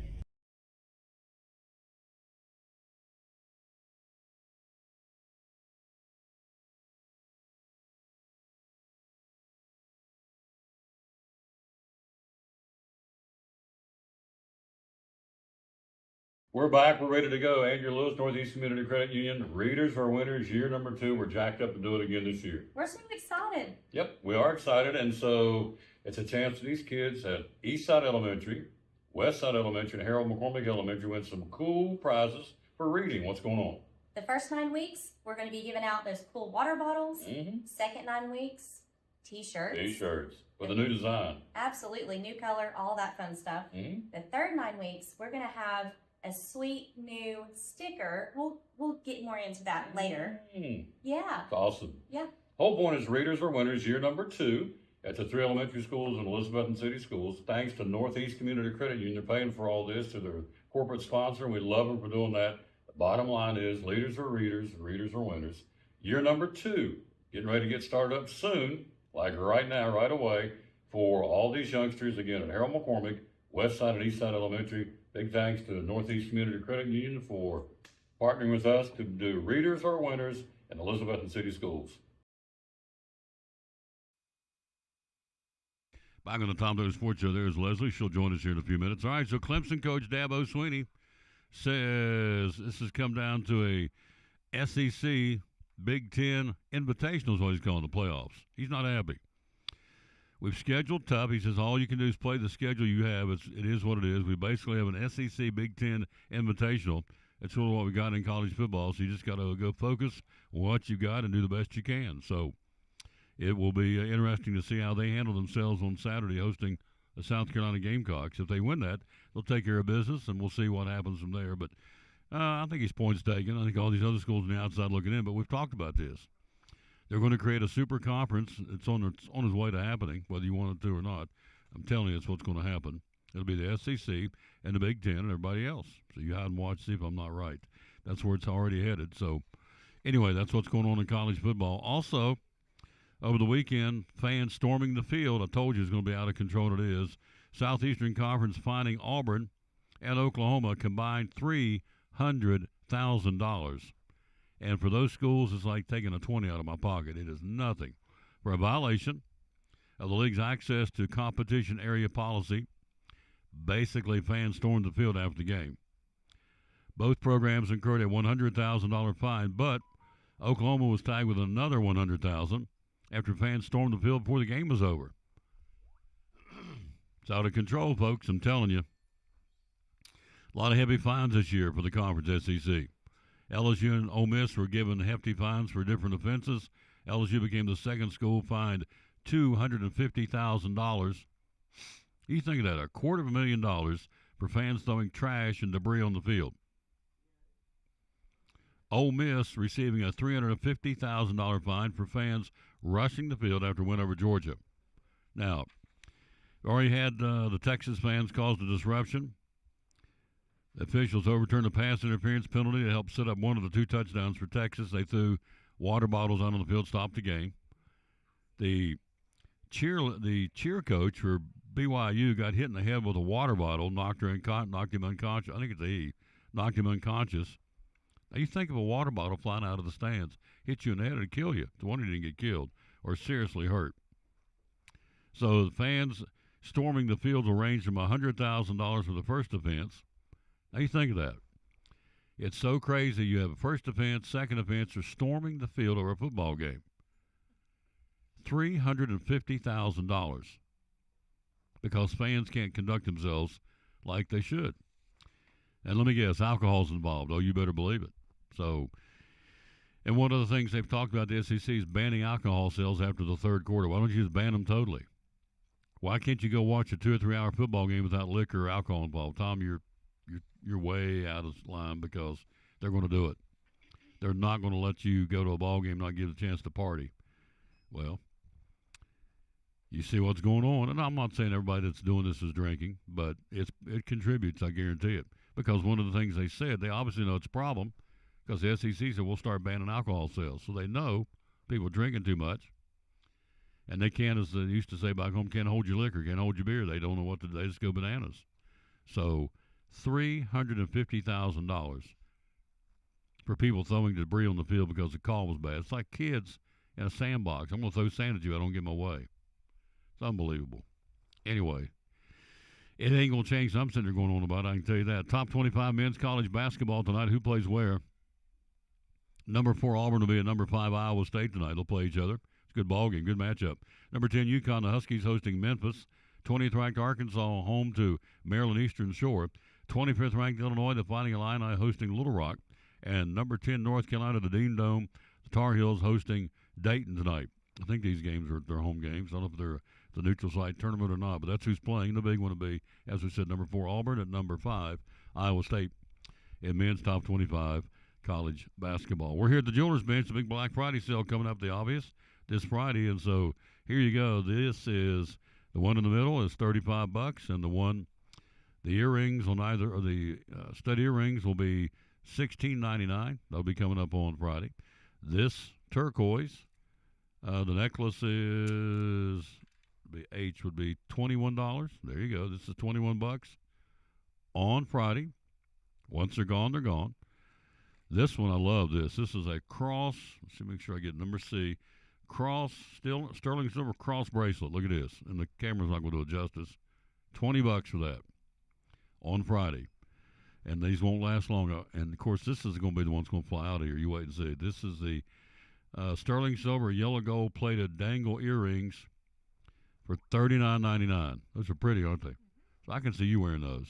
Speaker 1: We're back. We're ready to go. Andrew Lewis, Northeast Community Credit Union. Readers are winners. Year number 2. We're jacked up to do it again this year.
Speaker 16: We're so excited.
Speaker 1: Yep, we are excited. And so it's a chance for these kids at Eastside Elementary, Westside Elementary, and Harold McCormick Elementary win some cool prizes for reading. What's going on?
Speaker 16: The first 9 weeks, we're going to be giving out those cool water bottles. Second 9 weeks, T-shirts.
Speaker 1: T-shirts with a new design.
Speaker 16: Absolutely. New color, all that fun stuff. The third 9 weeks, we're going to have a sweet new sticker. We'll get more into that later. Yeah.
Speaker 1: That's awesome.
Speaker 16: Yeah.
Speaker 1: Whole point is readers are winners year number 2 at the 3 elementary schools and Elizabethton City Schools. Thanks to Northeast Community Credit Union. They're paying for all this to their corporate sponsor, and we love them for doing that. The bottom line is leaders are readers, readers are winners. Year number 2, getting ready to get started up soon, like right now, right away, for all these youngsters, again, at Harold McCormick, Westside and Eastside Elementary. Big thanks to the Northeast Community Credit Union for partnering with us to do Readers Are Winners in Elizabethton City Schools. Back on the Tom Taylor Sports Show, there's Leslie. She'll join us here in a few minutes. All right, so Clemson coach Dabo Swinney says this has come down to a SEC Big Ten Invitational is what he's calling the playoffs. He's not happy. We've scheduled tough. He says all you can do is play the schedule you have. It is what it is. We basically have an SEC Big Ten Invitational. That's sort of what we got in college football. So you just got to go focus on what you got and do the best you can. So it will be interesting to see how they handle themselves on Saturday hosting the South Carolina Gamecocks. If they win that, they'll take care of business, and we'll see what happens from there. But I think his point's taken. I think all these other schools on the outside looking in, but we've talked about this. They're going to create a super conference. It's on its way to happening, whether you want it to or not. I'm telling you, it's what's going to happen. It'll be the SEC and the Big Ten and everybody else. So you hide and watch, see if I'm not right. That's where it's already headed. So anyway, that's what's going on in college football. Also, over the weekend, fans storming the field. I told you it's going to be out of control. It is. Southeastern Conference fining Auburn and Oklahoma combined $300,000. And for those schools, it's like taking a 20 out of my pocket. It is nothing. For a violation of the league's access to competition area policy, basically fans stormed the field after the game. Both programs incurred a $100,000 fine, but Oklahoma was tagged with another $100,000 after fans stormed the field before the game was over. It's out of control, folks, I'm telling you. A lot of heavy fines this year for the conference SEC. LSU and Ole Miss were given hefty fines for different offenses. LSU became the second school fined $250,000. You think of that, $250,000 for fans throwing trash and debris on the field. Ole Miss receiving a $350,000 fine for fans rushing the field after a win over Georgia. Now, already had the Texas fans cause a disruption. The officials overturned a pass interference penalty to help set up one of the 2 touchdowns for Texas. They threw water bottles out on the field, stopped the game. The cheer coach for BYU got hit in the head with a water bottle, knocked him unconscious. I think it's he knocked him unconscious. Now you think of a water bottle flying out of the stands, hit you in the head, it'd kill you. The one who didn't get killed or seriously hurt. So the fans storming the field will range from $100,000 for the first offense. Now you think of that. It's so crazy. You have a first offense, second offense, or storming the field over a football game. $350,000 because fans can't conduct themselves like they should. And let me guess, alcohol's involved. Oh, you better believe it. So, and one of the things they've talked about, the SEC, is banning alcohol sales after the third quarter. Why don't you just ban them totally? Why can't you go watch a 2 or 3 hour football game without liquor or alcohol involved? Tom, you're way out of line because they're going to do it. They're not going to let you go to a ball game and not get a chance to party. Well, you see what's going on. And I'm not saying everybody that's doing this is drinking, but it contributes, I guarantee it. Because one of the things they said, they obviously know it's a problem because the SEC said we'll start banning alcohol sales. So they know people drinking too much. And they can't, as they used to say back home, can't hold your liquor, can't hold your beer. They don't know what to do. They just go bananas. So $350,000 for people throwing debris on the field because the call was bad. It's like kids in a sandbox. I'm going to throw sand at you. I don't get my way. It's unbelievable. Anyway, it ain't going to change something they're going on about it, I can tell you that. Top 25 men's college basketball tonight. Who plays where? Number 4 Auburn will be at number 5 Iowa State tonight. They'll play each other. It's a good ball game, good matchup. Number 10 UConn, the Huskies hosting Memphis. 20th ranked Arkansas home to Maryland Eastern Shore. 25th ranked Illinois, the Fighting Illini hosting Little Rock. And number 10 North Carolina, the Dean Dome, the Tar Heels hosting Dayton tonight. I think these games are their home games. I don't know if they're the neutral site tournament or not, but that's who's playing. The big one will be, as we said, number 4 Auburn at number 5 Iowa State in men's top 25 college basketball. We're here at the Jewelers Bench, the big Black Friday sale coming up, the obvious, this Friday. And so here you go. This is the one in the middle is $35, and the earrings on either of the stud earrings will be $16.99. That'll be coming up on Friday. This turquoise, the necklace is H would be $21. There you go. This is $21 on Friday. Once they're gone, they're gone. This one, I love this. This is a cross. Let's see, make sure I get number C. Sterling silver cross bracelet. Look at this. And the camera's not going to do it justice. $20 for that on Friday. And these won't last long. And, of course, this is going to be the one that's going to fly out of here. You wait and see. This is the sterling silver yellow gold plated dangle earrings for $39.99. Those are pretty, aren't they? So I can see you wearing those.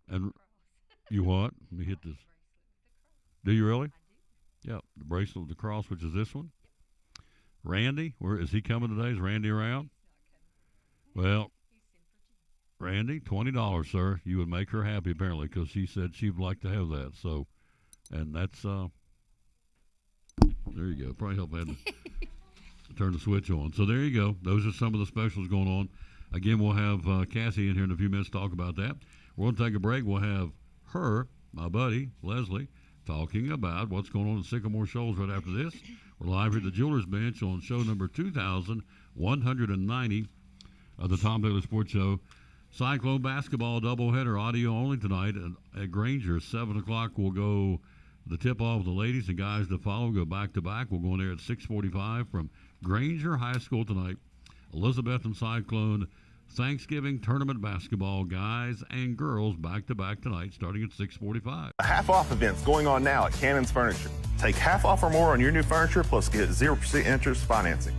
Speaker 1: And you what? Let me hit this. Do you really? Yeah, the bracelet, the cross, which is this one. Randy, where is he coming today? Is Randy around? Well, Randy, $20, sir. You would make her happy, apparently, because she said she'd like to have that. So, and that's, there you go. Probably help had to turn the switch on. So there you go. Those are some of the specials going on. Again, we'll have Cassie in here in a few minutes to talk about that. We're going to take a break. We'll have her, my buddy, Leslie, talking about what's going on at Sycamore Shoals right after this. We're live here at the Jewelers Bench on show number 2190 of the Tom Bailey Sports Show. Cyclone basketball doubleheader, audio only tonight at Granger. 7 o'clock we'll go the tip-off of the ladies and guys to follow. Go back-to-back. We'll go in there at 6:45 from Granger High School tonight. Elizabeth and Cyclone Thanksgiving tournament basketball, guys and girls, back-to-back tonight starting at 6:45.
Speaker 13: A half-off event's going on now at Cannon's Furniture. Take half off or more on your new furniture, plus get 0% interest financing.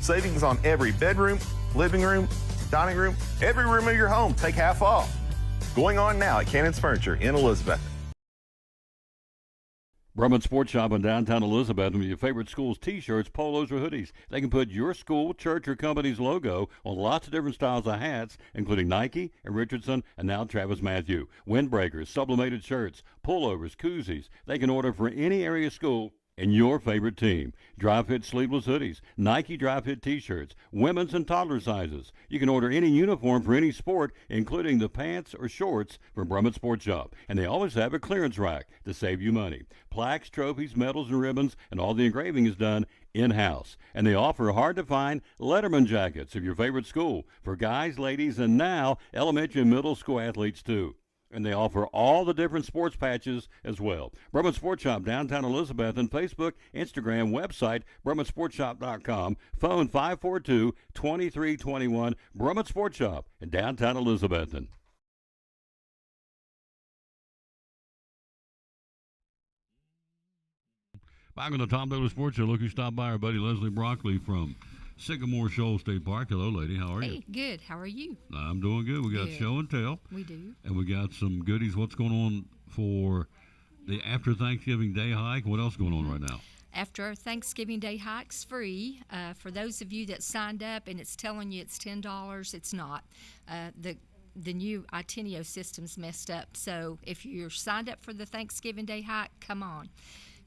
Speaker 13: Savings on every bedroom, living room, dining room, every room of your home. Take half off. Going on now at Cannon's Furniture in Elizabeth.
Speaker 1: Brumman Sports Shop in downtown Elizabeth with your favorite school's T-shirts, polos, or hoodies. They can put your school, church, or company's logo on lots of different styles of hats, including Nike and Richardson and now Travis Matthew. Windbreakers, sublimated shirts, pullovers, koozies. They can order for any area school and your favorite team. Dry fit sleeveless hoodies, Nike dry fit T-shirts, women's and toddler sizes. You can order any uniform for any sport, including the pants or shorts from Brumman Sports Shop. And they always have a clearance rack to save you money. Plaques, trophies, medals, and ribbons, and all the engraving is done in-house. And they offer hard-to-find Letterman jackets of your favorite school for guys, ladies, and now elementary and middle school athletes too. And they offer all the different sports patches as well. Brumman Sports Shop, downtown Elizabeth, and Facebook, Instagram, website, BrummanSportsShop.com, phone 542-2321, Brumman Sports Shop in downtown Elizabethton. Back on the Tom Bailey Sports Show, look who stopped by, our buddy Leslie Broccoli from Sycamore Shoals State Park. Hello, lady. How are you?
Speaker 17: Hey, good. How are you?
Speaker 1: I'm doing good. We got
Speaker 17: Good.
Speaker 1: show and tell.
Speaker 17: We do.
Speaker 1: And we got some goodies. What's going on for the after Thanksgiving Day hike? What else going on right now?
Speaker 17: After our Thanksgiving Day hike's free, for those of you that signed up and it's telling you it's $10, it's not. The new Itineo system's messed up. So if you're signed up for the Thanksgiving Day hike, come on.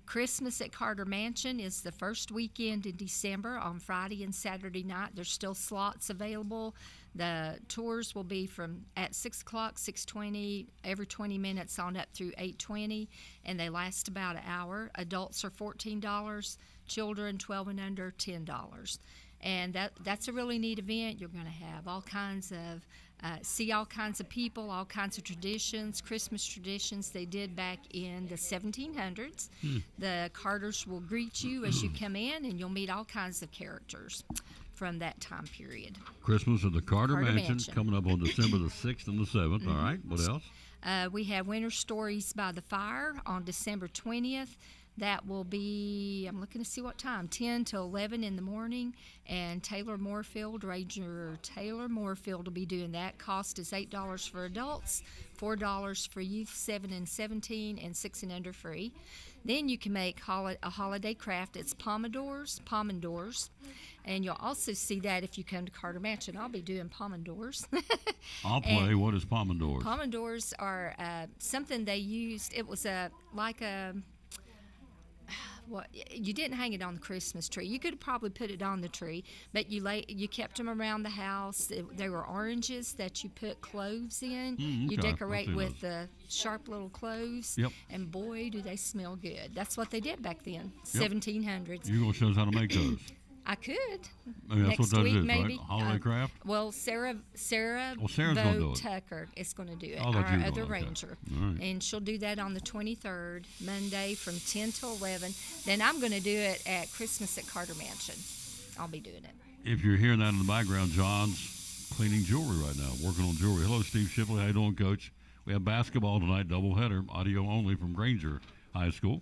Speaker 17: Christmas at Carter Mansion is the first weekend in December on Friday and Saturday night. There's still slots available. The tours will be from at 6 o'clock, 6:20, every 20 minutes on up through 8:20, and they last about an hour. Adults are $14, children 12 and under $10. And that's a really neat event. You're going to have all kinds of see all kinds of people, all kinds of traditions, Christmas traditions they did back in the 1700s. The Carters will greet you as you come in, and you'll meet all kinds of characters from that time period.
Speaker 1: Christmas at the Carter Mansion coming up on December the 6th and the 7th. All right, what else?
Speaker 17: We have Winter Stories by the Fire on December 20th. That will be, I'm looking to see what time, 10 to 11 in the morning. And Taylor Moorfield, Ranger Taylor Moorfield will be doing that. Cost is $8 for adults, $4 for youth 7 and 17, and 6 and under free. Then you can make a holiday craft. It's pomodors. And you'll also see that if you come to Carter Mansion. I'll be doing pomodors.
Speaker 1: I'll play. What is pomodors?
Speaker 17: Pomodors are something they used. It was you didn't hang it on the Christmas tree. You could have probably put it on the tree, but you kept them around the house. They were oranges that you put cloves in. You
Speaker 1: okay.
Speaker 17: decorate with the sharp little cloves, and boy, do they smell good. That's what they did back then, 1700s.
Speaker 1: You're going to show us how to make those.
Speaker 17: I could.
Speaker 1: I mean, that's
Speaker 17: Next
Speaker 1: what that
Speaker 17: week,
Speaker 1: is,
Speaker 17: maybe.
Speaker 1: right? Holiday craft?
Speaker 17: Well, Sarah
Speaker 1: Sarah's gonna do it.
Speaker 17: Tucker is going to do it,
Speaker 1: Oh, that's
Speaker 17: our
Speaker 1: you,
Speaker 17: other
Speaker 1: okay.
Speaker 17: ranger.
Speaker 1: All right.
Speaker 17: And she'll do that on the 23rd, Monday from 10 to 11. Then I'm going to do it at Christmas at Carter Mansion. I'll be doing it.
Speaker 1: If you're hearing that in the background, John's cleaning jewelry right now, working on jewelry. Hello, Steve Shipley. How you doing, Coach? We have basketball tonight, doubleheader, audio only from Granger High School.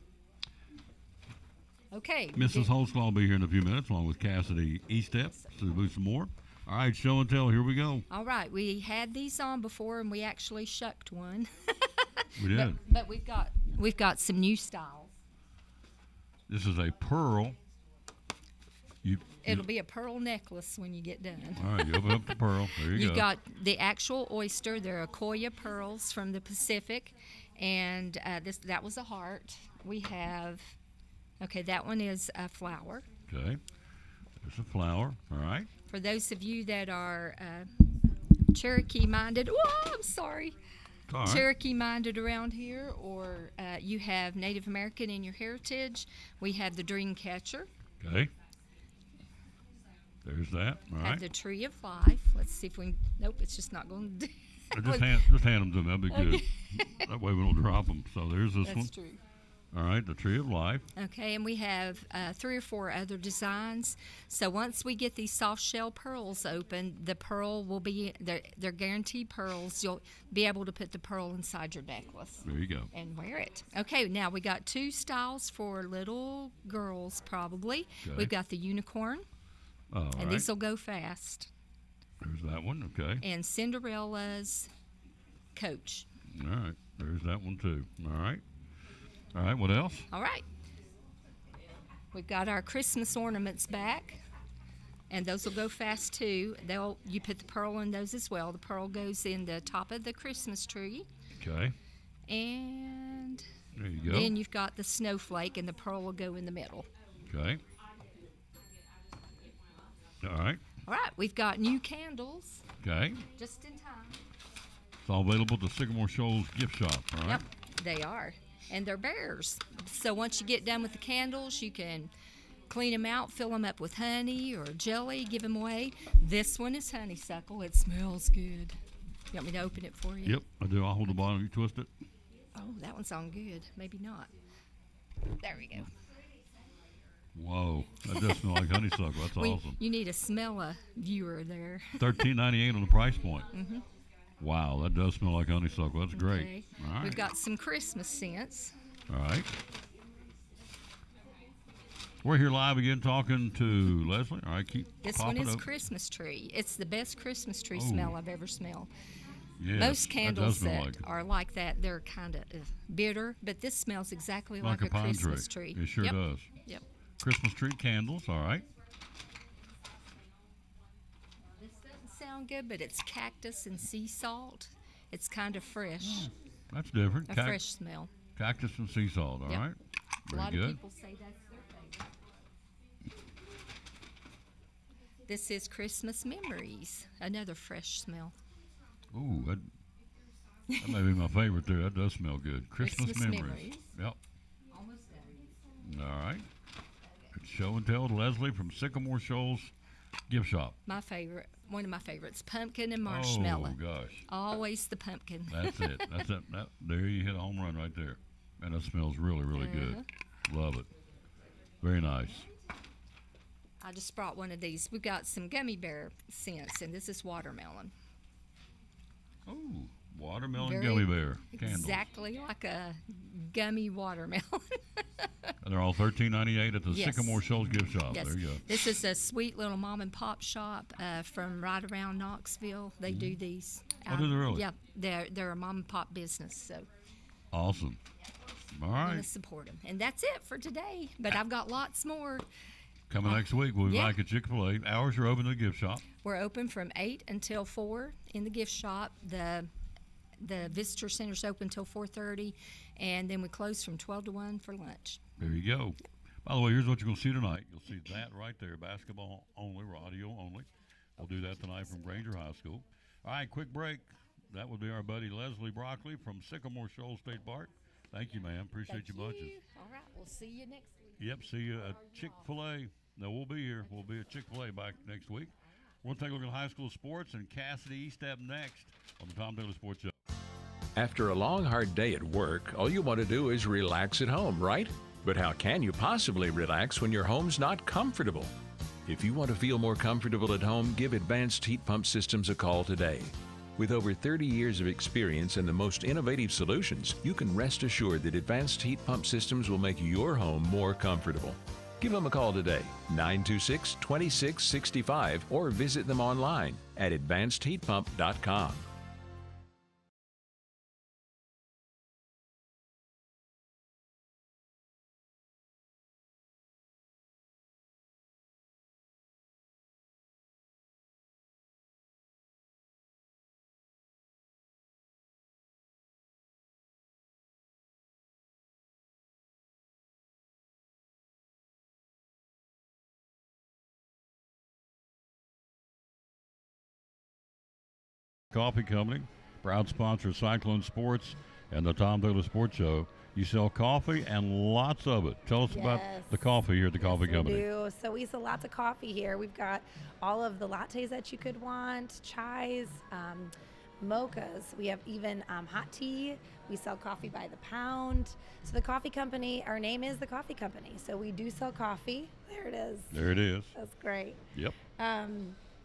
Speaker 17: Okay.
Speaker 1: Mrs. Holtzclaw will be here in a few minutes, along with Cassidy Eastep to do some more. All right, show and tell. Here we go.
Speaker 17: All right. We had these on before, and we actually shucked one.
Speaker 1: We did.
Speaker 17: But we've got some new styles.
Speaker 1: This is a pearl.
Speaker 17: It'll be a pearl necklace when you get done.
Speaker 1: All right, you open up the pearl. There you go.
Speaker 17: You've got the actual oyster. They're Akoya pearls from the Pacific, and that was a heart. We have, that one is a flower.
Speaker 1: Okay, there's a flower. All right.
Speaker 17: For those of you that are Cherokee minded. Whoa, I'm sorry.
Speaker 1: All right.
Speaker 17: Cherokee minded around here, or you have Native American in your heritage. We have the dream catcher.
Speaker 1: Okay. There's that. All
Speaker 17: Have
Speaker 1: right.
Speaker 17: the tree of life. Let's see if we can. Nope, it's just not going to do.
Speaker 1: Just hand them to me. That'd be good. That way we don't drop them. So there's this one.
Speaker 17: That's true.
Speaker 1: All right, the tree of life.
Speaker 17: Okay, and we have 3 or 4 other designs. So once we get these soft shell pearls open, the pearl will be, they're guaranteed pearls. You'll be able to put the pearl inside your necklace.
Speaker 1: There you go.
Speaker 17: And wear it. Okay, now we got 2 styles for little girls probably.
Speaker 1: Okay.
Speaker 17: We've got the unicorn,
Speaker 1: All
Speaker 17: and
Speaker 1: right.
Speaker 17: these will go fast.
Speaker 1: There's that one. Okay.
Speaker 17: And Cinderella's coach.
Speaker 1: All right. There's that one too. All right. All right. What else?
Speaker 17: All right. We've got our Christmas ornaments back, and those will go fast too. You put the pearl in those as well. The pearl goes in the top of the Christmas tree.
Speaker 1: Okay.
Speaker 17: And
Speaker 1: there you go.
Speaker 17: then you've got the snowflake, and the pearl will go in the middle.
Speaker 1: Okay. All right.
Speaker 17: All right, we've got new candles.
Speaker 1: Okay.
Speaker 17: Just in time.
Speaker 1: It's all available at the Sycamore Shoals gift shop. All right.
Speaker 17: Yep, they are. And they're bears. So once you get done with the candles, you can clean them out, fill them up with honey or jelly, give them away. This one is honeysuckle. It smells good. You want me to open it for you?
Speaker 1: Yep, I do. I'll hold the bottom. You twist it.
Speaker 17: Oh, that one sounds good. Maybe not. There we go.
Speaker 1: Whoa, that does smell like honeysuckle. That's awesome.
Speaker 17: You need a smell viewer there.
Speaker 1: $13.98 on the price point.
Speaker 17: Mm-hmm.
Speaker 1: Wow, that does smell like honeysuckle. That's great.
Speaker 17: Okay.
Speaker 1: All right.
Speaker 17: We've got some Christmas scents.
Speaker 1: All right. We're here live again talking to Leslie. All right, keep
Speaker 17: This
Speaker 1: popping
Speaker 17: one is
Speaker 1: up.
Speaker 17: Christmas tree. It's the best Christmas tree
Speaker 1: Oh.
Speaker 17: smell I've ever smelled.
Speaker 1: Yes,
Speaker 17: Most
Speaker 1: that
Speaker 17: candles
Speaker 1: does smell
Speaker 17: that
Speaker 1: like it.
Speaker 17: are like that, they're kind of bitter, but this smells exactly
Speaker 1: Like
Speaker 17: like
Speaker 1: a
Speaker 17: a
Speaker 1: pine
Speaker 17: Christmas
Speaker 1: tree.
Speaker 17: tree.
Speaker 1: It sure
Speaker 17: Yep.
Speaker 1: does.
Speaker 17: Yep.
Speaker 1: Christmas tree candles. All right.
Speaker 17: This doesn't sound good, but it's cactus and sea salt. It's kind of fresh.
Speaker 1: That's different.
Speaker 17: A fresh smell.
Speaker 1: Cactus and sea salt. All
Speaker 17: Yep.
Speaker 1: right.
Speaker 17: A
Speaker 1: Very
Speaker 17: lot
Speaker 1: good.
Speaker 17: of people say that's their favorite. This is Christmas Memories. Another fresh smell.
Speaker 1: Ooh, that may be my favorite there. That does smell good. Christmas,
Speaker 17: Christmas
Speaker 1: memories.
Speaker 17: memories.
Speaker 1: Yep.
Speaker 17: Almost done.
Speaker 1: All right. It's show and tell with Leslie from Sycamore Shoals gift shop.
Speaker 17: My favorite, one of my favorites, pumpkin and marshmallow.
Speaker 1: Oh gosh.
Speaker 17: Always the pumpkin.
Speaker 1: That's it. That's it. There you hit a home run right there. And that smells really, really good. Love it. Very nice.
Speaker 17: I just brought one of these. We've got some gummy bear scents, and this is watermelon.
Speaker 1: Oh, watermelon
Speaker 17: Very
Speaker 1: gummy bear candles.
Speaker 17: Exactly like a gummy watermelon.
Speaker 1: And they're all $13.98 at the
Speaker 17: Yes.
Speaker 1: Sycamore Shoals gift shop.
Speaker 17: Yes.
Speaker 1: There you go.
Speaker 17: This is a sweet little mom and pop shop from right around Knoxville. They do these.
Speaker 1: Oh, do they really?
Speaker 17: Yeah, they're a mom and pop business, so
Speaker 1: Awesome. All
Speaker 17: I'm
Speaker 1: right.
Speaker 17: gonna support them. And that's it for today. But I've got lots more.
Speaker 1: Coming next week, we'll be
Speaker 17: yeah.
Speaker 1: back at Chick-fil-A. Hours are open to the gift shop.
Speaker 17: We're open from 8 until 4 in the gift shop. The visitor center's open till 4:30, and then we close from 12 to 1 for lunch.
Speaker 1: There you go. By the way, here's what you're going to see tonight. You'll see that right there, basketball only, radio only. We'll do that tonight from Granger High School. All right, quick break. That would be our buddy Leslie Broccoli from Sycamore Shoals State Park. Thank you, ma'am. Appreciate you bunches.
Speaker 17: All right, we'll see you next week.
Speaker 1: Yep, see you at Chick-fil-A. No, we'll be here. We'll be at Chick-fil-A back next week. We'll take a look at high school sports and Cassidy Eastep next on the Tom Daly Sports Show.
Speaker 18: After a long, hard day at work, all you want to do is relax at home, right? But how can you possibly relax when your home's not comfortable? If you want to feel more comfortable at home, give Advanced Heat Pump Systems a call today. With over 30 years of experience and the most innovative solutions, you can rest assured that Advanced Heat Pump Systems will make your home more comfortable. Give them a call today, 926-2665, or visit them online at advancedheatpump.com.
Speaker 1: Coffee Company, proud sponsor of Cyclone Sports and the Tom Douglas Sports Show. You sell coffee and lots of it. Tell us about
Speaker 19: Yes.
Speaker 1: the coffee here at the Coffee Company.
Speaker 19: We do. So we sell lots of coffee here. We've got all of the lattes that you could want, chais, mochas. We have even hot tea. We sell coffee by the pound. So the Coffee Company, our name is the Coffee Company. So we do sell coffee. There it is.
Speaker 1: There it is.
Speaker 19: That's great.
Speaker 1: Yep.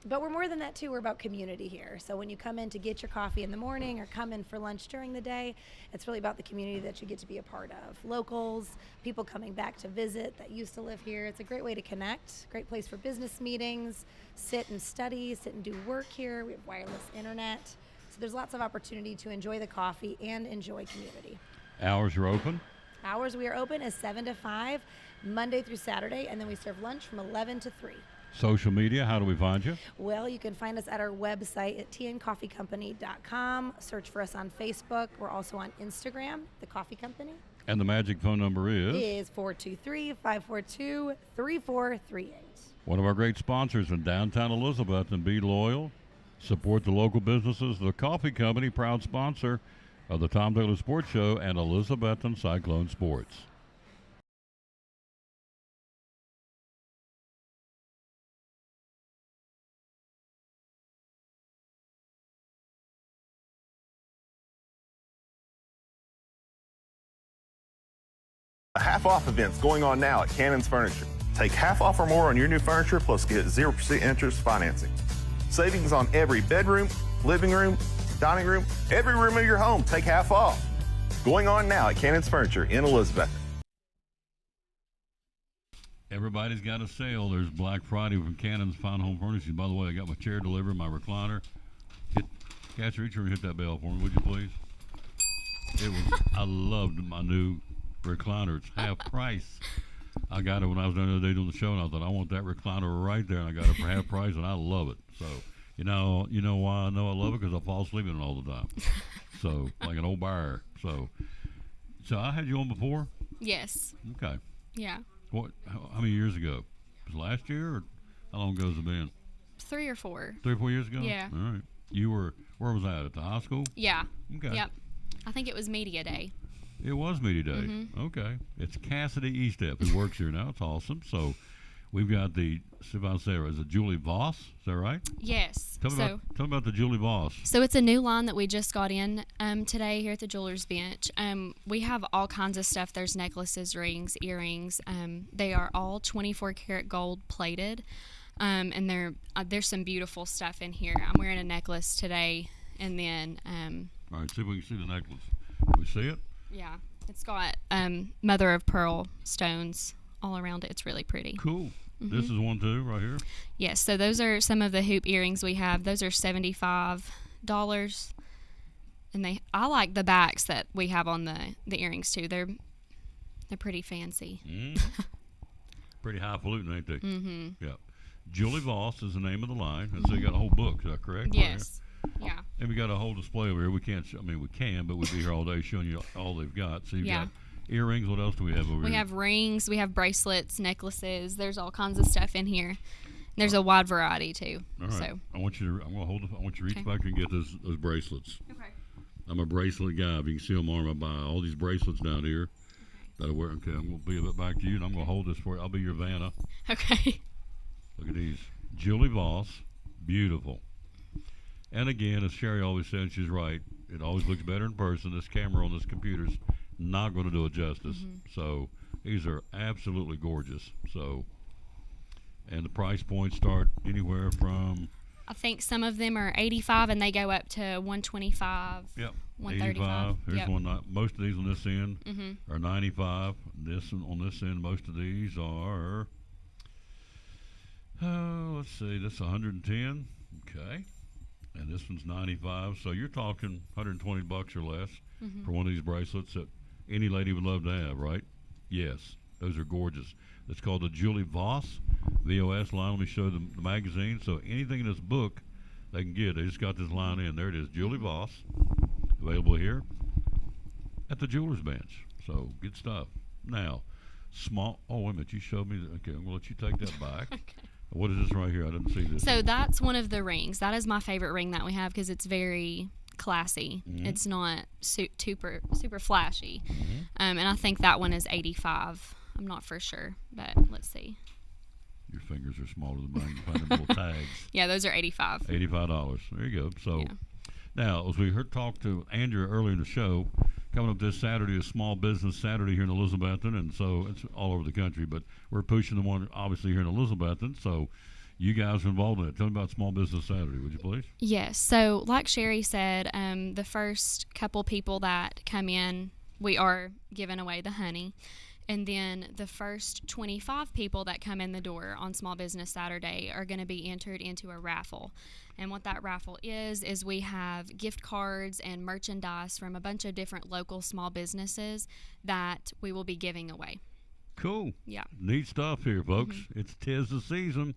Speaker 19: But we're more than that too. We're about community here. So when you come in to get your coffee in the morning or come in for lunch during the day, it's really about the community that you get to be a part of. Locals, people coming back to visit that used to live here. It's a great way to connect. Great place for business meetings, sit and study, sit and do work here. We have wireless internet. So there's lots of opportunity to enjoy the coffee and enjoy community.
Speaker 1: Hours are open.
Speaker 19: Hours we are open is 7 to 5, Monday through Saturday, and then we serve lunch from 11 to 3.
Speaker 1: Social media, how do we find you?
Speaker 19: Well, you can find us at our website at tncoffeecompany.com. Search for us on Facebook. We're also on Instagram, The Coffee Company.
Speaker 1: And the magic phone number is?
Speaker 19: Is 423-542-3438.
Speaker 1: One of our great sponsors in downtown Elizabeth, and be loyal. Support the local businesses. The Coffee Company, proud sponsor of the Tom Douglas Sports Show and Elizabethton Cyclone Sports.
Speaker 13: A half-off event's going on now at Cannon's Furniture. Take half off or more on your new furniture, plus get 0% interest financing. Savings on every bedroom, living room, dining room, every room of your home. Take half off. Going on now at Cannon's Furniture in Elizabeth.
Speaker 1: Everybody's got a sale. There's Black Friday from Cannon's Fine Home Furnishings. By the way, I got my chair delivered, my recliner. Catch reach over and hit that bell for me, would you please? I loved my new recliner. It's half price. I got it when I was down the other day doing the show, and I thought I want that recliner right there, and I got it for half price, and I love it. So you know why I know I love it, because I fall asleep in it all the time. So like an old bear. So I had you on before.
Speaker 11: Yes.
Speaker 1: Okay.
Speaker 11: Yeah.
Speaker 1: How many years ago? Was it last year, or how long ago has it been?
Speaker 11: 3 or 4.
Speaker 1: 3 or 4 years ago.
Speaker 11: Yeah.
Speaker 1: All right. You were, where was that, at the high school?
Speaker 11: Yeah.
Speaker 1: Okay.
Speaker 11: Yep. I think it was media day.
Speaker 1: It was media day.
Speaker 11: Mhm.
Speaker 1: Okay. It's Cassidy Eastep who works here now. It's awesome. So we've got the, see if I say it, is it Julie Voss? Is that right?
Speaker 11: Yes.
Speaker 1: Tell me about the Julie Voss.
Speaker 11: So it's a new line that we just got in today here at the Jewelers Bench. We have all kinds of stuff. There's necklaces, rings, earrings. They are all 24 karat gold plated, and there's some beautiful stuff in here. I'm wearing a necklace today, and then
Speaker 1: all right, see if we can see the necklace. Can we see it?
Speaker 11: yeah, it's got mother of pearl stones all around it. It's really pretty.
Speaker 1: Cool. This is one too, right here.
Speaker 11: Yes, so those are some of the hoop earrings we have. Those are $75, and I like the backs that we have on the earrings too. They're pretty fancy.
Speaker 1: Pretty highfalutin, ain't they?
Speaker 11: Mm-hmm.
Speaker 1: Yeah. Julie Voss is the name of the line, and so you got a whole book. Is that correct?
Speaker 11: Yes. Yeah.
Speaker 1: And we got a whole display over here. We can't. We can, but we'd be here all day showing you all they've got. So you've got earrings. What else do we have over here?
Speaker 11: We have rings. We have bracelets, necklaces. There's all kinds of stuff in here. There's a wide variety too.
Speaker 1: All right.
Speaker 11: So
Speaker 1: I want you to. I'm gonna hold. I want you to reach back and get those bracelets.
Speaker 11: Okay.
Speaker 1: I'm a bracelet guy. If you can see them on, I buy all these bracelets down here that I wear. Okay, I'm gonna be a bit back to you, and I'm gonna hold this for you. I'll be your Vanna.
Speaker 11: Okay.
Speaker 1: Look at these. Julie Voss, beautiful. And again, as Sherry always says, she's right. It always looks better in person. This camera on this computer's not going to do it justice. So these are absolutely gorgeous. So, and the price points start anywhere from,
Speaker 11: I think some of them are $85 and they go up to $125.
Speaker 1: yep,
Speaker 11: $135.
Speaker 1: 85. Here's
Speaker 11: Yep.
Speaker 1: one. Most of these on this end
Speaker 11: Mhm.
Speaker 1: are 95. This on this end, most of these are. Let's see. This is 110. Okay. And this one's 95. So you're talking $120 or less
Speaker 11: Mhm.
Speaker 1: for one of these bracelets that any lady would love to have, right? Yes. Those are gorgeous. It's called the Julie Voss VOS line. Let me show them the magazine. So anything in this book they can get. They just got this line in. There it is. Julie Voss. Available here at the Jewelers Bench. So good stuff. Now, small. Oh, wait a minute. You showed me. Okay, I'm going to let you take that back. What is this right here? I didn't see this.
Speaker 20: So that's one of the rings. That is my favorite ring that we have because it's very classy.
Speaker 1: Mhm.
Speaker 20: It's not super flashy.
Speaker 1: Mhm.
Speaker 20: And I think that one is 85. I'm not for sure, but let's see.
Speaker 1: Your fingers are smaller than mine. You find them little tags.
Speaker 20: Yeah, those are 85.
Speaker 1: $85. There you go. So now, as we talked to Andrea earlier in the show, coming up this Saturday is Small Business Saturday here in Elizabethton, and so it's all over the country, but we're pushing the one obviously here in Elizabethton. So you guys are involved in it. Tell me about Small Business Saturday, would you please?
Speaker 20: Yes. So like Sherry said, the first couple people that come in, we are giving away the honey. And then the first 25 people that come in the door on Small Business Saturday are going to be entered into a raffle. And what that raffle is we have gift cards and merchandise from a bunch of different local small businesses that we will be giving away.
Speaker 1: Cool.
Speaker 20: Yeah.
Speaker 1: Neat stuff here, folks. It's 'tis the season.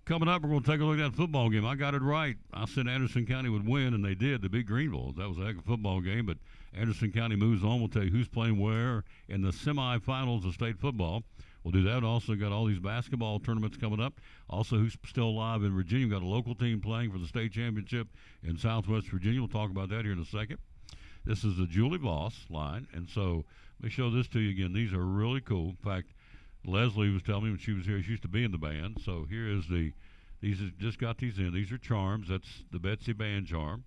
Speaker 1: Coming up, we're going to take a look at that football game. I got it right. I said Anderson County would win, and they did. They beat Greenville. That was a heck of a football game, but Anderson County moves on. We'll tell you who's playing where in the semifinals of state football. We'll do that. Also got all these basketball tournaments coming up. Also, who's still alive in Virginia. We've got a local team playing for the state championship in Southwest Virginia. We'll talk about that here in a second. This is the Julie Voss line, and so let me show this to you again. These are really cool. In fact, Leslie was telling me when she was here, she used to be in the band. So here is these have just got these in. These are charms. That's the Betsy Band charm.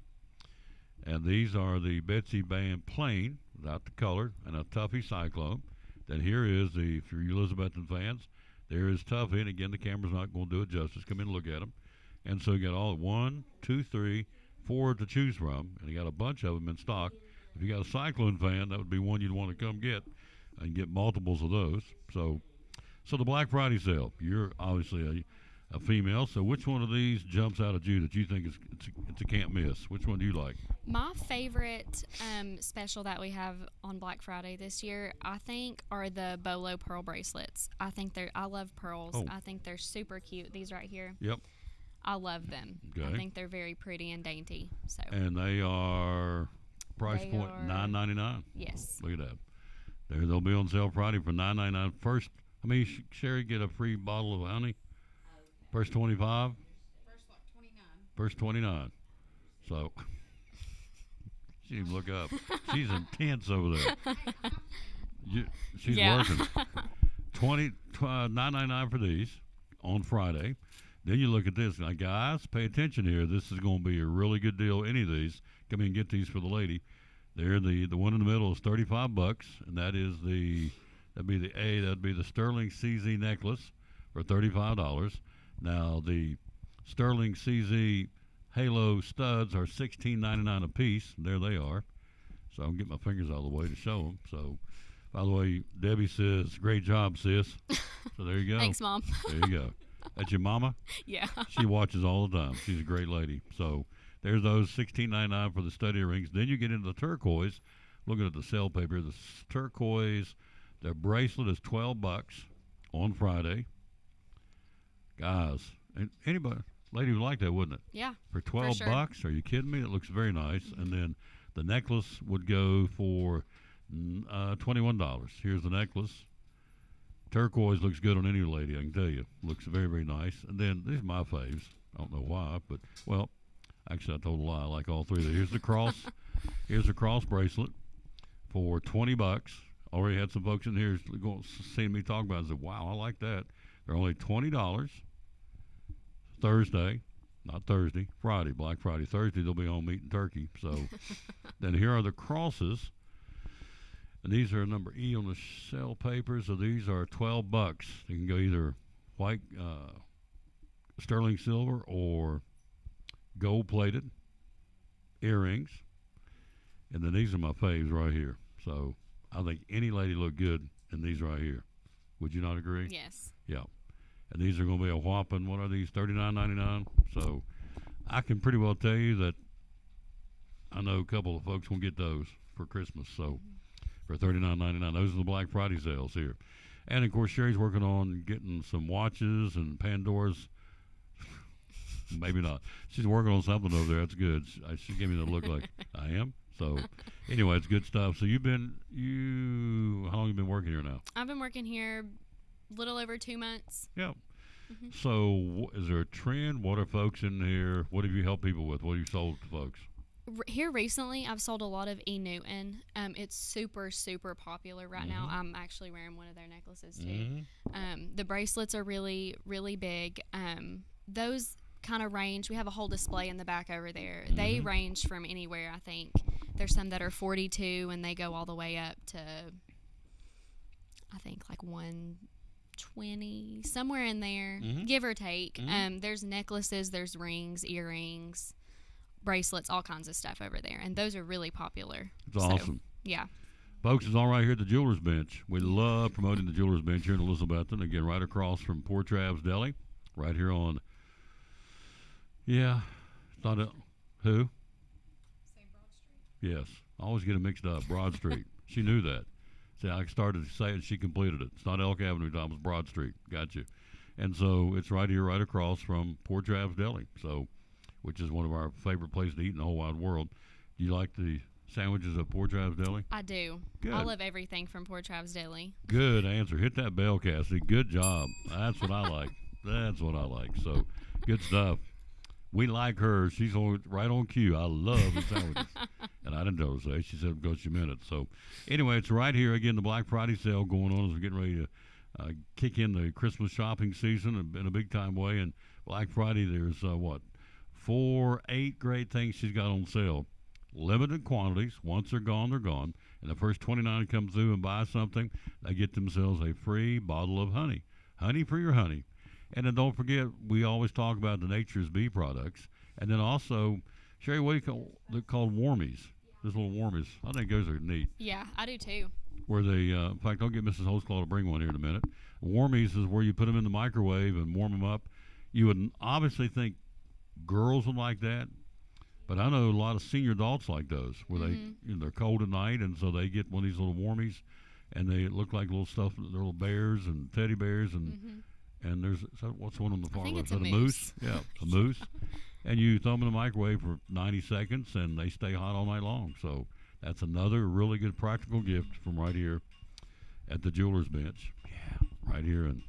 Speaker 1: And these are the Betsy Band plain, without the color, and a Tuffy Cyclone. Then here is for you Elizabethton fans, there is Tuffy. And again, the camera's not going to do it justice. Come in and look at them. And so you got all 1, 2, 3, 4 to choose from. And you got a bunch of them in stock. If you got a Cyclone fan, that would be one you'd want to come get and get multiples of those. So the Black Friday sale, you're obviously a female, so which one of these jumps out at you that you think it's a can't miss? Which one do you like?
Speaker 20: My favorite special that we have on Black Friday this year, I think, are the Bolo pearl bracelets. I love pearls.
Speaker 1: Oh.
Speaker 20: I think they're super cute. These right here.
Speaker 1: Yep.
Speaker 20: I love them.
Speaker 1: Okay.
Speaker 20: I think they're very pretty and dainty. So.
Speaker 1: And they are price
Speaker 20: They
Speaker 1: point
Speaker 20: are-
Speaker 1: $9.99.
Speaker 20: Yes.
Speaker 1: Look at that. They'll be on sale Friday for $9.99. First, I mean, Sherry get a free bottle of honey. First 25. First 29. So she didn't look up. She's intense over there. She's working. $9.99 for these on Friday. Then you look at this. Now, guys, pay attention here. This is going to be a really good deal. Any of these, come in and get these for the lady. There, the one in the middle is $35, and that'd be the Sterling CZ necklace for $35. Now the Sterling CZ Halo studs are $16.99 a piece. There they are. So I can get my fingers out of the way to show them. So, by the way, Debbie says, "Great job, sis." So there you go.
Speaker 20: Thanks, Mom.
Speaker 1: There you go. That's your mama?
Speaker 20: Yeah.
Speaker 1: She watches all the time. She's a great lady. So there's those $16.99 for the study rings. Then you get into the turquoise. Looking at the sale paper, the turquoise, the bracelet is $12 on Friday. Guys, and anybody, lady would like that, wouldn't it?
Speaker 20: Yeah.
Speaker 1: For
Speaker 20: for
Speaker 1: $12
Speaker 20: sure.
Speaker 1: bucks? Are you kidding me? It looks very nice. And then the necklace would go for $21. Here's the necklace. Turquoise looks good on any lady, I can tell you. Looks very, very nice. And then these are my faves. I don't know why, but well, actually I told a lie. I like all three of them. Here's the cross. Here's the cross bracelet for $20. Already had some folks in here seeing me talk about it and said, wow, I like that. They're only $20. Friday, Black Friday. Thursday, they'll be on meat and turkey. So then here are the crosses. And these are number E on the sale paper. So these are $12. You can go either white, sterling silver or gold plated earrings. And then these are my faves right here. So I think any lady look good in these right here. Would you not agree?
Speaker 20: Yes.
Speaker 1: Yeah. And these are going to be a whopping, what are these, $39.99? So I can pretty well tell you that I know a couple of folks will get those for Christmas. So for $39.99, those are the Black Friday sales here. And, of course, Sherry's working on getting some watches and Pandora's. Maybe not. She's working on something over there. That's good. She gave me the look like I am. So, anyway, it's good stuff. So, how long have you been working here now?
Speaker 20: I've been working here a little over 2 months.
Speaker 1: Yeah. So, is there a trend? What are folks in here? What have you helped people with? What have you sold to folks?
Speaker 20: Here recently, I've sold a lot of E. Newton. It's super, super popular right now. I'm actually wearing one of their necklaces too. The bracelets are really, really big. Those kind of range. We have a whole display in the back over there. They range from anywhere, I think. There's some that are 42 and they go all the way up to, I think, like 120, somewhere in there, give or take. There's necklaces, there's rings, earrings, bracelets, all kinds of stuff over there, and those are really popular.
Speaker 1: It's awesome.
Speaker 20: Yeah.
Speaker 1: Folks, it's all right here at the Jewelers Bench. We love promoting the Jewelers Bench here in Elizabethton. Again, right across from Poor Trav's Deli, right here on, it's not a, who? Say Broad Street. Yes. I always get it mixed up. Broad Street. She knew that. See, I started to say it, she completed it. It's not Elk Avenue, Tom, it's Broad Street. Got you. And so it's right here, right across from Poor Trav's Deli. So, which is one of our favorite places to eat in the whole wide world. Do you like the sandwiches at Poor Trav's Deli?
Speaker 20: I do.
Speaker 1: Good.
Speaker 20: I love everything from Poor Trav's Deli.
Speaker 1: Good answer. Hit that bell, Cassidy. Good job. That's what I like. That's what I like. So, good stuff. We like her. She's right on cue. I love the sandwiches. And I didn't know say. She said because she meant it. So, anyway, it's right here. Again, the Black Friday sale going on as we're getting ready to kick in the Christmas shopping season in a big-time way. And Black Friday, there's, 8 great things she's got on sale. Limited quantities. Once they're gone, they're gone. And the first 29 come through and buy something, they get themselves a free bottle of honey. Honey for your honey. And then don't forget, we always talk about the Nature's Bee products. And then also, Sherry, what do you call, they're called warmies. Those little warmies. I think those are neat.
Speaker 20: Yeah, I do too.
Speaker 1: Where they, in fact, I'll get Mrs. Holtzclaw to bring one here in a minute. Warmies is where you put them in the microwave and warm them up. You would obviously think girls would like that, but I know a lot of senior adults like those, where they, they're cold at night, and so they get one of these little warmies, and they look like little stuff. They're little bears and teddy bears, and and there's what's one on the far left?
Speaker 20: It's
Speaker 1: Is that a moose? Yeah, a moose. And you throw them in the microwave for 90 seconds, and they stay hot all night long. So that's another really good practical gift from right here at the Jewelers Bench. Yeah, right here, and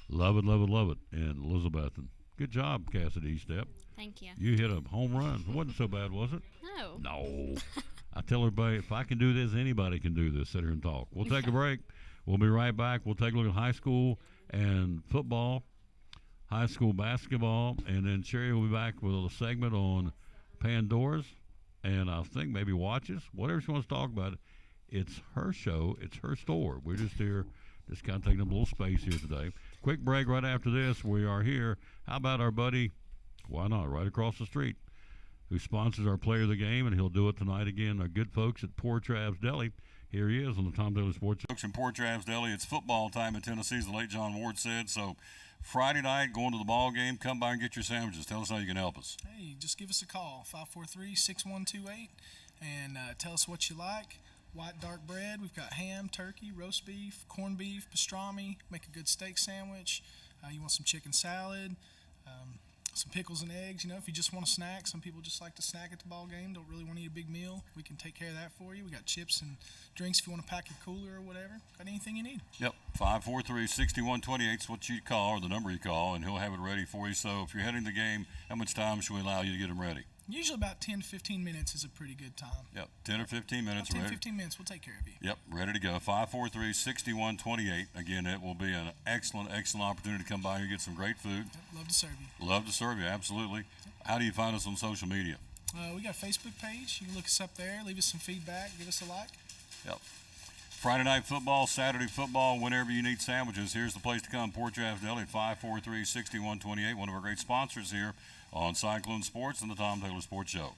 Speaker 1: love it in Elizabethton. Good job, Cassidy Step.
Speaker 20: Thank you.
Speaker 1: You hit a home run. It wasn't so bad, was it?
Speaker 20: No.
Speaker 1: No. I tell everybody, if I can do this, anybody can do this. Sit here and talk. We'll take a break. We'll be right back. We'll take a look at high school and football, high school basketball, and then Sherry will be back with a segment on Pandora's, and I think maybe watches, whatever she wants to talk about. It's her show. It's her store. We're just here, just kind of taking up a little space here today. Quick break right after this. We are here. How about our buddy, why not, right across the street, who sponsors our Player of the Game, and he'll do it tonight again. Our good folks at Poor Trav's Deli. Here he is on the Tom Taylor Sports. Folks in Poor Trav's Deli, it's football time in Tennessee, as the late John Ward said. So Friday night, going to the ball game, come by and get your sandwiches. Tell us how you can help us.
Speaker 21: Hey, just give us a call, 543-6128, and tell us what you like. White dark bread, we've got ham, turkey, roast beef, corned beef, pastrami, make a good steak sandwich. You want some chicken salad, some pickles and eggs. You know, if you just want a snack, some people just like to snack at the ball game, don't really want to eat a big meal. We can take care of that for you. We got chips and drinks if you want to pack your cooler or whatever. Got anything you need.
Speaker 1: Yep, 543-6128 is what you call, or the number you call, and he'll have it ready for you. So if you're heading to the game, how much time should we allow you to get them ready?
Speaker 21: Usually about 10 to 15 minutes is a pretty good time.
Speaker 1: Yep, 10 or 15 minutes.
Speaker 21: About 10
Speaker 1: ready.
Speaker 21: 15 minutes, we'll take care of you.
Speaker 1: Yep, ready to go. 543-6128. Again, it will be an excellent opportunity to come by and get some great food.
Speaker 21: Yep, love to serve you.
Speaker 1: Love to serve you, absolutely. How do you find us on social media?
Speaker 21: We got a Facebook page. You can look us up there, leave us some feedback, give us a like.
Speaker 1: Yep. Friday night football, Saturday football, whenever you need sandwiches, here's the place to come. Poor Trav's Deli at 543-6128, one of our great sponsors here on Cyclone Sports and the Tom Taylor Sports Show.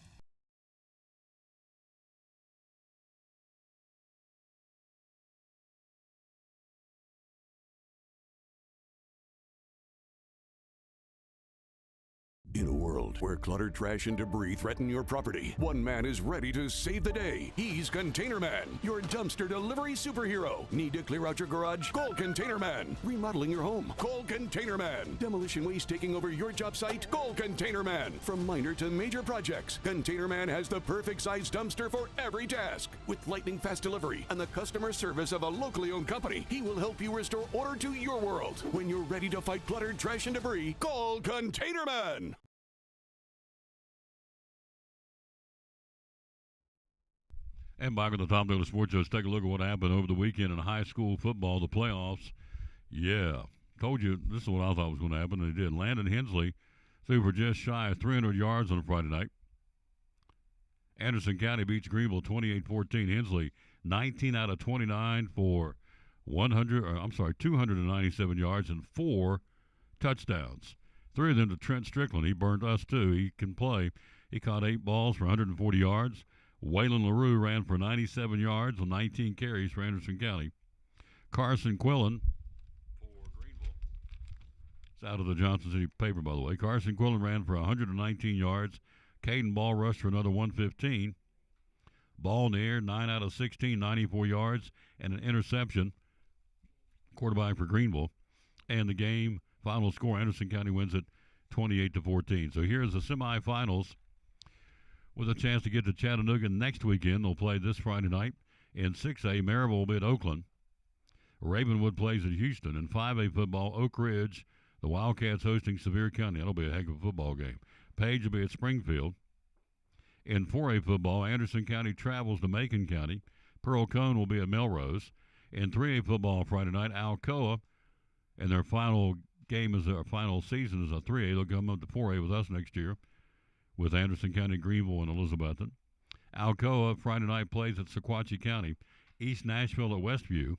Speaker 2: In a world where cluttered trash and debris threaten your property, one man is ready to save the day. He's Container Man, your dumpster delivery superhero. Need to clear out your garage? Call Container Man. Remodeling your home? Call Container Man. Demolition waste taking over your job site? Call Container Man. From minor to major projects, Container Man has the perfect size dumpster for every task. With lightning fast delivery and the customer service of a locally owned company, he will help you restore order to your world. When you're ready to fight cluttered trash and debris, call Container Man.
Speaker 1: And back on the Tom Douglas Sports Show, let's take a look at what happened over the weekend in high school football, the playoffs. Yeah, told you this is what I thought was going to happen, and it did. Landon Hensley threw for just shy of 300 yards on a Friday night. Anderson County beats Greenville 28-14. Hensley, 19 out of 29 for 297 yards and 4 touchdowns. 3 of them to Trent Strickland. He burned us, too. He can play. He caught 8 balls for 140 yards. Waylon LaRue ran for 97 yards on 19 carries for Anderson County. Carson Quillen for Greenville. It's out of the Johnson City paper, by the way. Carson Quillen ran for 119 yards. Caden Ball rushed for another 115. Ball in the air, 9 out of 16, 94 yards, and an interception. Quarterback for Greenville. And the game final score, Anderson County wins it 28-14. So here's the semifinals, with a chance to get to Chattanooga next weekend. They'll play this Friday night. In 6A, Maryville will be at Oakland. Ravenwood plays at Houston. In 5A football, Oak Ridge, the Wildcats hosting Sevier County. That'll be a heck of a football game. Page will be at Springfield. In 4A football, Anderson County travels to Macon County. Pearl Cone will be at Melrose. In 3A football Friday night, Alcoa, and their final game is their final season is a 3A. They'll come up to 4A with us next year, with Anderson County, Greenville, and Elizabethton. Alcoa Friday night plays at Sequatchie County. East Nashville at Westview.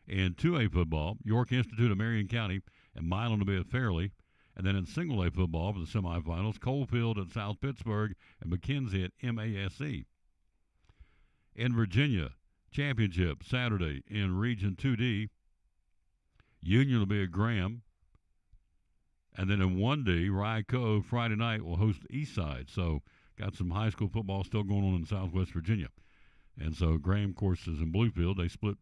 Speaker 1: In 2A football, York Institute of Marion County and Milan will be at Fairleigh. And then in single A football for the semifinals, Coalfield at South Pittsburgh and McKenzie at MASC. In Virginia, championship Saturday in Region 2D. Union will be at Graham. And then in 1D, Rye Cove Friday night will host Eastside. So got some high school football still going on in Southwest Virginia. And so Graham, of course, is in Bluefield. They split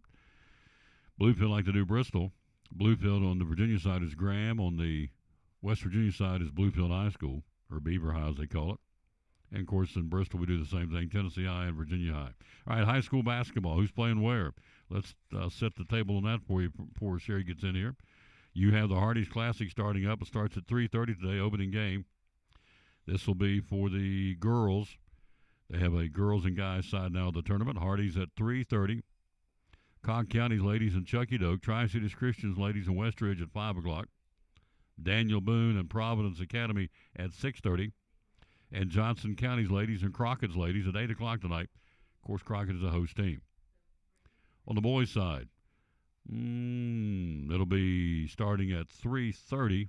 Speaker 1: Bluefield like they do Bristol. Bluefield on the Virginia side is Graham. On the West Virginia side is Bluefield High School, or Beaver High as they call it. And, of course, in Bristol we do the same thing, Tennessee High and Virginia High. All right, high school basketball. Who's playing where? Let's set the table on that for you before Sherry gets in here. You have the Hardee's Classic starting up. It starts at 3:30 today, opening game. This will be for the girls. They have a girls and guys side now of the tournament. Hardee's at 3:30. Cog County's ladies and Chucky Doak. Tri-Cities Christians ladies in Westridge at 5 o'clock. Daniel Boone and Providence Academy at 6:30. And Johnson County's ladies and Crockett's ladies at 8 o'clock tonight. Of course, Crockett is a host team. On the boys' side, it'll be starting at 3:30.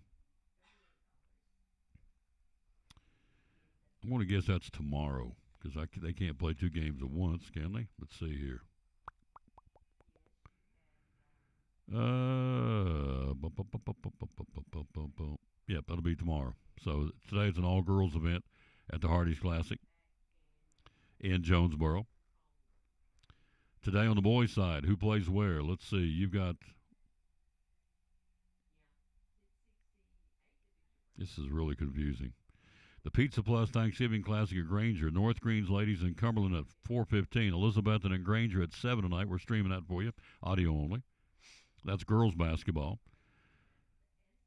Speaker 1: I'm going to guess that's tomorrow, because they can't play 2 games at once, can they? Let's see here. Yep, that'll be tomorrow. So today's an all-girls event at the Hardee's Classic in Jonesboro. Today on the boys' side, who plays where? Let's see. You've got... This is really confusing. The Pizza Plus Thanksgiving Classic at Granger. North Greens ladies in Cumberland at 4:15. Elizabethton and Granger at 7 tonight. We're streaming that for you, audio only. That's girls basketball.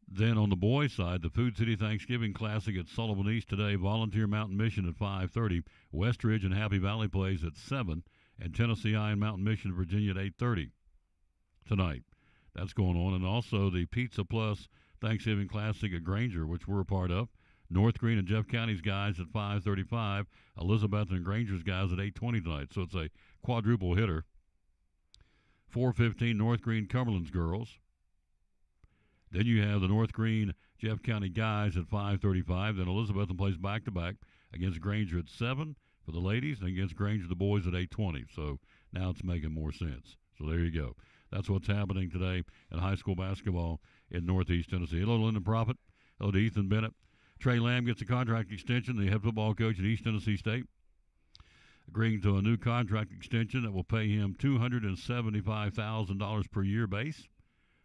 Speaker 1: Then on the boys' side, the Food City Thanksgiving Classic at Sullivan East today. Volunteer Mountain Mission at 5:30. Westridge and Happy Valley plays at 7. And Tennessee High and Mountain Mission, Virginia at 8:30 tonight. That's going on. And also the Pizza Plus Thanksgiving Classic at Granger, which we're a part of. North Green and Jeff County's guys at 5:35. Elizabeth and Granger's guys at 8:20 tonight. So it's a quadruple hitter. 4:15, North Green Cumberland's girls. Then you have the North Green Jeff County guys at 5:35. Then Elizabethton plays back-to-back against Granger at 7 for the ladies, and against Granger the boys at 8:20. So now it's making more sense. So there you go. That's what's happening today in high school basketball in Northeast Tennessee. Hello, Lyndon Prophet. Hello to Ethan Bennett. Trey Lamb gets a contract extension, the head football coach at East Tennessee State, agreeing to a new contract extension that will pay him $275,000 per year base,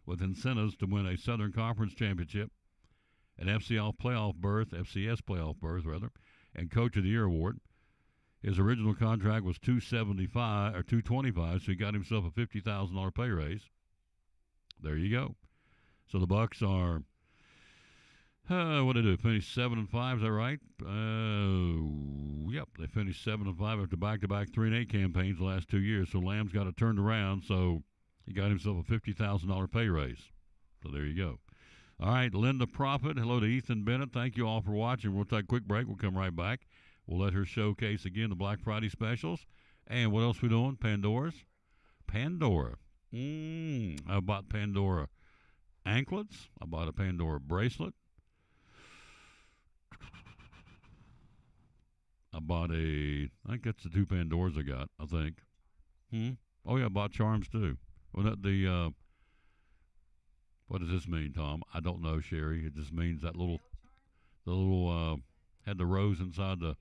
Speaker 1: with incentives to win a Southern Conference championship, an FCS playoff berth, and Coach of the Year award. His original contract was $225, so he got himself a $50,000 pay raise. There you go. So the Bucks are, what did they do? Finished 7-5, is that right? Yep, they finished 7-5 after back-to-back 3-8 campaigns the last 2 years. So Lamb's got it turned around, so he got himself a $50,000 pay raise. So there you go. All right, Linda Prophet. Hello to Ethan Bennett. Thank you all for watching. We'll take a quick break. We'll come right back. We'll let her showcase again the Black Friday specials. And what else we doing? Pandora. I bought Pandora anklets. I bought a Pandora bracelet. I think that's the 2 Pandoras I got, I think. Oh, yeah, I bought charms, too. Well, what does this mean, Tom? I don't know, Sherry. It just means that had the rose inside the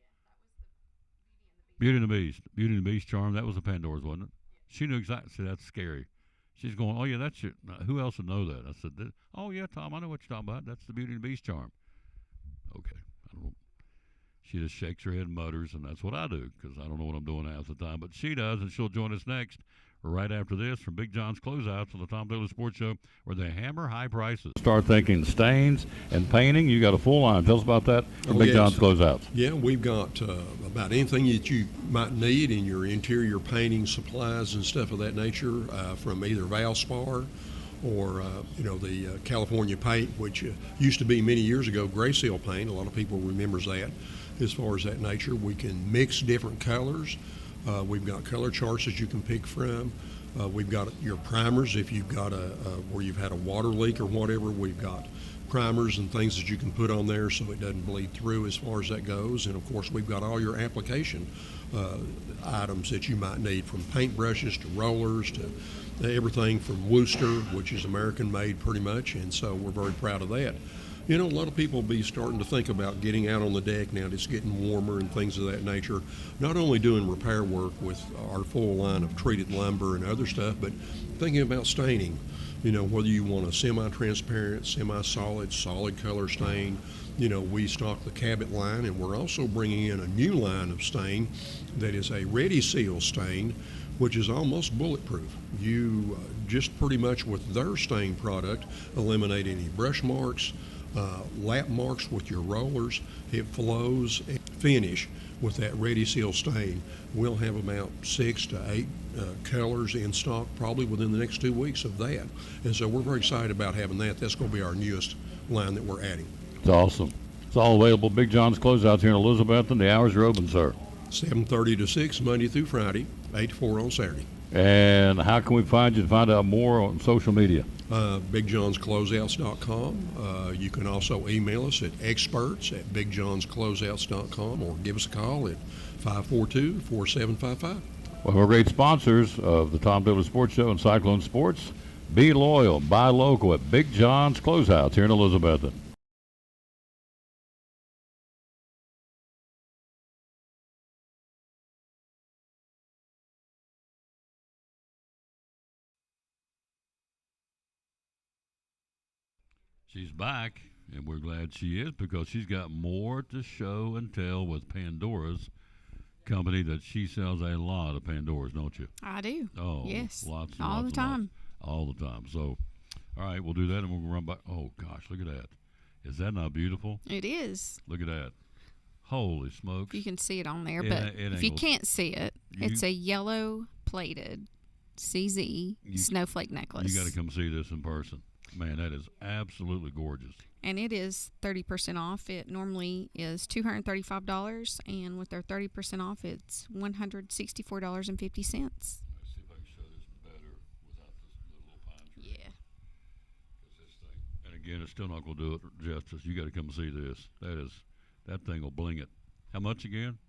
Speaker 1: Beauty and the Beast charm. That was the Pandora's, wasn't it? She knew exactly. See, that's scary. She's going, oh, yeah, that's your. Who else would know that? I said, oh, yeah, Tom, I know what you're talking about. That's the Beauty and the Beast charm. Okay. I don't know. She just shakes her head and mutters, and that's what I do because I don't know what I'm doing half the time. But she does, and she'll join us next right after this from Big John's Closeouts on the Tom Taylor Sports Show, where they hammer high prices. Start thinking stains and painting. You got a full line. Tell us about that from Big John's Closeouts.
Speaker 3: Yeah, we've got about anything that you might need in your interior painting supplies and stuff of that nature, from either Valspar or the California paint, which used to be many years ago Gray Seal paint. A lot of people remembers that. As far as that nature, we can mix different colors. We've got color charts that you can pick from. We've got your primers if you've got where you've had a water leak or whatever. We've got primers and things that you can put on there so it doesn't bleed through as far as that goes. And of course, we've got all your application items that you might need, from paintbrushes to rollers to everything from Worcester, which is American made pretty much. And so we're very proud of that. A lot of people will be starting to think about getting out on the deck now. It's getting warmer and things of that nature. Not only doing repair work with our full line of treated lumber and other stuff, but thinking about staining. Whether you want a semi-transparent, semi-solid, solid color stain. We stock the Cabot line, and we're also bringing in a new line of stain that is a Ready Seal stain, which is almost bulletproof. You just pretty much with their stain product eliminate any brush marks, lap marks with your rollers. It flows and finish with that Ready Seal stain. We'll have about 6 to 8 colors in stock probably within the next 2 weeks of that. And so we're very excited about having that. That's going to be our newest line that we're adding.
Speaker 1: It's awesome. It's all available. Big John's Closeouts here in Elizabethton. The hours are open, sir.
Speaker 3: 7:30 to 6 Monday through Friday, 8 to 4 on Saturday.
Speaker 1: And how can we find you to find out more on social media?
Speaker 3: BigJohnsCloseouts.com. You can also email us at experts@BigJohnsCloseouts.com or give us a call at 542-4755.
Speaker 1: Well, we're great sponsors of the Tom Taylor Sports Show and Cyclone Sports. Be loyal, buy local at Big John's Closeouts here in Elizabethton. She's back, and we're glad she is because she's got more to show and tell with Pandora's company that she sells a lot of Pandoras, don't you?
Speaker 11: I do.
Speaker 1: Oh,
Speaker 11: yes.
Speaker 1: Lots and
Speaker 11: all
Speaker 1: lots
Speaker 11: the
Speaker 1: and
Speaker 11: time.
Speaker 1: Lots. All the time. So, all right, we'll do that, and we'll run back. Oh, gosh, look at that. Is that not beautiful?
Speaker 11: It is.
Speaker 1: Look at that. Holy smokes.
Speaker 11: You can see it on there, but if you can't see it, it's a yellow plated CZ snowflake necklace.
Speaker 1: You got to come see this in person. Man, that is absolutely gorgeous.
Speaker 11: And it is 30% off. It normally is $235, and with their 30% off, it's $164.50.
Speaker 1: Let's see if I can show this better without this little pine tree.
Speaker 11: Yeah.
Speaker 1: This thing, and again, it's still not going to do it justice. You got to come see this. That thing will bling it. How much again?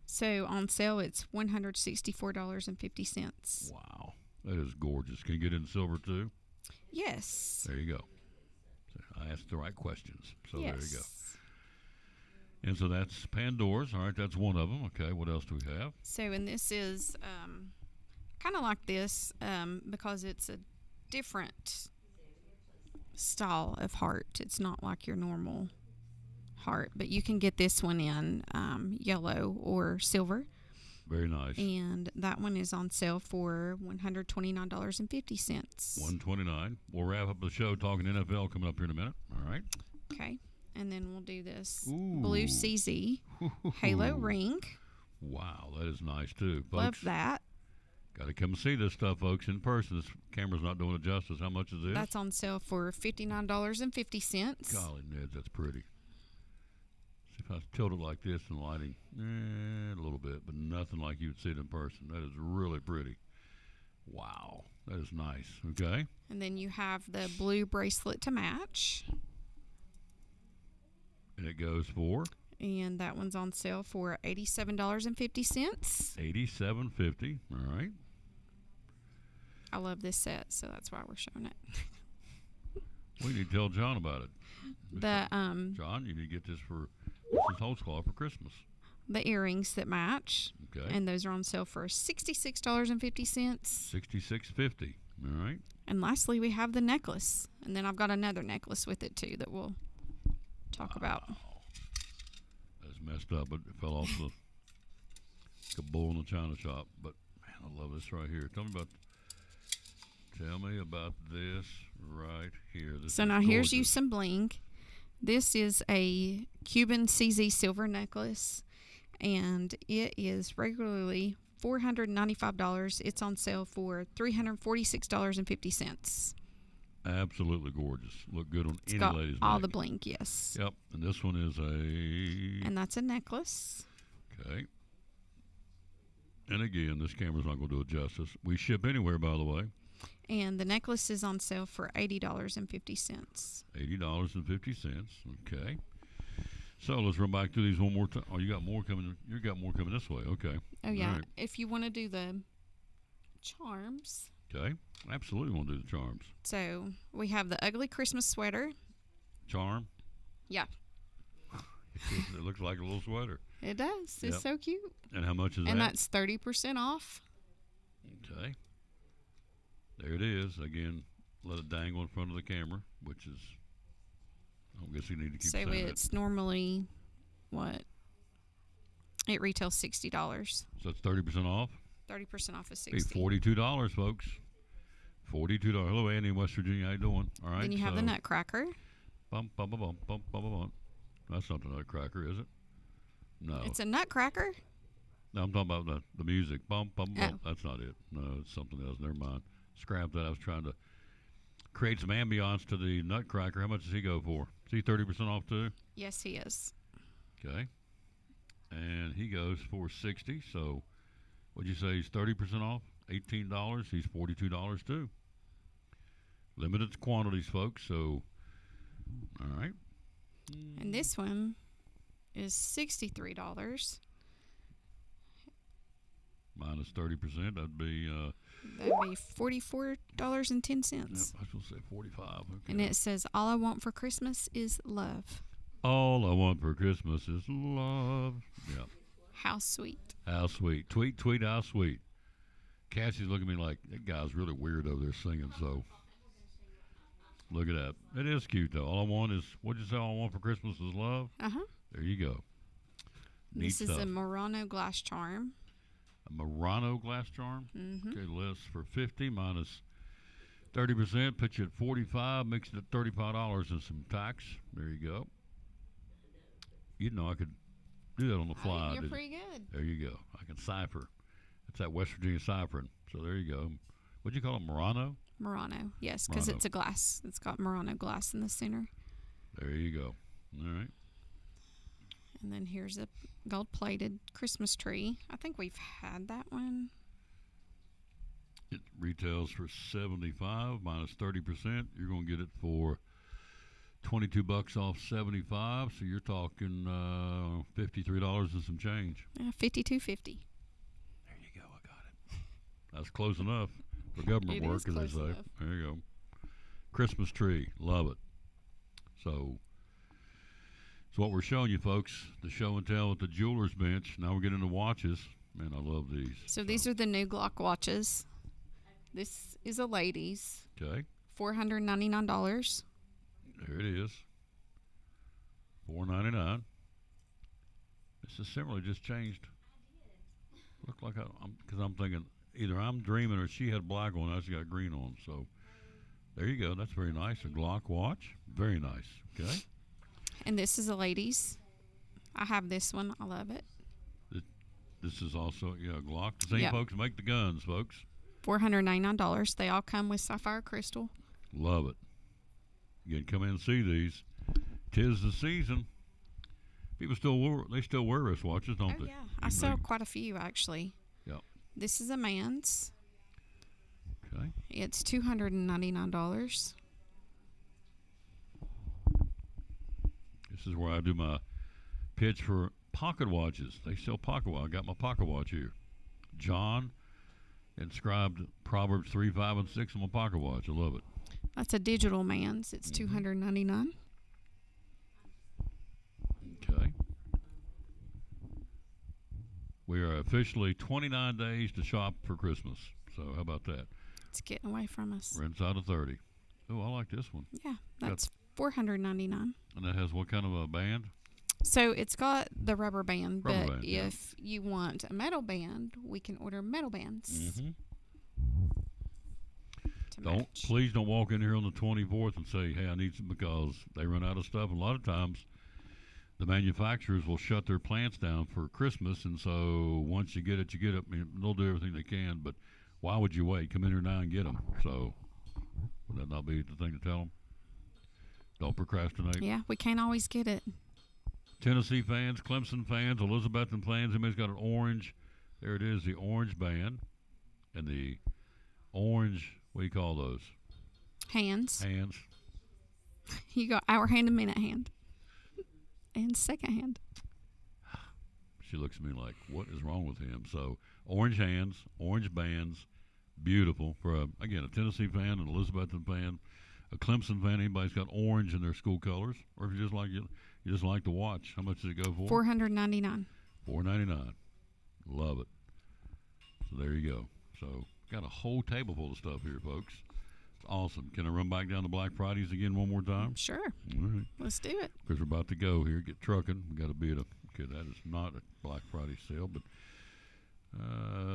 Speaker 11: So on sale, it's $164.50.
Speaker 1: Wow, that is gorgeous. Can you get it in silver too?
Speaker 11: Yes.
Speaker 1: There you go. I asked the right questions. So
Speaker 11: yes.
Speaker 1: There you go. And so that's Pandora's. All right, that's one of them. Okay, what else do we have?
Speaker 11: So, and this is kind of like this because it's a different style of heart. It's not like your normal heart, but you can get this one in yellow or silver.
Speaker 1: Very nice.
Speaker 11: And that one is on sale for $129.50.
Speaker 1: $129. We'll wrap up the show talking NFL coming up here in a minute. All right.
Speaker 11: Okay. And then we'll do this
Speaker 1: Ooh.
Speaker 11: Blue CZ Halo ring.
Speaker 1: Wow, that is nice too, folks.
Speaker 11: Love that.
Speaker 1: Got to come see this stuff, folks, in person. This camera's not doing it justice. How much is this?
Speaker 11: That's on sale for $59.50.
Speaker 1: Golly, Ned, that's pretty. See if I tilt it like this in lighting, a little bit, but nothing like you would see it in person. That is really pretty. Wow, that is nice. Okay.
Speaker 11: And then you have the blue bracelet to match.
Speaker 1: And it goes for?
Speaker 11: And that one's on sale for $87.50.
Speaker 1: $87.50. All right.
Speaker 11: I love this set, so that's why we're showing it.
Speaker 1: We need to tell John about it.
Speaker 11: John,
Speaker 1: you need to get this for Mrs. Holtzclaw for Christmas.
Speaker 11: The earrings that match.
Speaker 1: Okay.
Speaker 11: And those are on sale for $66.50.
Speaker 1: $66.50. All right.
Speaker 11: And lastly, we have the necklace. And then I've got another necklace with it too that we'll talk about.
Speaker 1: That's messed up, but it fell off the like a bull in the china shop. But man, I love this right here. Tell me about this right here. This
Speaker 11: So
Speaker 1: is
Speaker 11: now here's you
Speaker 1: gorgeous.
Speaker 11: some bling. This is a Cuban CZ silver necklace, and it is regularly $495. It's on sale for $346.50.
Speaker 1: Absolutely gorgeous. Look good on
Speaker 11: It's
Speaker 1: any
Speaker 11: got
Speaker 1: lady's
Speaker 11: all
Speaker 1: neck.
Speaker 11: the bling, yes.
Speaker 1: Yep. And this one is
Speaker 11: And that's a necklace.
Speaker 1: Okay. And again, this camera's not going to do it justice. We ship anywhere, by the way.
Speaker 11: And the necklace is on sale for $80.50.
Speaker 1: $80.50. Okay. So let's run back through these one more time. Oh, you got more coming. You got more coming this way. Okay.
Speaker 11: Oh, yeah.
Speaker 1: All right.
Speaker 11: If you want to do the charms.
Speaker 1: Okay. Absolutely want to do the charms.
Speaker 11: So we have the ugly Christmas sweater.
Speaker 1: Charm.
Speaker 11: Yeah.
Speaker 1: It looks like a little sweater.
Speaker 11: It does. It's
Speaker 1: Yep.
Speaker 11: so cute.
Speaker 1: And how much is that?
Speaker 11: And that's 30% off.
Speaker 1: Okay. There it is. Again, let it dangle in front of the camera, which is, I guess you need to keep
Speaker 11: So
Speaker 1: saying
Speaker 11: it's normally, what? It retails $60.
Speaker 1: So it's 30% off?
Speaker 11: 30% off is
Speaker 1: Be
Speaker 11: $60.
Speaker 1: $42, folks. $42. Hello, Andy in West Virginia. How you doing? All right.
Speaker 11: Then you have the Nutcracker.
Speaker 1: Bum, bum, bum, bum, bum, bum, bum. That's not the Nutcracker, is it? No.
Speaker 11: It's a Nutcracker?
Speaker 1: No, I'm talking about the music. Bum, bum, bum.
Speaker 11: Oh.
Speaker 1: That's not it. No, it's something else. Never mind. Scrap that. I was trying to create some ambiance to the Nutcracker. How much does he go for? Is he 30% off too?
Speaker 11: Yes, he is.
Speaker 1: Okay. And he goes for $60. So what'd you say? He's 30% off? $18. He's $42 too. Limited quantities, folks. So, all right.
Speaker 11: And this one is $63.
Speaker 1: Minus 30%. That'd be.
Speaker 11: That'd be $44.10.
Speaker 1: Yep, I was supposed to say 45. Okay.
Speaker 11: And it says, "All I want for Christmas is love."
Speaker 1: All I want for Christmas is love. Yep.
Speaker 11: How sweet.
Speaker 1: How sweet. Tweet, tweet, how sweet. Cassie's looking at me like, that guy's really weird over there singing, so. Look at that. It is cute, though. All I want is, what'd you say all I want for Christmas is love?
Speaker 11: Uh-huh.
Speaker 1: There you go. Neat
Speaker 11: This is
Speaker 1: stuff.
Speaker 11: a Murano glass charm.
Speaker 1: A Murano glass charm?
Speaker 11: Mhm.
Speaker 1: Okay, list for 50 minus 30%. Put you at 45, makes it at $35 and some tax. There you go. You know I could do that on the fly.
Speaker 11: You're
Speaker 1: didn't
Speaker 11: pretty
Speaker 1: I?
Speaker 11: good.
Speaker 1: There you go. I can cipher. It's that West Virginia ciphering. So there you go. What'd you call it, Murano?
Speaker 11: Murano, yes, because
Speaker 1: Murano.
Speaker 11: it's a glass. It's got Murano glass in the center.
Speaker 1: There you go. All right.
Speaker 11: And then here's a gold-plated Christmas tree. I think we've had that one.
Speaker 1: It retails for $75 minus 30%. You're going to get it for $22 off 75. So you're talking $53 and some change.
Speaker 11: Yeah, $52.50.
Speaker 1: That's close enough for government
Speaker 11: It
Speaker 1: work,
Speaker 11: is
Speaker 1: as
Speaker 11: close
Speaker 1: they say.
Speaker 11: enough.
Speaker 1: There you go. Christmas tree, love it. So That's what we're showing you, folks. The show and tell at the jeweler's bench. Now we're getting into watches. Man, I love these.
Speaker 11: So these are the new Glock watches. This is a lady's.
Speaker 1: Okay.
Speaker 11: $499.
Speaker 1: There it is. $499. This is similar, just changed. Look like because I'm thinking either I'm dreaming or she had black on, I just got green on. So there you go. That's very nice. A Glock watch. Very nice. Okay.
Speaker 11: And this is a lady's. I have this one. I love it.
Speaker 1: This is also, Glock. The same folks make the guns, folks.
Speaker 11: $499. They all come with sapphire crystal.
Speaker 1: Love it. You can come in and see these. 'Tis the season. People still wear wristwatches, don't they?
Speaker 11: Yeah, I sell quite a few actually.
Speaker 1: Yep.
Speaker 11: This is a man's.
Speaker 1: Okay.
Speaker 11: It's $299.
Speaker 1: This is where I do my pitch for pocket watches. They sell pocket watch. I got my pocket watch here. John inscribed Proverbs 3, 5, and 6 on my pocket watch. I love it.
Speaker 11: That's a digital man's. It's $299.
Speaker 1: Okay. We are officially 29 days to shop for Christmas. So how about that?
Speaker 11: It's getting away from us.
Speaker 1: We're inside of 30. Oh, I like this one.
Speaker 11: Yeah, that's $499.
Speaker 1: And that has what kind of a band?
Speaker 11: So it's got the rubber band,
Speaker 1: Rubber
Speaker 11: but
Speaker 1: band, yeah.
Speaker 11: if you want a metal band, we can order metal bands.
Speaker 1: Please don't walk in here on the 24th and say, hey, I need some, because they run out of stuff. And a lot of times the manufacturers will shut their plants down for Christmas, and so once you get it, you get it. I mean, they'll do everything they can, but why would you wait? Come in here now and get them. So would that not be the thing to tell them? Don't procrastinate.
Speaker 11: Yeah, we can't always get it.
Speaker 1: Tennessee fans, Clemson fans, Elizabethton fans, everybody's got an orange. There it is, the orange band. And the orange, what do you call those?
Speaker 11: Hands.
Speaker 1: Hands.
Speaker 11: You got hour hand and minute hand. And second hand.
Speaker 1: She looks at me like, what is wrong with him? So, orange hands, orange bands, beautiful. For, a Tennessee fan, an Elizabethton fan, a Clemson fan, anybody's got orange in their school colors. Or if you just like you just like to watch. How much does it go for?
Speaker 11: $499.
Speaker 1: $499. Love it. So there you go. So got a whole table full of stuff here, folks. It's awesome. Can I run back down to Black Fridays again one more time?
Speaker 11: Sure.
Speaker 1: All right.
Speaker 11: Let's do it.
Speaker 1: Because we're about to go here, get trucking. We got to be at that is not a Black Friday sale, but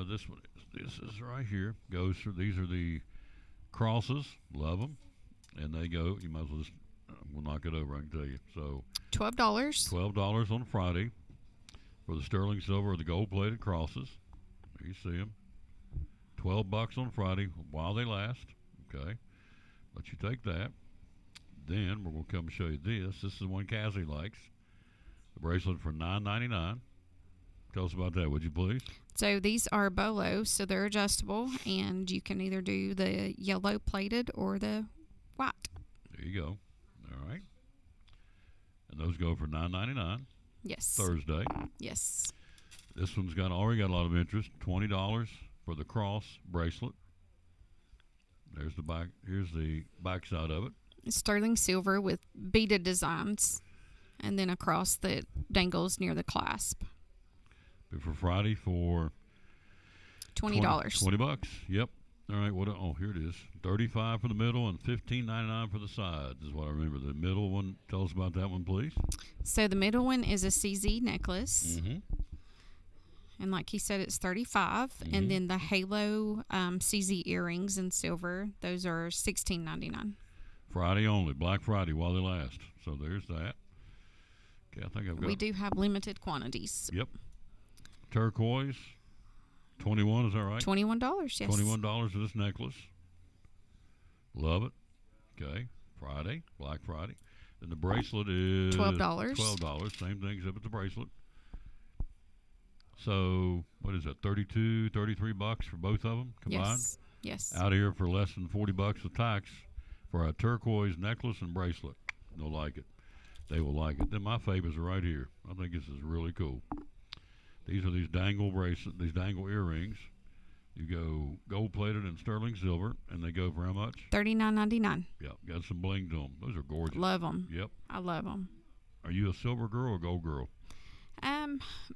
Speaker 1: this one is. This is right here. Goes through. These are the crosses. Love them. And they go. You might as well just. We'll knock it over. I can tell you. So.
Speaker 11: $12.
Speaker 1: $12 on Friday for the sterling silver or the gold-plated crosses. There you see them. $12 on Friday while they last. Okay, let you take that. Then we're going to come show you this. This is the one Cassie likes. The bracelet for $9.99. Tell us about that, would you please?
Speaker 11: So these are bolos, so they're adjustable, and you can either do the yellow plated or the white.
Speaker 1: There you go. All right. And those go for $9.99.
Speaker 11: Yes.
Speaker 1: Thursday.
Speaker 11: Yes.
Speaker 1: This one's already got a lot of interest. $20 for the cross bracelet. There's the back. Here's the back side of it.
Speaker 11: It's sterling silver with beaded designs, and then a cross that dangles near the clasp.
Speaker 1: But for Friday for
Speaker 11: $20.
Speaker 1: $20. Yep. All right. Here it is. $35 for the middle and $15.99 for the sides is what I remember. The middle one. Tell us about that one, please.
Speaker 11: So the middle one is a CZ necklace.
Speaker 1: Mm-hmm.
Speaker 11: And like he said, it's $35.
Speaker 1: Mm-hmm.
Speaker 11: And then the halo CZ earrings in silver, those are $16.99.
Speaker 1: Friday only, Black Friday while they last. So there's that. Okay, I think I've got.
Speaker 11: We do have limited quantities.
Speaker 1: Yep. Turquoise, 21. Is that right?
Speaker 11: $21. Yes.
Speaker 1: $21 for this necklace. Love it. Okay. Friday, Black Friday. And the bracelet is
Speaker 11: $12.
Speaker 1: $12. Same thing except with the bracelet. So, what is that, $32, $33 for both of them combined?
Speaker 11: Yes.
Speaker 1: Out here for less than $40 with tax for a turquoise necklace and bracelet. They'll like it. They will like it. Then my favorites are right here. I think this is really cool. These are these dangle earrings. You go gold-plated and sterling silver, and they go for how much?
Speaker 11: $39.99.
Speaker 1: Yep, got some bling to them. Those are gorgeous.
Speaker 11: Love them.
Speaker 1: Yep.
Speaker 11: I love them.
Speaker 1: Are you a silver girl or gold girl?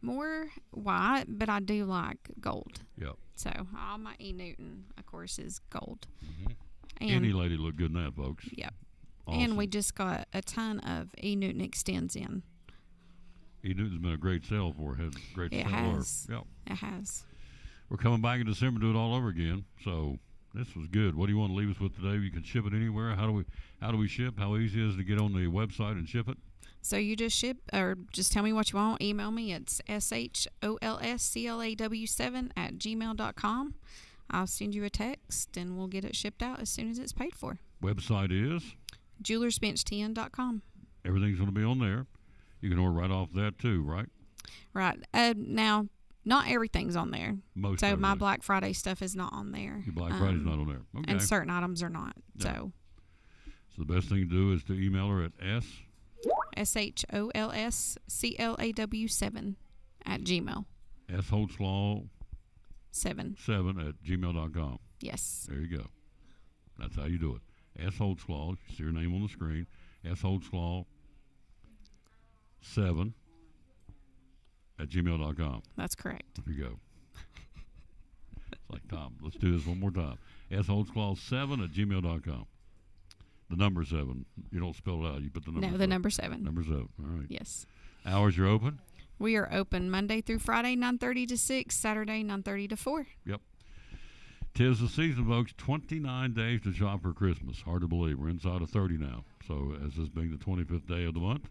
Speaker 11: More white, but I do like gold.
Speaker 1: Yep.
Speaker 11: So all my E. Newton, of course, is gold.
Speaker 1: And any lady look good in that, folks.
Speaker 11: Yep.
Speaker 1: Awesome.
Speaker 11: And we just got a ton of E. Newton extends in.
Speaker 1: E. Newton's been a great sale for it. Had great
Speaker 11: It
Speaker 1: seller.
Speaker 11: has.
Speaker 1: Yep.
Speaker 11: It has.
Speaker 1: We're coming back in December to do it all over again. So this was good. What do you want to leave us with today? You can ship it anywhere. How do we ship? How easy is it to get on the website and ship it?
Speaker 11: So you just ship, or just tell me what you want. Email me. It's SHOLSCLAW7@gmail.com. I'll send you a text, and we'll get it shipped out as soon as it's paid for.
Speaker 1: Website is?
Speaker 11: JewelersBench10.com.
Speaker 1: Everything's going to be on there. You can order right off that too, right?
Speaker 11: Right. Now, not everything's on there.
Speaker 1: Most
Speaker 11: so my
Speaker 1: everything.
Speaker 11: Black Friday stuff is not on there.
Speaker 1: Your Black Friday's not on there. Okay.
Speaker 11: And certain items are not.
Speaker 1: Yeah. So the best thing to do is to email her at
Speaker 11: SHOLSCLAW7@gmail.
Speaker 1: Holtzlaw
Speaker 11: 7
Speaker 1: 7@gmail.com.
Speaker 11: Yes.
Speaker 1: There you go. That's how you do it. Holtzlaw. You see your name on the screen. Holtzlaw 7@gmail.com.
Speaker 11: That's correct.
Speaker 1: There you go. It's like, Tom, let's do this one more time. Holtzlaw 7@gmail.com. The number 7. You don't spell it out. You put the number.
Speaker 11: No, the number 7.
Speaker 1: Number 7. All right.
Speaker 11: Yes.
Speaker 1: Hours you're open?
Speaker 11: We are open Monday through Friday, 9:30 to 6, Saturday, 9:30 to 4.
Speaker 1: Yep. 'Tis the season, folks. 29 days to shop for Christmas. Hard to believe. We're inside of 30 now. So, as this being the 25th day of the month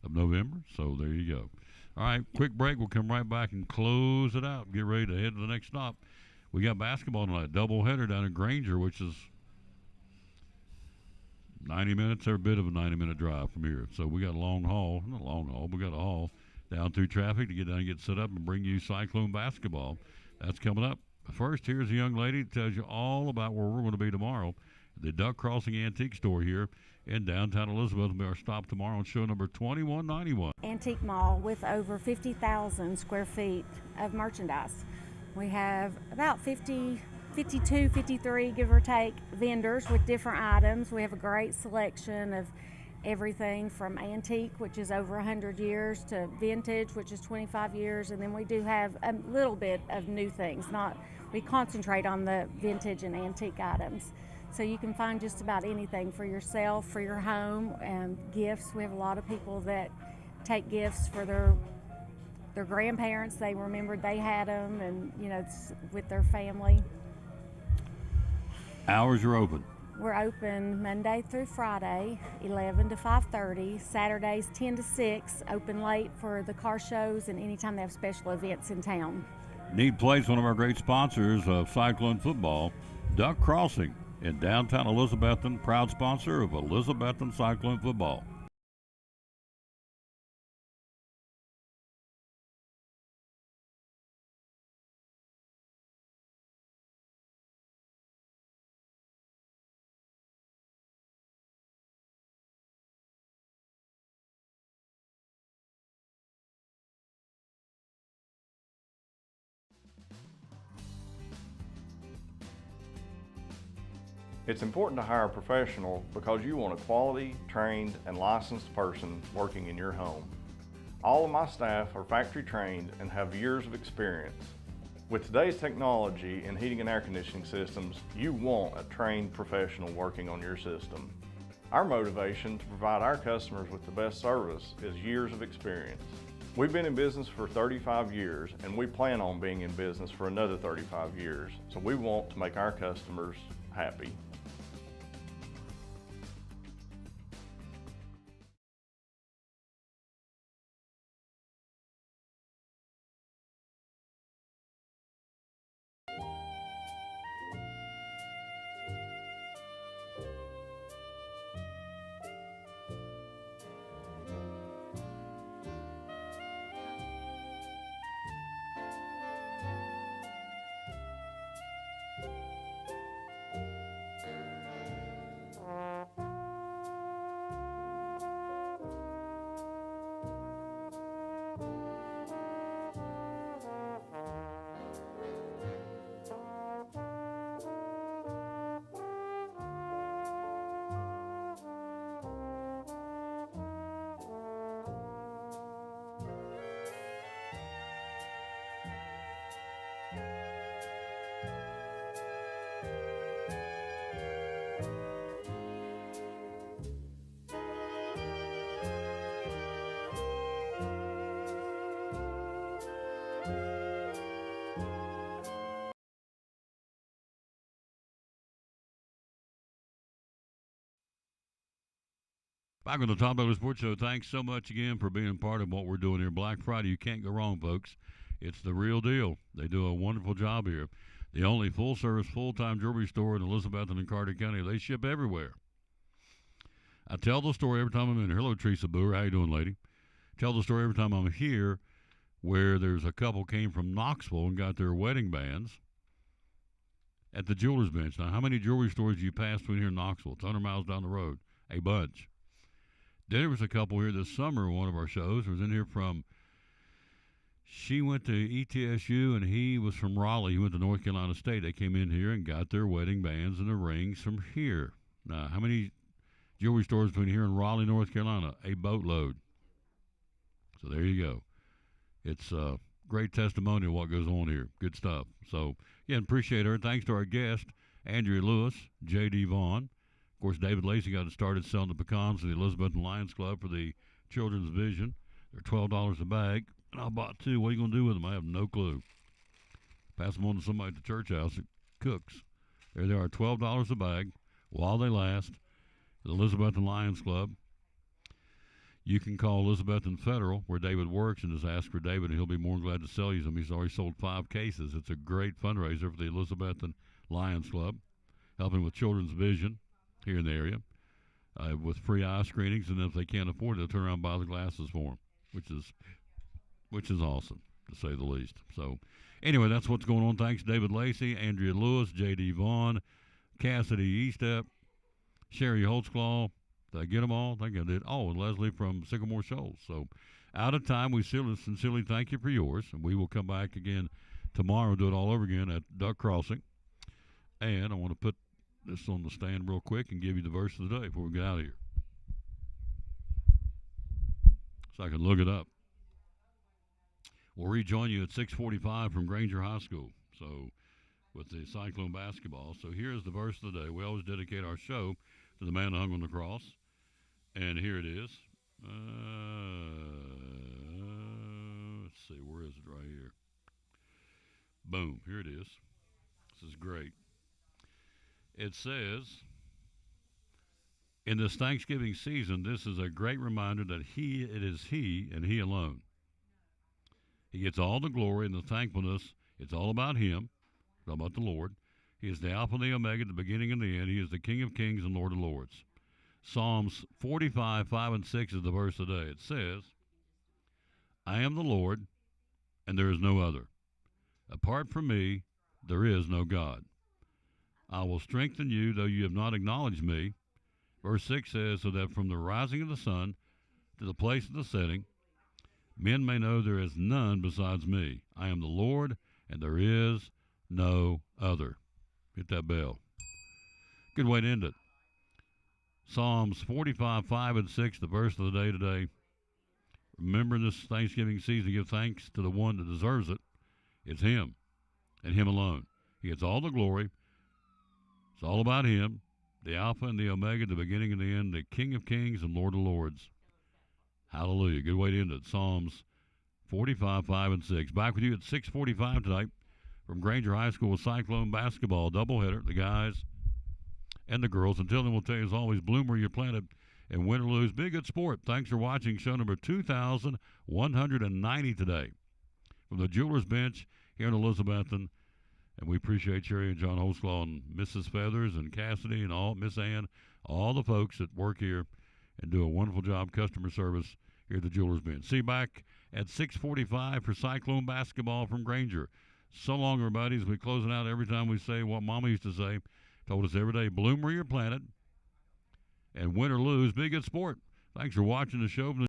Speaker 1: of November. So, there you go. All right. Quick break. We'll come right back and close it out. Get ready to head to the next stop. We got basketball tonight. Doubleheader down in Granger, which is 90 minutes, every bit of a 90-minute drive from here. So we got a long haul. Not a long haul, we got a haul down through traffic to get down and get set up and bring you Cyclone basketball. That's coming up. First, here's a young lady that tells you all about where we're going to be tomorrow. The Duck Crossing Antique Store here in downtown Elizabeth will be our stop tomorrow on show number 2191.
Speaker 4: Antique Mall with over 50,000 square feet of merchandise. We have about 52, 53, give or take, vendors with different items. We have a great selection of everything from antique, which is over 100 years, to vintage, which is 25 years, and then we do have a little bit of new things. We concentrate on the vintage and antique items. So you can find just about anything for yourself, for your home, and gifts. We have a lot of people that take gifts for their grandparents. They remembered they had them, and it's with their family.
Speaker 1: Hours are open.
Speaker 4: We're open Monday through Friday, 11 to 5:30. Saturdays, 10 to 6. Open late for the car shows and anytime they have special events in town.
Speaker 1: Need Place, one of our great sponsors of Cyclone football, Duck Crossing in downtown Elizabethton, proud sponsor of Elizabethton Cyclone football.
Speaker 22: It's important to hire a professional because you want a quality, trained, and licensed person working in your home. All of my staff are factory trained and have years of experience. With today's technology in heating and air conditioning systems, you want a trained professional working on your system. Our motivation to provide our customers with the best service is years of experience. We've been in business for 35 years and we plan on being in business for another 35 years, so we want to make our customers happy.
Speaker 1: Back on the Tom Bailey Sports Show. Thanks so much again for being part of what we're doing here. Black Friday, you can't go wrong, folks. It's the real deal. They do a wonderful job here. The only full-service, full-time jewelry store in Elizabethton and Carter County. They ship everywhere. I tell the story every time I'm in here. Hello, Teresa Boer. How you doing, lady? Tell the story every time I'm here where there's a couple came from Knoxville and got their wedding bands at the Jeweler's Bench. Now, how many jewelry stores do you pass between here and Knoxville? It's 100 miles down the road. A bunch. Then there was a couple here this summer, one of our shows. Was in here from, she went to ETSU and he was from Raleigh. He went to North Carolina State. They came in here and got their wedding bands and the rings from here. Now, how many jewelry stores between here and Raleigh, North Carolina? A boatload. So there you go. It's a great testimony of what goes on here. Good stuff. So, again, appreciate her. Thanks to our guest, Andrea Lewis, J.D. Vaughn. Of course, David Lacey got started selling the pecans to the Elizabethton Lions Club for the Children's Vision. They're $12 a bag, and I bought two. What are you going to do with them? I have no clue. Pass them on to somebody at the church house that cooks. There they are, $12 a bag while they last. The Elizabethton Lions Club. You can call Elizabethton Federal, where David works, and just ask for David, and he'll be more than glad to sell you some. He's already sold 5 cases. It's a great fundraiser for the Elizabethton Lions Club, helping with Children's Vision here in the area with free eye screenings, and if they can't afford it, they'll turn around and buy the glasses for them, which is awesome, to say the least. So, anyway, that's what's going on. Thanks, David Lacey, Andrea Lewis, J.D. Vaughn, Cassidy Eastep, Sherry Holtzclaw. Did I get them all? I think I did. Oh, and Leslie from Sycamore Shoals. So, out of time, we sincerely thank you for yours. And we will come back again tomorrow and do it all over again at Duck Crossing. And I want to put this on the stand real quick and give you the verse of the day before we get out of here, so I can look it up. We'll rejoin you at 6:45 from Granger High School. So, with the Cyclone basketball. So, here's the verse of the day. We always dedicate our show to the man who hung on the cross. And here it is. Let's see, where is it? Right here. Boom, here it is. This is great. It says, in this Thanksgiving season, this is a great reminder that it is He and He alone. He gets all the glory and the thankfulness. It's all about Him, it's all about the Lord. He is the Alpha and the Omega, the beginning and the end. He is the King of kings and Lord of lords. Psalms 45, 5, and 6 is the verse of the day. It says, I am the Lord, and there is no other. Apart from me, there is no God. I will strengthen you, though you have not acknowledged me. Verse 6 says, so that from the rising of the sun to the place of the setting, men may know there is none besides me. I am the Lord, and there is no other. Hit that bell. Good way to end it. Psalms 45, 5, and 6, the verse of the day today. Remember this Thanksgiving season, give thanks to the one that deserves it. It's Him and Him alone. He gets all the glory. It's all about Him, the Alpha and the Omega, the beginning and the end, the King of kings and Lord of lords. Hallelujah. Good way to end it. Psalms 45, 5, and 6. Back with you at 6:45 tonight from Granger High School with Cyclone basketball doubleheader, the guys and the girls. Until then, we'll tell you, as always, bloom where you're planted and win or lose. Be a good sport. Thanks for watching show number 2,190 today from the Jeweler's Bench here in Elizabethton. And we appreciate Sherry and John Holtzclaw and Mrs. Feathers and Cassidy and all, Miss Ann, all the folks that work here and do a wonderful job customer service here at the Jeweler's Bench. See you back at 6:45 for Cyclone basketball from Granger. So long, everybody, as we close it out every time we say what Mama used to say. Told us every day, bloom where you're planted and win or lose, be a good sport. Thanks for watching the show.